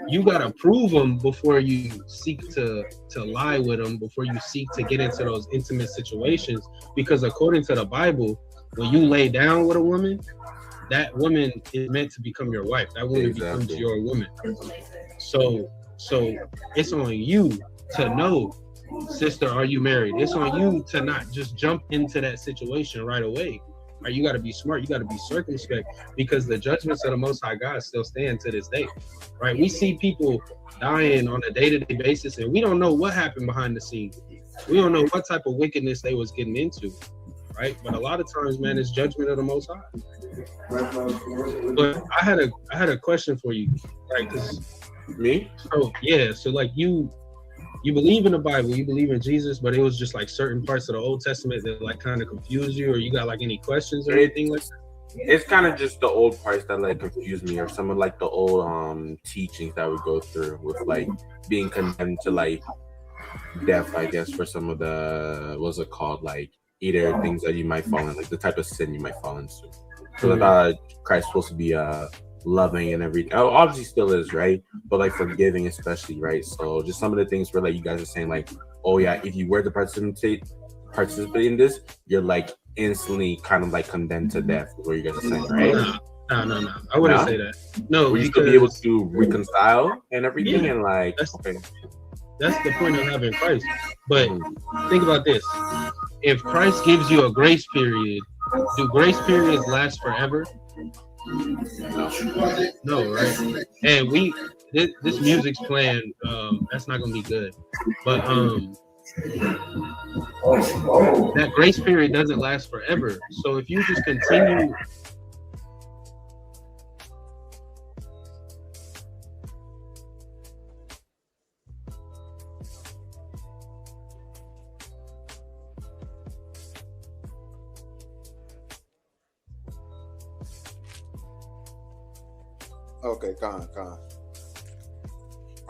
S18: you got to prove them before you seek to lie with them, before you seek to get into those intimate situations. Because according to the Bible, when you lay down with a woman, that woman is meant to become your wife. That woman becomes your woman. So it's on you to know, sister, are you married? It's on you to not just jump into that situation right away. Right? You got to be smart. You got to be circumspect, because the judgments of the Most High God still stand to this day. Right? We see people dying on a day-to-day basis, and we don't know what happened behind the scenes. We don't know what type of wickedness they was getting into. Right? But a lot of times, man, it's judgment of the Most High. But I had a question for you, right?
S2: Me?
S18: So yeah, so like you believe in the Bible, you believe in Jesus, but it was just like certain parts of the Old Testament that like kind of confused you, or you got like any questions or anything like that?
S2: It's kind of just the old parts that like confuse me, or some of like the old teachings that we go through with like being condemned to like death, I guess, for some of the, what's it called, like either things that you might fall in, like the type of sin you might fall into. So I thought Christ's supposed to be loving and everything. Oh, obviously still is, right? But like forgiving especially, right? So just some of the things where like you guys are saying like, oh yeah, if you were to participate in this, you're like instantly kind of like condemned to death, is what you guys are saying, right?
S18: No. I wouldn't say that. No,
S2: we used to be able to reconcile and everything, and like
S18: that's the point of having Christ. But think about this: if Christ gives you a grace period, do grace periods last forever? No, right? And this music's playing. That's not gonna be good. But that grace period doesn't last forever. So if you just continue.
S5: Okay, Con. All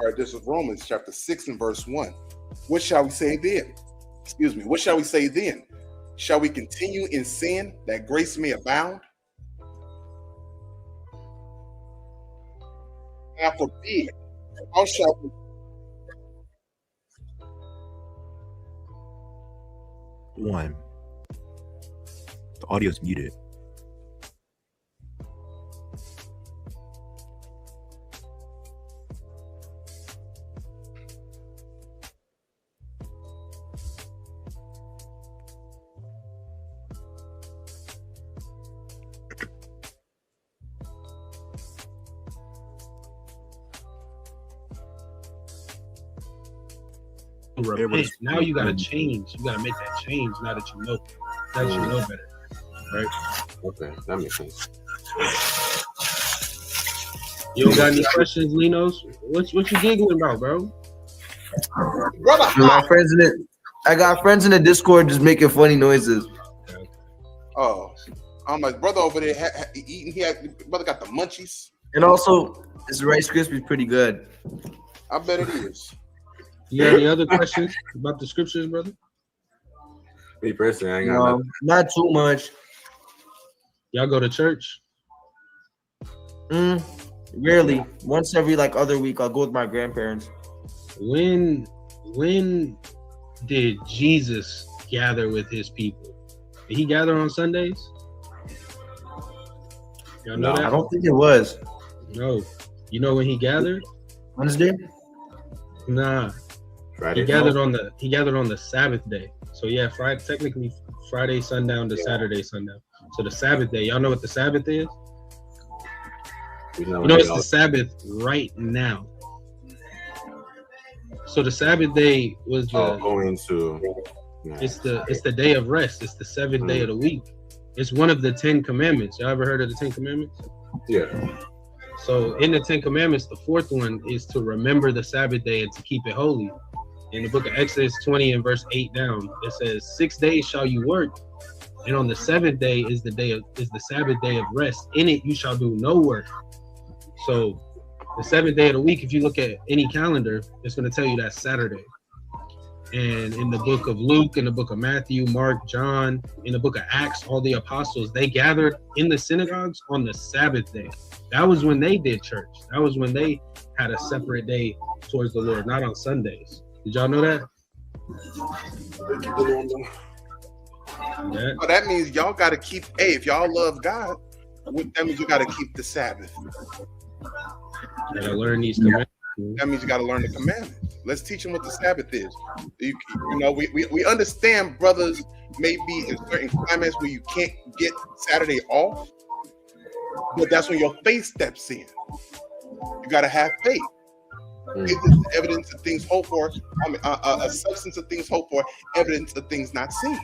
S5: right, this is Romans chapter 6 and verse 1. What shall we say then? What shall we say then? Shall we continue in sin that grace may abound? God forbid. How shall we?
S17: One. The audio's muted.
S18: Repent. Now you gotta change. You gotta make that change. Now that you know better, right?
S2: Okay, that makes sense.
S18: You don't got any questions, Linos? What you giggling about, bro?
S10: My friends in it. I got friends in the Discord just making funny noises.
S5: Oh, my brother over there eating. Brother got the munchies.
S10: And also, this Rice Krispies pretty good.
S5: I bet it is.
S18: You got any other questions about the scriptures, brother?
S2: Me personally, I ain't got nothing.
S10: Not too much.
S18: Y'all go to church?
S10: Rarely. Once every like other week, I'll go with my grandparents.
S18: When did Jesus gather with his people? Did he gather on Sundays? Y'all know that?
S10: I don't think it was.
S18: No. You know when he gathered?
S10: Wednesday?
S18: Nah.
S2: Friday.
S18: He gathered on the Sabbath day. So yeah, technically Friday sundown to Saturday sundown. So the Sabbath day. Y'all know what the Sabbath is? You know it's the Sabbath right now. So the Sabbath day was it's the day of rest. It's the seventh day of the week. It's one of the 10 commandments. Y'all ever heard of the 10 commandments?
S2: Yeah.
S18: So in the 10 commandments, the fourth one is to remember the Sabbath day and to keep it holy. In the book of Exodus 20 and verse 8 down, it says, 6 days shall you work, and on the seventh day is the Sabbath day of rest. In it you shall do no work. So the seventh day of the week, if you look at any calendar, it's going to tell you that's Saturday. And in the book of Luke, in the book of Matthew, Mark, John, in the book of Acts, all the apostles, they gathered in the synagogues on the Sabbath day. That was when they did church. That was when they had a separate day towards the Lord, not on Sundays. Did y'all know that?
S5: Yeah. Oh, that means y'all got to keep. Hey, if y'all love God, That means you got to keep the Sabbath.
S18: You gotta learn these commandments.
S5: That means you got to learn the commandments. Let's teach them what the Sabbath is. You know, we understand brothers may be in certain climates where you can't get Saturday off, but that's when your faith steps in. You got to have faith. It is evidence of things hoped for. I mean, a substance of things hoped for, evidence of things not seen.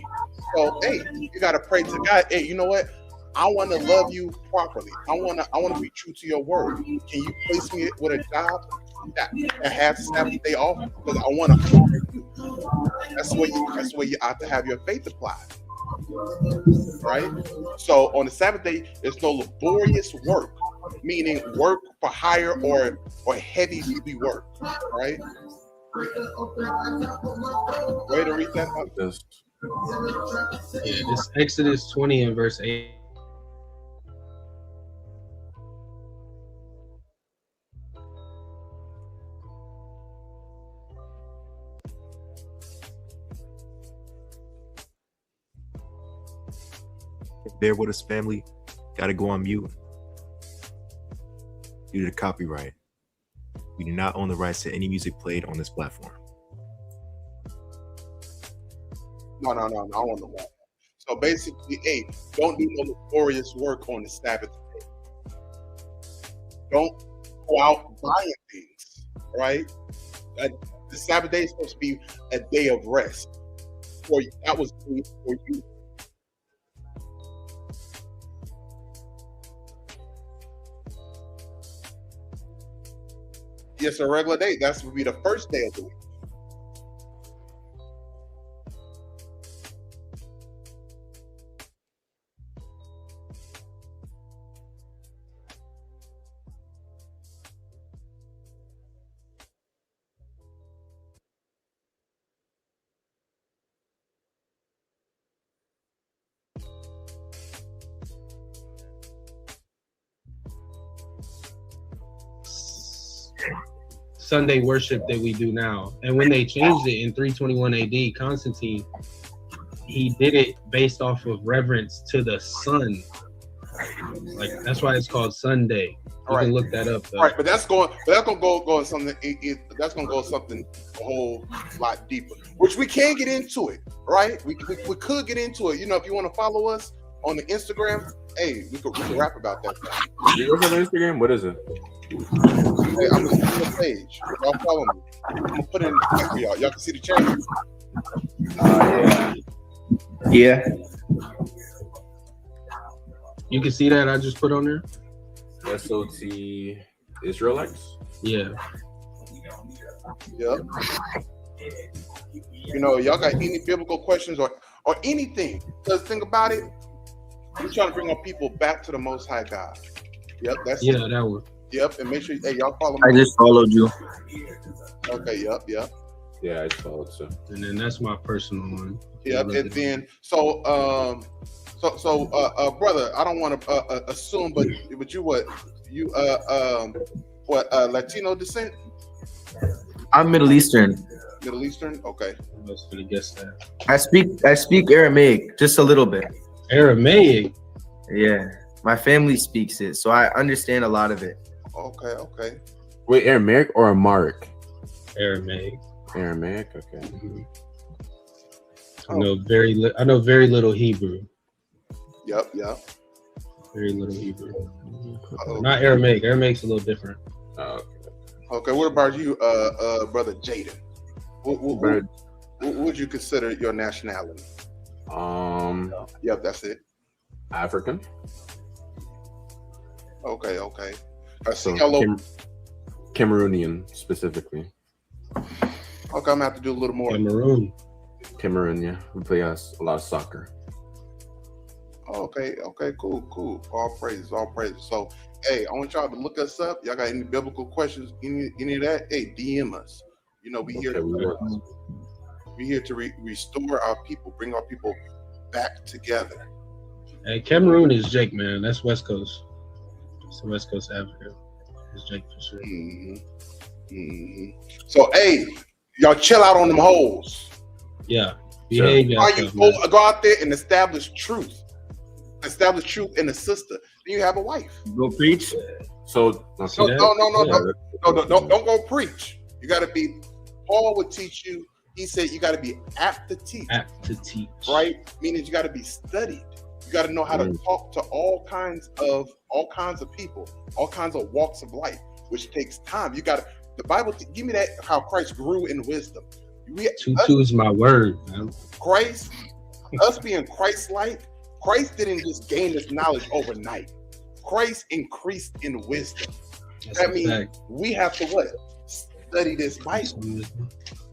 S5: So, hey, you got to pray to God. Hey, you know what? I want to love you properly. I want to be true to your word. Can you place me with a job that has Sabbath day off? Because I want to honor you. That's where you ought to have your faith applied. Right? So on the Sabbath day, there's no laborious work, meaning work for hire or heavy duty work. Right? Way to read that about this.
S18: Yeah, this Exodus 20 and verse 8.
S17: Bear with us, family. Gotta go on mute due to the copyright. We do not own the rights to any music played on this platform.
S5: No, I want the one. So basically, hey, don't do no laborious work on the Sabbath day. Don't go out buying things, right? The Sabbath day is supposed to be a day of rest. That was for you. Yes, a regular day. That would be the first day of the week.
S18: Sunday worship that we do now. And when they changed it in 321 AD, Constantine, he did it based off of reverence to the sun. Like that's why it's called Sunday. You can look that up. Though.
S5: All right, but that's gonna go something. That's gonna go something a whole lot deeper, which we can get into it. Right? We could get into it. You know, if you want to follow us on the Instagram, hey, we could rap about that.
S2: You go to Instagram? What is it?
S5: Hey, I'm gonna put the page. Y'all follow me. I'm gonna put it in the text for y'all. Y'all can see the change.
S10: Yeah.
S18: You can see that I just put on there.
S2: SOT Israelites.
S18: Yeah.
S5: Yep. You know, y'all got any biblical questions or anything? Because think about it. We're trying to bring our people back to the Most High God. Yep. That's
S18: it. That one.
S5: Yep, and make sure y'all follow me.
S10: I just followed you.
S5: Okay, yep.
S2: Yeah, I just followed too.
S18: And then that's my personal one.
S5: Yep, and then so brother, I don't want to assume, but you Latino descent?
S10: I'm Middle Eastern.
S5: Middle Eastern? Okay.
S18: I was gonna guess that.
S10: I speak Aramaic just a little bit.
S18: Aramaic?
S10: Yeah. My family speaks it, so I understand a lot of it.
S5: Okay.
S2: Wait, Aramaic or Amharic?
S18: Aramaic.
S2: Aramaic, okay.
S18: Mm-hmm. I know very little Hebrew.
S5: Yep.
S18: Very little Hebrew. Mm-hmm. Not Aramaic. Aramaic's a little different.
S5: Okay. What about you, brother Jaden? What would you consider your nationality? Yep, that's it.
S2: African.
S5: Okay. I see
S2: so Cameroonian specifically.
S5: Okay, I'm gonna have to do a little more.
S2: Cameroon, yeah. We play a lot of soccer.
S5: Okay, cool. All praises. So, hey, I want y'all to look us up. Y'all got any biblical questions, any of that? Hey, DM us. You know, we're here to restore our people, bring our people back together.
S18: Hey, Cameroon is Jake, man. That's West Coast. It's the West Coast Africa. It's Jake for sure.
S5: Mm-hmm. So, hey, y'all chill out on them hoes.
S18: Yeah. Behave
S5: yourself. Go out there and establish truth. Establish truth in the sister. you have a wife.
S21: Go preach.
S2: So
S5: no, don't go preach. You got to be. Paul would teach you. He said you got to be apt to teach.
S18: Apt to teach.
S5: Right? Meaning you got to be studied. You got to know how to talk to all kinds of people, all kinds of walks of life, which takes time. You got to. The Bible, give me that. How Christ grew in wisdom.
S18: Two is my word, man.
S5: Christ, us being Christ-like. Christ didn't just gain this knowledge overnight. Christ increased in wisdom. That means we have to what? Study this Bible.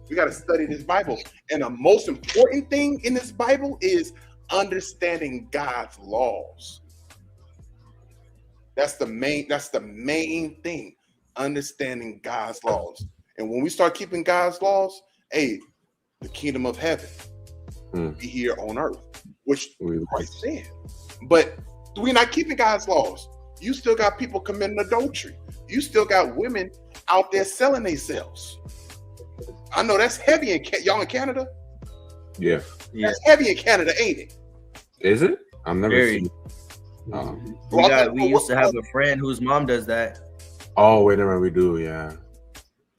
S5: We got to study this Bible. And the most important thing in this Bible is understanding God's laws. That's the main thing. Understanding God's laws. And when we start keeping God's laws, hey, the kingdom of heaven be here on earth, which Christ said. But we're not keeping God's laws. You still got people committing adultery. You still got women out there selling themselves. I know that's heavy in y'all in Canada.
S2: Yeah.
S5: That's heavy in Canada, ain't it?
S2: Is it? I've never seen.
S10: We used to have a friend whose mom does that.
S2: Oh, wait a minute, we do, yeah.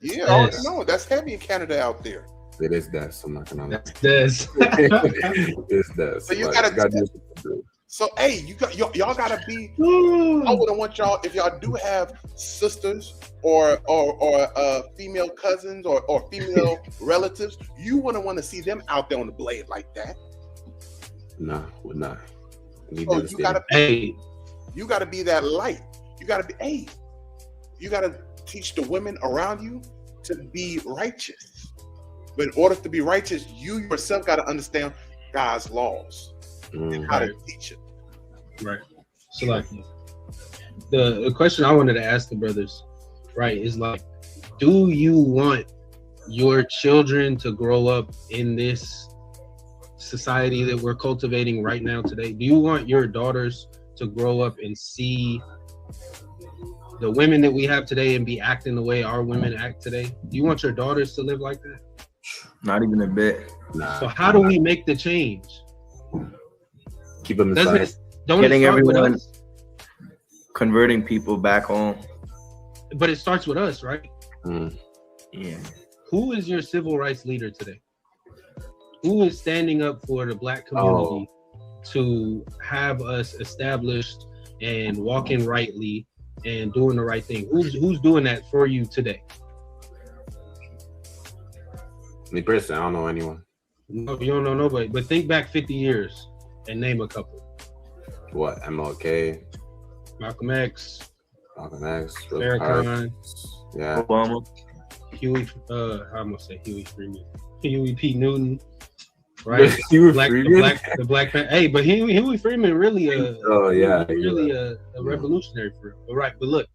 S5: Yeah, no, that's heavy in Canada out there.
S2: It is that. I'm not gonna.
S18: That's
S2: It's that.
S5: So you gotta do. So hey, y'all gotta be. I wouldn't want y'all if y'all do have sisters or female cousins or female relatives. You wouldn't want to see them out there on the blade like that.
S2: Nah, would not.
S5: So you gotta be. You gotta be that light. You gotta be. Hey, you gotta teach the women around you to be righteous. But in order to be righteous, you yourself got to understand God's laws and how to teach it.
S18: Right. So like the question I wanted to ask the brothers, right, is like, do you want your children to grow up in this society that we're cultivating right now today? Do you want your daughters to grow up and see the women that we have today and be acting the way our women act today? Do you want your daughters to live like that?
S10: Not even a bit.
S2: Nah.
S18: So how do we make the change?
S2: Keep them inside.
S10: Getting everyone, converting people back home.
S18: But it starts with us, right?
S10: Yeah.
S18: Who is your civil rights leader today? Who is standing up for the Black community to have us established and walking rightly and doing the right thing? Who's doing that for you today?
S2: Me personally, I don't know anyone.
S18: No, you don't know nobody. But think back 50 years and name a couple.
S2: What? MLK,
S18: Malcolm X,
S2: Farrakhan, yeah,
S10: Obama,
S18: Huey. I'm gonna say Huey Freeman, Huey P. Newton, right? the Black Panther. Hey, but Huey Freeman really a revolutionary for real. But right, but look,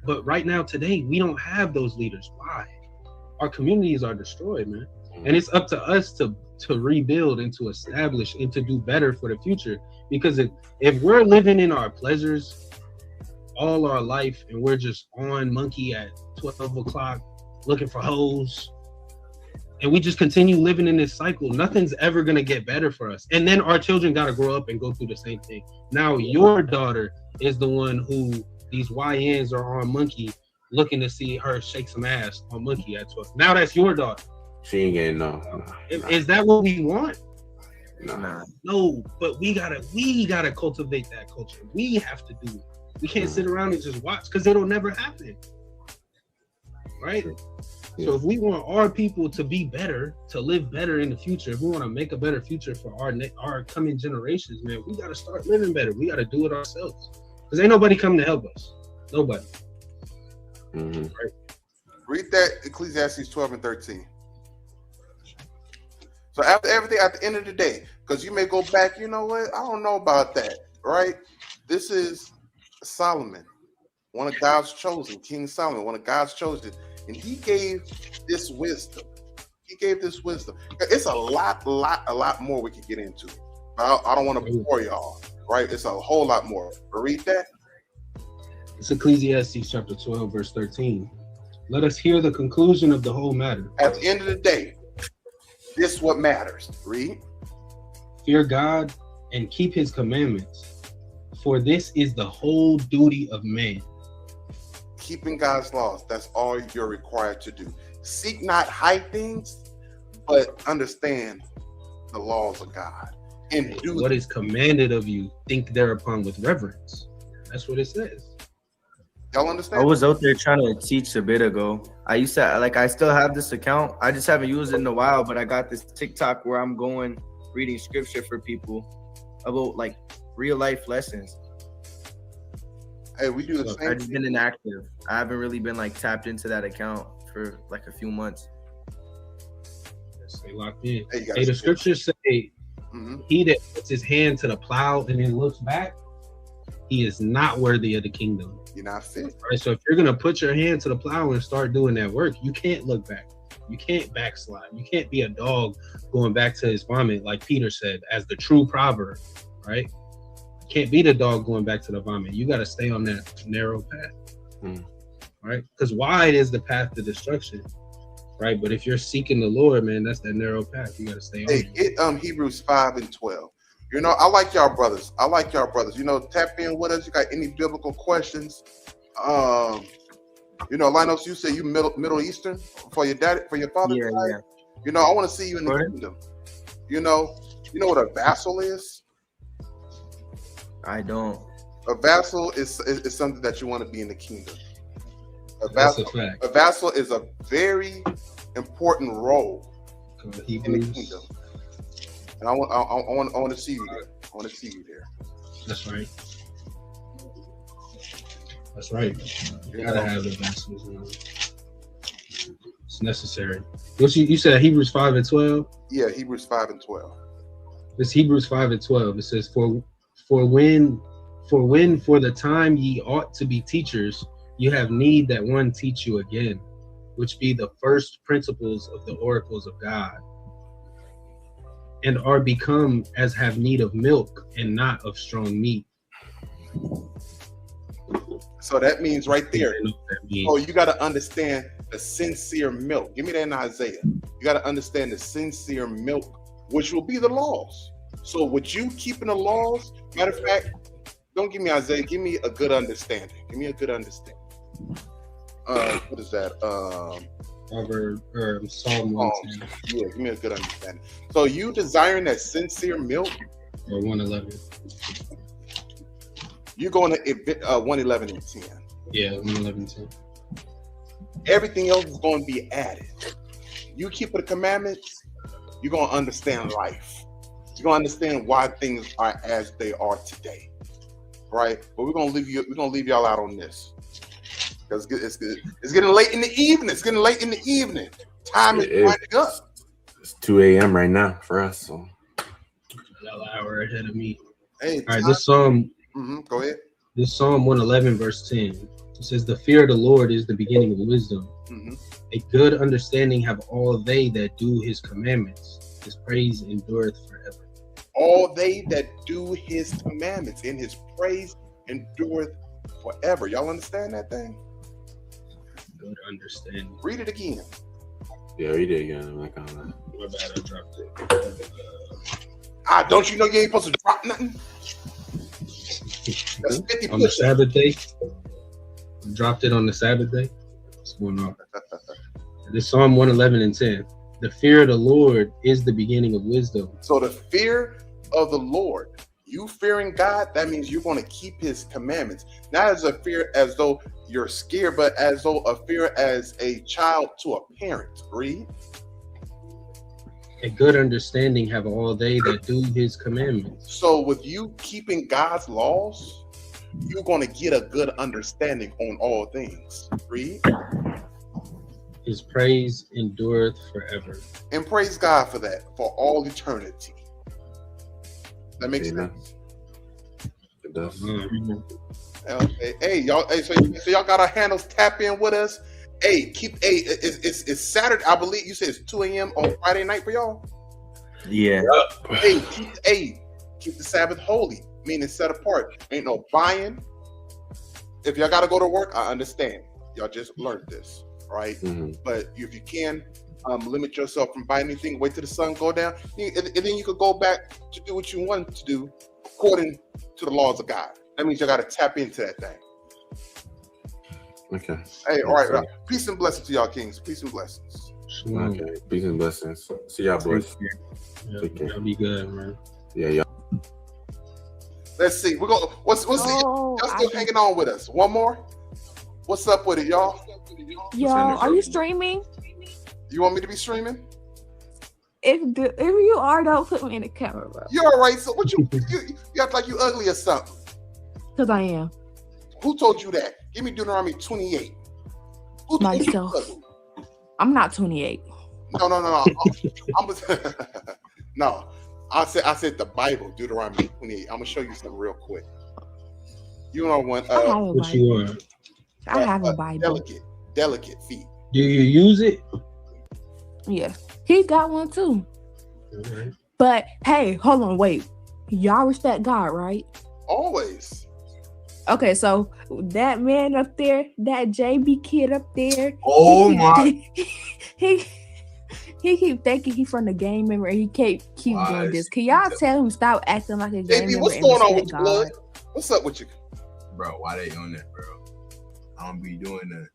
S18: but right now today we don't have those leaders. Why? Our communities are destroyed, man. And it's up to us to rebuild and to establish and to do better for the future. Because if we're living in our pleasures all our life and we're just on monkey at 12 o'clock looking for hoes, and we just continue living in this cycle, nothing's ever gonna get better for us. And then our children gotta grow up and go through the same thing. Now your daughter is the one who these YNs are on monkey looking to see her shake some ass on monkey at 12. Now that's your daughter.
S2: She ain't getting no.
S18: Is that what we want?
S2: Nah.
S18: No, but we gotta cultivate that culture. We have to do it. We can't sit around and just watch because it'll never happen. Right? Yeah. So if we want our people to be better, to live better in the future, if we want to make a better future for our coming generations, man, we gotta start living better. We gotta do it ourselves. Because ain't nobody coming to help us. Nobody.
S2: Right?
S5: Read that Ecclesiastes 12 and 13. So after everything, at the end of the day, because you may go back, you know what? I don't know about that, right? This is Solomon, one of God's chosen, King Solomon, one of God's chosen, and he gave this wisdom. It's a lot more we could get into. I don't want to bore y'all, right? It's a whole lot more. But read that.
S18: It's Ecclesiastes chapter 12, verse 13. Let us hear the conclusion of the whole matter.
S5: At the end of the day, this is what matters. Read.
S18: Fear God and keep his commandments, For this is the whole duty of man.
S5: Keeping God's laws, that's all you're required to do. Seek not high things, but understand the laws of God. And do
S18: what is commanded of you, think thereupon with reverence. That's what it says.
S5: Y'all understand?
S10: I was out there trying to teach a bit ago. I still have this account. I just haven't used it in a while, but I got this TikTok where I'm going reading scripture for people about like real life lessons.
S5: Hey, we do the same.
S10: I've just been inactive. I haven't really been like tapped into that account for like a few months.
S18: Stay locked in. Hey, the scriptures say, he that puts his hand to the plow and then looks back, he is not worthy of the kingdom.
S5: You're not fit.
S18: Right. So if you're gonna put your hand to the plow and start doing that work, you can't look back. You can't backslide. You can't be a dog going back to his vomit, like Peter said, as the true proverb, right? You can't be the dog going back to the vomit. You got to stay on that narrow path, right? Because wide is the path to destruction, right? But if you're seeking the Lord, man, that's that narrow path. You got to stay on it.
S5: Hebrews 5:12. You know, I like y'all brothers. You know, tap in with us. You got any biblical questions? You know, Linus, you say you Middle Eastern for your daddy, for your father.
S10: Yeah.
S5: You know, I want to see you in the kingdom. You know what a vassal is?
S10: I don't.
S5: A vassal is something that you want to be in the kingdom. A vassal is a very important role in the kingdom. And I want to see you there. I want to see you there.
S18: That's right. That's right. You gotta have the vassals. It's necessary. You said Hebrews 5:12?
S5: Yeah, Hebrews 5:12.
S18: This Hebrews 5:12. It says, For when for the time ye ought to be teachers, you have need that one teach you again, which be the first principles of the oracles of God, and are become as have need of milk and not of strong meat.
S5: So that means right there. Oh, you got to understand the sincere milk. Give me that in Isaiah. You got to understand the sincere milk, which will be the laws. So with you keeping the laws, matter of fact, don't give me Isaiah. Give me a good understanding. Give me a good understanding. What is that?
S18: Psalm 110.
S5: Yeah, give me a good understanding. So you desiring that sincere milk?
S18: Or 111.
S5: You're going to 111 and 10.
S18: Yeah, 111 and 10.
S5: Everything else is going to be added. You keep the commandments, you're going to understand life. You're going to understand why things are as they are today. Right? But we're going to leave y'all out on this. Because it's getting late in the evening. It's getting late in the evening. Time is winding up.
S2: It's 2 a.m. right now for us. So
S18: another hour ahead of me.
S5: Hey,
S18: all right, this Psalm.
S5: Go ahead.
S18: This Psalm 111 verse 10. It says, "The fear of the Lord is the beginning of wisdom. A good understanding have all they that do His commandments. His praise endureth forever."
S5: All they that do His commandments, in His praise endureth forever. Y'all understand that thing?
S18: Good understanding.
S5: Read it again.
S2: Yeah, read it again. I'm like,
S18: my bad, I dropped
S5: it. Don't you know you ain't supposed to drop nothing? That's 50
S18: on the Sabbath day. Dropped it on the Sabbath day. What's going on? This Psalm 111 and 10. The fear of the Lord is the beginning of wisdom.
S5: So the fear of the Lord, you fearing God, that means you're going to keep His commandments. Not as a fear as though you're scared, but as though a fear as a child to a parent. Read.
S18: A good understanding have all they that do His commandments.
S5: So with you keeping God's laws, you're going to get a good understanding on all things. Read.
S18: His praise endureth forever.
S5: And praise God for that, for all eternity. That makes sense.
S2: It does.
S5: Okay. Hey, y'all. Hey, so y'all got our handles. Tap in with us. Hey, it's Saturday. I believe you said it's 2 a.m. on Friday night for y'all.
S10: Yeah.
S5: Hey, keep the Sabbath holy, meaning set apart. Ain't no buying. If y'all got to go to work, I understand. Y'all just learned this, right? But if you can, limit yourself from buying anything. Wait till the sun go down, and then you could go back to do what you want to do according to the laws of God. That means you got to tap into that thing.
S2: Okay.
S5: Hey, all right. Peace and blessings to y'all, kings. Peace and blessings.
S2: Okay. Peace and blessings. See y'all, boys.
S18: Y'all be good, man.
S2: Yeah, y'all.
S5: Let's see. We're gonna. What's y'all still hanging on with us? One more. What's up with it, y'all?
S20: Yo, are you streaming?
S5: You want me to be streaming?
S20: If you are, don't put me in the camera, bro.
S5: You're all right. So what you act like you ugly or something?
S20: Because I am.
S5: Who told you that? Give me Deuteronomy 28. Who told you
S20: Myself. I'm not 28.
S5: No. No. I said the Bible, Deuteronomy 28. I'm gonna show you something real quick. You know when
S20: I have a Bible. I have a Bible.
S5: Delicate feet.
S18: Do you use it?
S20: Yeah. He got one too.
S18: Okay.
S20: But hey, hold on, wait. Y'all respect God, right?
S5: Always.
S20: Okay, so that man up there, that JB kid up there.
S10: Oh my!
S20: He keep thinking he from the game member. And he keep doing this. Can y'all tell him stop acting like a game member?
S5: What's going on with you, blood? What's up with you,
S3: bro? Why they on that, bro? I don't be doing that.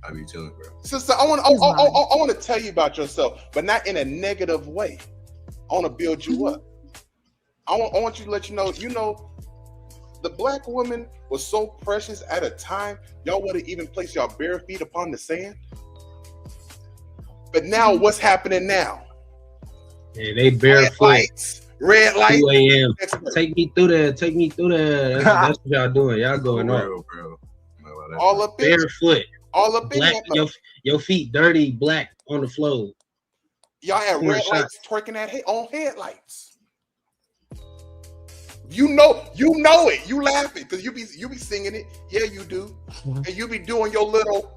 S3: I be chilling, bro.
S5: Sister, I want to tell you about yourself, but not in a negative way. I want to build you up. I want you to let you know. You know, the black woman was so precious at a time y'all would have even placed y'all bare feet upon the sand. But now, what's happening now?
S18: Yeah, they barefoot.
S5: Red lights.
S18: 2 a.m. Take me through there. Take me through there. That's what y'all doing. Y'all going on,
S3: bro.
S5: All up in
S18: barefoot.
S5: All up in
S18: black,
S5: that.
S18: Your feet dirty, black on the floor.
S5: Y'all had red lights twerking on headlights. You know it. You laughing because you be singing it. Yeah, you do. And you be doing your little.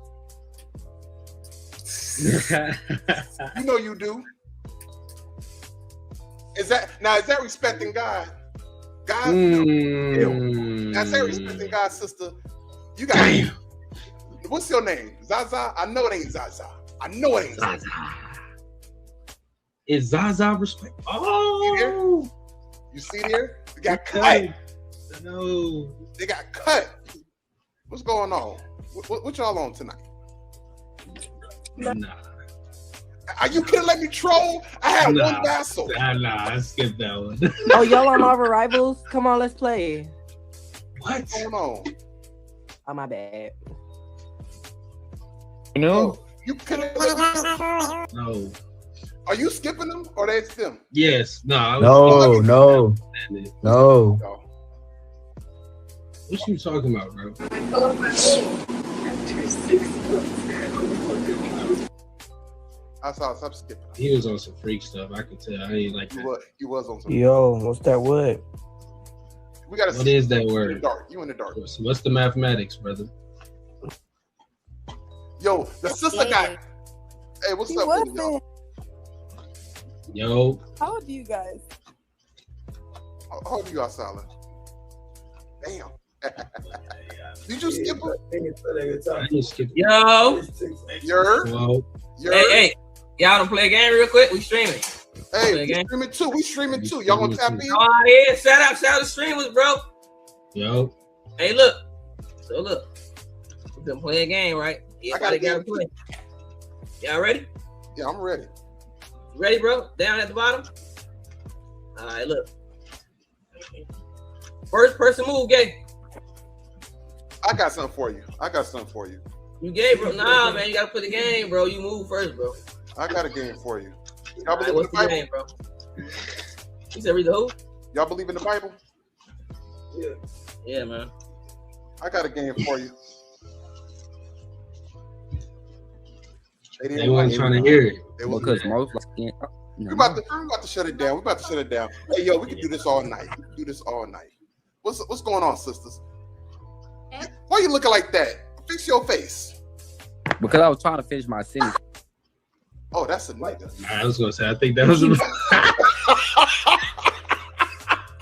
S5: You know you do. Is that respecting God? God, that's that respecting God, sister. You got. Damn. What's your name? Zaza? I know it ain't Zaza. I know it ain't Zaza.
S18: Is Zaza respect? Oh,
S5: you see there? They got cut.
S18: No,
S5: they got cut. What's going on? What y'all on tonight?
S18: Nah.
S5: Are you gonna let me troll? I had one vassal.
S18: Nah, I skipped that one.
S12: Oh, y'all on Marvel Rivals? Come on, let's play.
S5: What's going on?
S12: Oh, my bad.
S18: You know?
S5: You could
S18: No.
S5: Are you skipping them or that's them?
S18: Yes. No.
S17: No.
S18: What you talking about, bro?
S5: I saw stop skipping.
S18: He was on some freak stuff. I could tell. I ain't like that.
S5: He was on some.
S12: Yo, what's that word?
S5: We gotta.
S18: What is that word?
S5: You in the dark. You in the dark.
S18: What's the mathematics, brother?
S5: Yo, the sister guy. Hey, what's up with y'all?
S18: Yo.
S23: How old are you guys?
S5: How old are you, Asala? Damn. Did you skip it?
S18: I didn't skip it.
S24: Yo.
S5: Hey,
S24: y'all don't play a game real quick? We streaming.
S5: Hey, we streaming too. Y'all want to tap in?
S24: Oh, yeah. Shout out the streamers, bro.
S18: Yo.
S24: Hey, look. So, look. We're going to play a game, right? Everybody got to play. Y'all ready?
S5: Yeah, I'm ready.
S24: You ready, bro? Down at the bottom? All right, look. First person move, Gay.
S5: I got something for you.
S24: You gay, bro? Nah, man, you got to play the game, bro. You move first, bro.
S5: I got a game for you.
S24: Y'all believe in the Bible? Game, bro? You said read the who?
S5: Y'all believe in the Bible?
S24: Yeah, man.
S5: I got a game for you.
S18: They weren't trying to hear it.
S25: Because most
S5: we about to shut it down. Hey, yo, we can do this all night. What's going on, sisters? Why are you looking like that? Fix your face.
S25: Because I was trying to finish my sentence.
S5: Oh, that's a nigga.
S18: I was gonna say, I think that was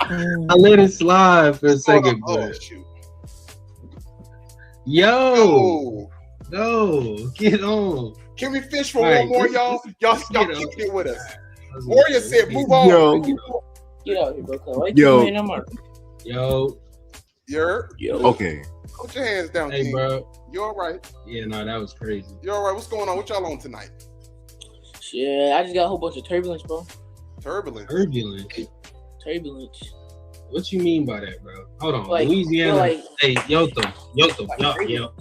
S18: I let it slide for a second, but
S5: yo,
S18: no, get on.
S5: Can we fish for one more, y'all? Y'all keep it with us. Warrior said, "Move on."
S24: Get out here, bro.
S5: Yo. You're
S17: Okay.
S5: Put your hands down,
S18: Hey,
S5: King.
S18: bro.
S5: You all right?
S18: Yeah, no, that was crazy.
S5: You all right? What's going on? What y'all on tonight?
S24: Shit, I just got a whole bunch of turbulence, bro.
S5: Turbulence.
S24: Turbulence.
S18: What you mean by that, bro? Hold on,
S24: Like,
S18: Louisiana.
S24: like-
S18: Hey, Yotham, yo, nah, bro.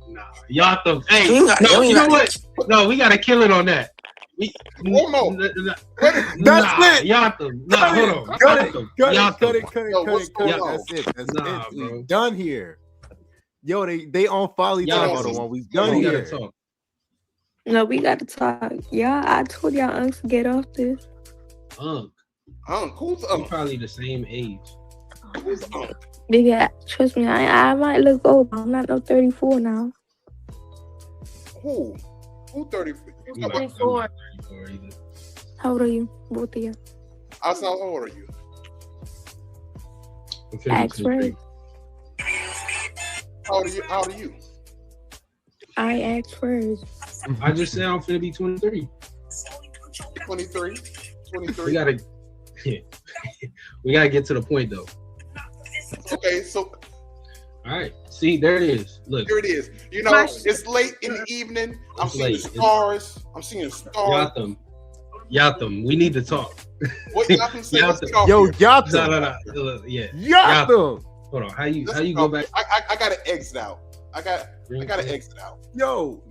S18: Nah, Yotham. Hey,
S8: You ain't got-
S18: no,
S8: you
S18: you
S8: ain't
S18: know
S8: got-
S18: what? No, we gotta kill it on that.
S5: One more.
S18: That's it. Yotham. Nah, hold on.
S17: Cut it.
S18: Yotham.
S17: Cut it.
S18: Yotham.
S17: Cut it. Cut it.
S5: Yo,
S17: Cut
S5: what's
S17: it. Cut it.
S5: going on?
S17: That's it. That's
S18: Nah,
S17: it.
S18: bro.
S17: We done here. Yo, they on Folly
S18: Yo,
S17: Time on one. We done
S18: we gotta
S17: here.
S18: talk.
S19: No, we gotta talk. Yeah, I told y'all unks to get off this.
S18: Who's
S5: Who's
S18: probably the same age.
S5: Who's Unk?
S19: Yeah, trust me, I might look old. I'm not no 34 now.
S5: Who? Who 30?
S18: I'm not
S19: 34.
S18: 34 either.
S19: How old are you? Both of you.
S5: How old are you?
S18: I'm finna be
S19: Ask
S18: 23.
S19: first.
S5: How old are you? How old are you?
S19: I asked first.
S18: I just said I'm finna be 23.
S5: 23. 23.
S18: We gotta, we gotta get to the point though.
S5: Okay, so
S18: All right, see, there it is. Look,
S5: here it is. You know, it's late in the evening. I'm
S18: It's
S5: seeing
S18: late.
S5: stars. I'm seeing stars.
S18: Yatham, we need to talk.
S5: What Yatham say? Let's get off
S17: Yo,
S5: here.
S17: Yatham.
S18: No, yeah.
S17: Yatham.
S18: Hold on, how you
S5: Let's
S18: go back?
S5: I gotta exit out. I gotta exit out.
S17: Yo.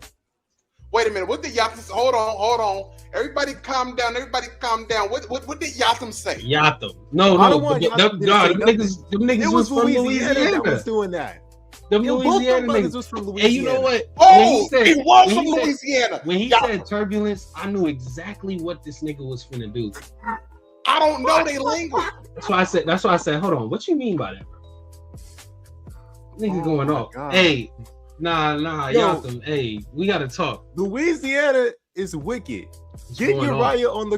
S5: Wait a minute. What did Yatham say? Hold on. Everybody calm down. What did Yatham say?
S18: Yatham. No,
S17: I
S18: no,
S17: don't want
S18: them
S17: Yatham to say nothing.
S18: niggas
S17: It
S18: was
S17: was
S18: from
S17: Louisiana that
S18: Louisiana.
S17: was doing that.
S18: Them
S17: Yo, both
S18: Louisiana
S17: them brothers
S18: niggas
S17: was from
S18: And
S17: Louisiana.
S18: you know what?
S5: Oh,
S18: When
S5: he was
S18: when
S5: from
S18: said-
S5: Louisiana.
S18: When he
S5: Yatham.
S18: said turbulence, I knew exactly what this nigga was finna do.
S5: I don't know their language.
S18: That's why I said, hold on, what you mean by that, bro? Nigga going off.
S17: God.
S18: Hey, nah,
S17: Yo.
S18: Yatham. Hey, we gotta talk.
S17: Louisiana is wicked. Get
S18: going
S17: Uriah on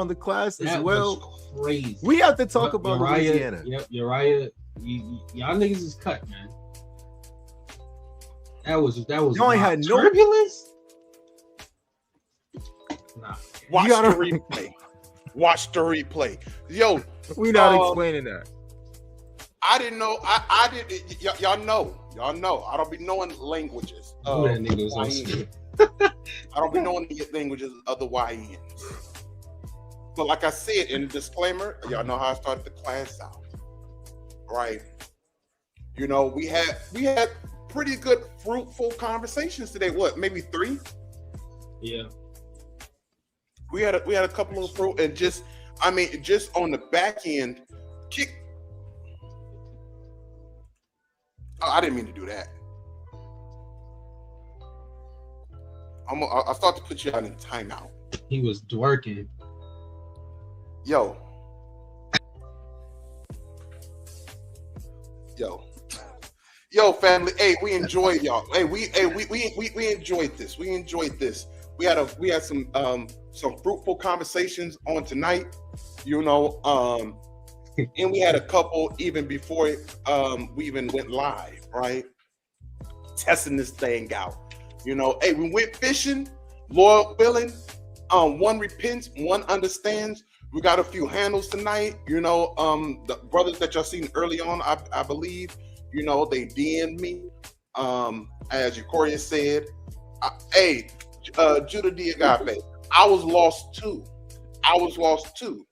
S17: the class
S18: That
S17: as well.
S18: was crazy.
S17: We have to talk about
S18: Uriah,
S17: Louisiana.
S18: Yep, Uriah. Y'all niggas is cut, man. That was.
S17: Y'all ain't had no-
S18: turbulence. Nah.
S5: Watch
S17: You gotta-
S5: the replay. Watch the replay. Yo,
S17: We not explaining that.
S5: I didn't know. I did. Y'all know. I don't be knowing languages.
S18: Who that nigga was on
S5: Hawaiian. I don't be knowing the languages of the Hawaiians. But like I said in the disclaimer, y'all know how I started the class out, right? You know, we had pretty good, fruitful conversations today. What, maybe 3?
S18: Yeah.
S5: We had a couple of fruit and just on the back end, kick. Oh, I didn't mean to do that. I'll start to put you out in timeout.
S18: He was twerking.
S5: Yo, family. Hey, we enjoyed y'all. Hey, we enjoyed this. We enjoyed this. We had some fruitful conversations on tonight. You know, and we had a couple even before we even went live, right? Testing this thing out. You know, hey, we went fishing, Lord willing. One repents, one understands. We got a few handles tonight. You know, the brothers that y'all seen early on, I believe, you know, they DM'd me. As Eucoria said, Judah Diagape, I was lost too.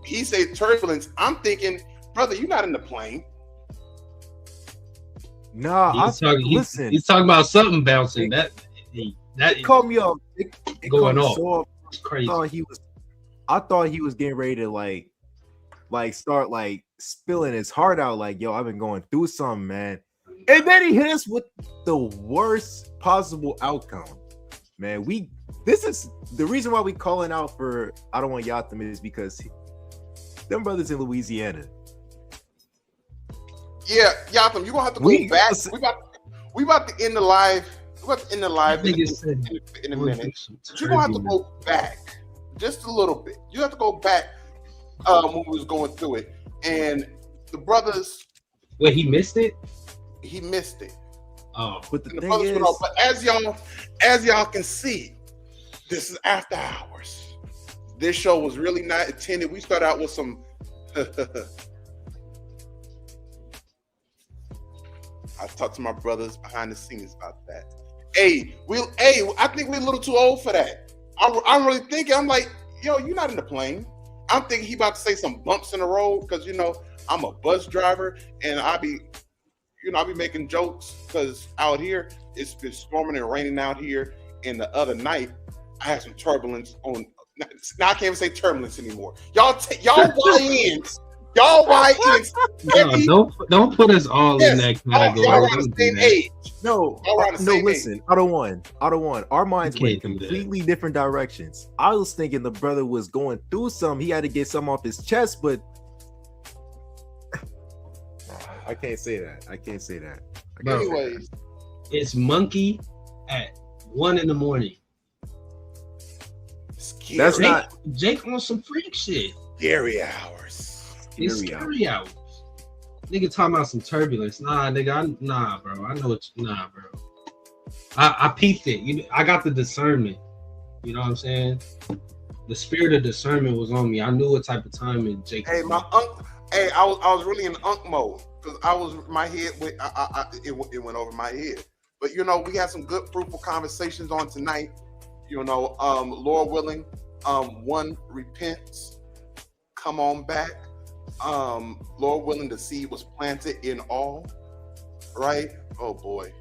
S5: He said turbulence. I'm thinking, brother, you're not in the plane.
S17: Nah,
S18: He's talking about something bouncing. That
S17: called me up. It
S18: going
S17: caught me
S18: off.
S17: so
S18: It's crazy.
S17: I thought he was getting ready to like start like spilling his heart out. Like, yo, I've been going through something, man. And then he hit us with the worst possible outcome, man. This is the reason why we calling out for I don't want Yatham is because them brothers in Louisiana.
S5: Yeah, Yatham, you're gonna have to go back. We about to end the live. We're about to end the live in a minute. You're gonna have to go back just a little bit. You have to go back when we was going through it. And the brothers.
S18: Wait, he missed it?
S5: He missed it.
S18: Oh,
S17: but the thing
S5: brothers
S17: is,
S5: went off. But as y'all can see, this is after hours. This show was really not intended. We started out with some I talked to my brothers behind the scenes about that. Hey, I think we're a little too old for that. I'm really thinking. I'm like, yo, you're not in the plane. I'm thinking he about to say some bumps in the road because I'm a bus driver and I be making jokes because out here it's been storming and raining out here. And the other night I had some turbulence on. Now I can't even say turbulence anymore. Y'all YNs. Y'all YNs.
S18: No, don't put us all in that category.
S5: Y'all around the same age.
S17: No, listen. Out of one. Our minds went completely different directions. I was thinking the brother was going through something. He had to get something off his chest, but I can't say that.
S5: Anyways,
S18: it's monkey at 1 a.m.
S17: That's not
S18: Jake on some freak shit.
S5: Scary hours.
S18: It's scary hours. Nigga talking about some turbulence. Nah, nigga. Bro. I know it's bro. I peeped it. I got the discernment. You know what I'm saying? The spirit of discernment was on me. I knew what type of time in Jake.
S5: Hey, my uncle. Hey, I was really in unk mode because I was my head. It went over my head. But we had some good, fruitful conversations on tonight. Lord willing, one repents, come on back. Lord willing, the seed was planted in all, right? Oh boy.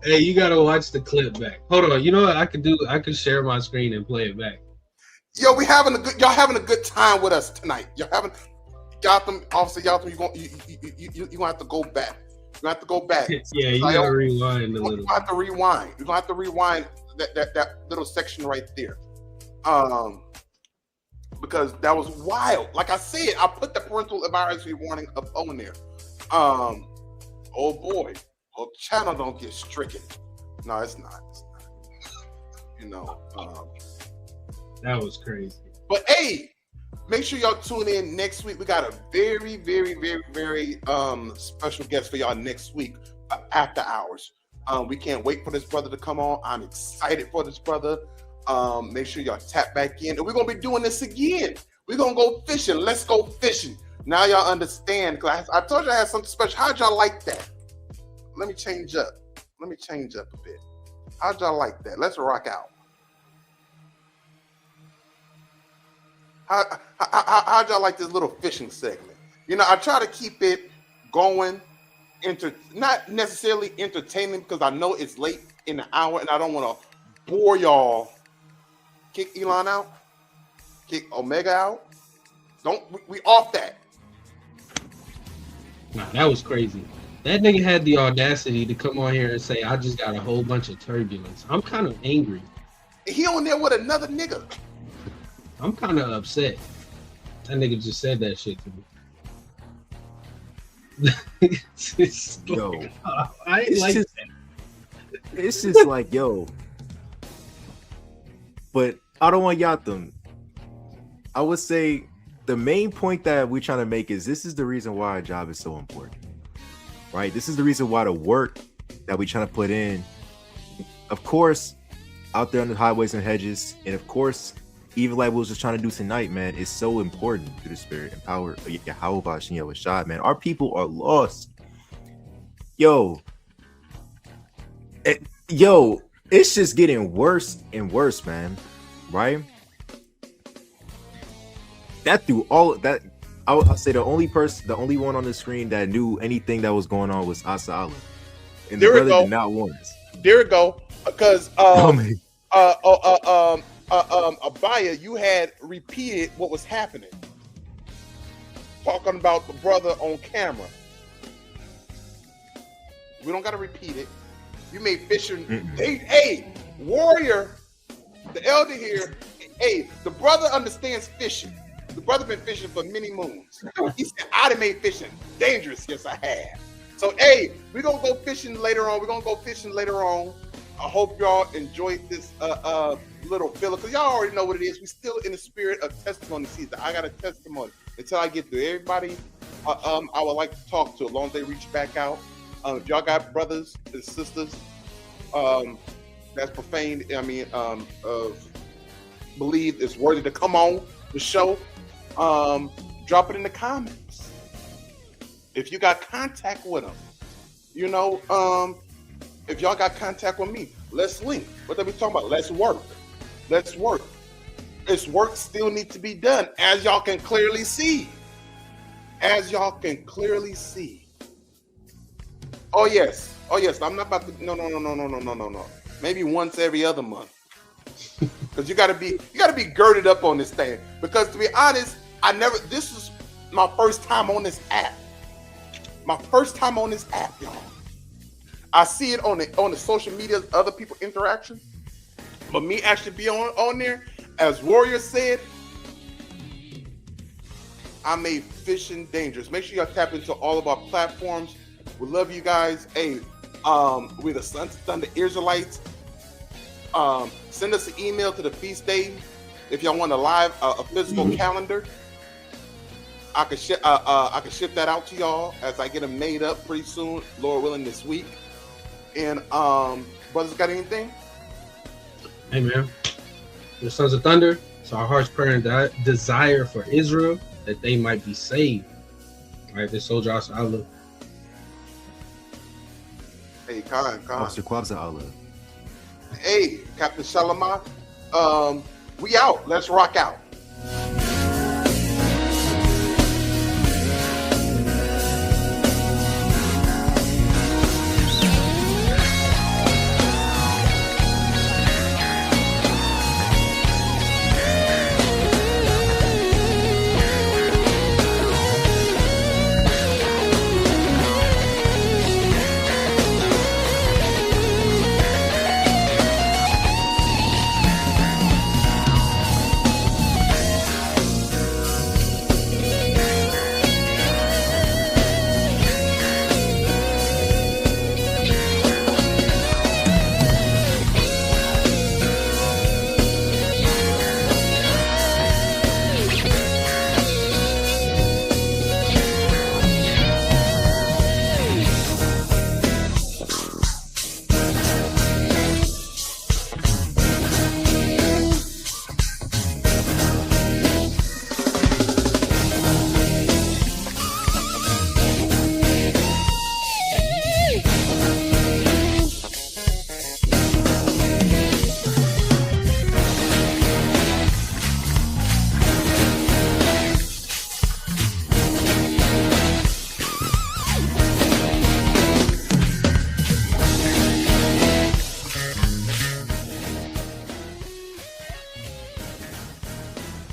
S18: Hey, you gotta watch the clip back. Hold on, you know what I could do? I could share my screen and play it back.
S5: Yo, y'all having a good time with us tonight. Y'all having officer Yatham, you're gonna have to go back. You're gonna have to go back.
S18: Yeah, you gotta rewind a little.
S5: You're gonna have to rewind. You're gonna have to rewind that little section right there. Because that was wild. Like I said, I put the parental advisory warning up on there. Oh boy. Oh, channel don't get stricken. No, it's not.
S18: That was crazy.
S5: But hey, make sure y'all tune in next week. We got a very, very, very, very special guest for y'all next week after hours. We can't wait for this brother to come on. I'm excited for this brother. Make sure y'all tap back in. And we're gonna be doing this again. We're gonna go fishing. Let's go fishing. Now y'all understand. Cause I told you I had something special. How'd y'all like that? Let me change up a bit. How'd y'all like that? Let's rock out. How'd y'all like this little fishing segment? I try to keep it going, not necessarily entertaining because I know it's late in the hour and I don't want to bore y'all. Kick Elon out, kick Omega out. We off that.
S18: Nah, that was crazy. That nigga had the audacity to come on here and say, I just got a whole bunch of turbulence. I'm kind of angry.
S5: He on there with another nigga.
S18: I'm kind of upset. That nigga just said that shit to me.
S17: Yo,
S18: I ain't like that.
S17: It's just like, yo. But I don't want Yatham. I would say the main point that we're trying to make is this is the reason why our job is so important. Right? This is the reason why the work that we're trying to put in, of course, out there on the highways and hedges, and of course, even like we was just trying to do tonight, man, is so important through the spirit and power of Yahweh Shem Yahweh, man. Our people are lost. Yo, it's just getting worse and worse, man. Right? That through all that, I'll say the only one on the screen that knew anything that was going on was Asa Allah. And the brother did not warn us.
S5: There we go. Because Abaya, you had repeated what was happening. Talking about the brother on camera. We don't gotta repeat it. You made fishing. Hey, Warrior, the elder here, hey, the brother understands fishing. The brother been fishing for many moons. He said, I done made fishing dangerous. Yes, I have. So, hey, we're going to go fishing later on. I hope y'all enjoyed this little filler, because y'all already know what it is. We still in the spirit of testimony season. I got a testimony. Until I get through everybody, I would like to talk to, as long as they reach back out. If y'all got brothers and sisters, that's profane, believe is worthy to come on the show, drop it in the comments. If you got contact with them, if y'all got contact with me, let's link. What are we talking about? Let's work. This work still needs to be done, as y'all can clearly see. Oh yes. I'm not about to. No. Maybe once every other month, because you gotta be girded up on this thing. Because to be honest, this is my first time on this app. Y'all. I see it on the social media, other people interaction, but me actually be on there, as Warrior said, I made fishing dangerous. Make sure y'all tap into all of our platforms. We love you guys. Hey, we're the Sons of Thunder Israelites. Send us an email to the feast day if y'all want a physical calendar. I can ship that out to y'all as I get them made up pretty soon, Lord willing, this week. And brothers, got anything?
S18: Hey man, the Sons of Thunder. It's our heart's prayer and desire for Israel that they might be saved. All right, this Soldier Allah.
S5: Hey, Khan.
S17: Master Kwabza Allah.
S5: Hey, Captain Shalama. We out. Let's rock out.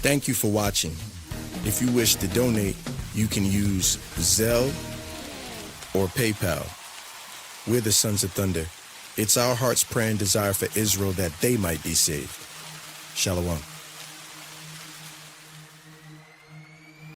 S11: Thank you for watching. If you wish to donate, you can use Zelle or PayPal. We're the Sons of Thunder. It's our heart's prayer and desire for Israel that they might be saved. Shalom.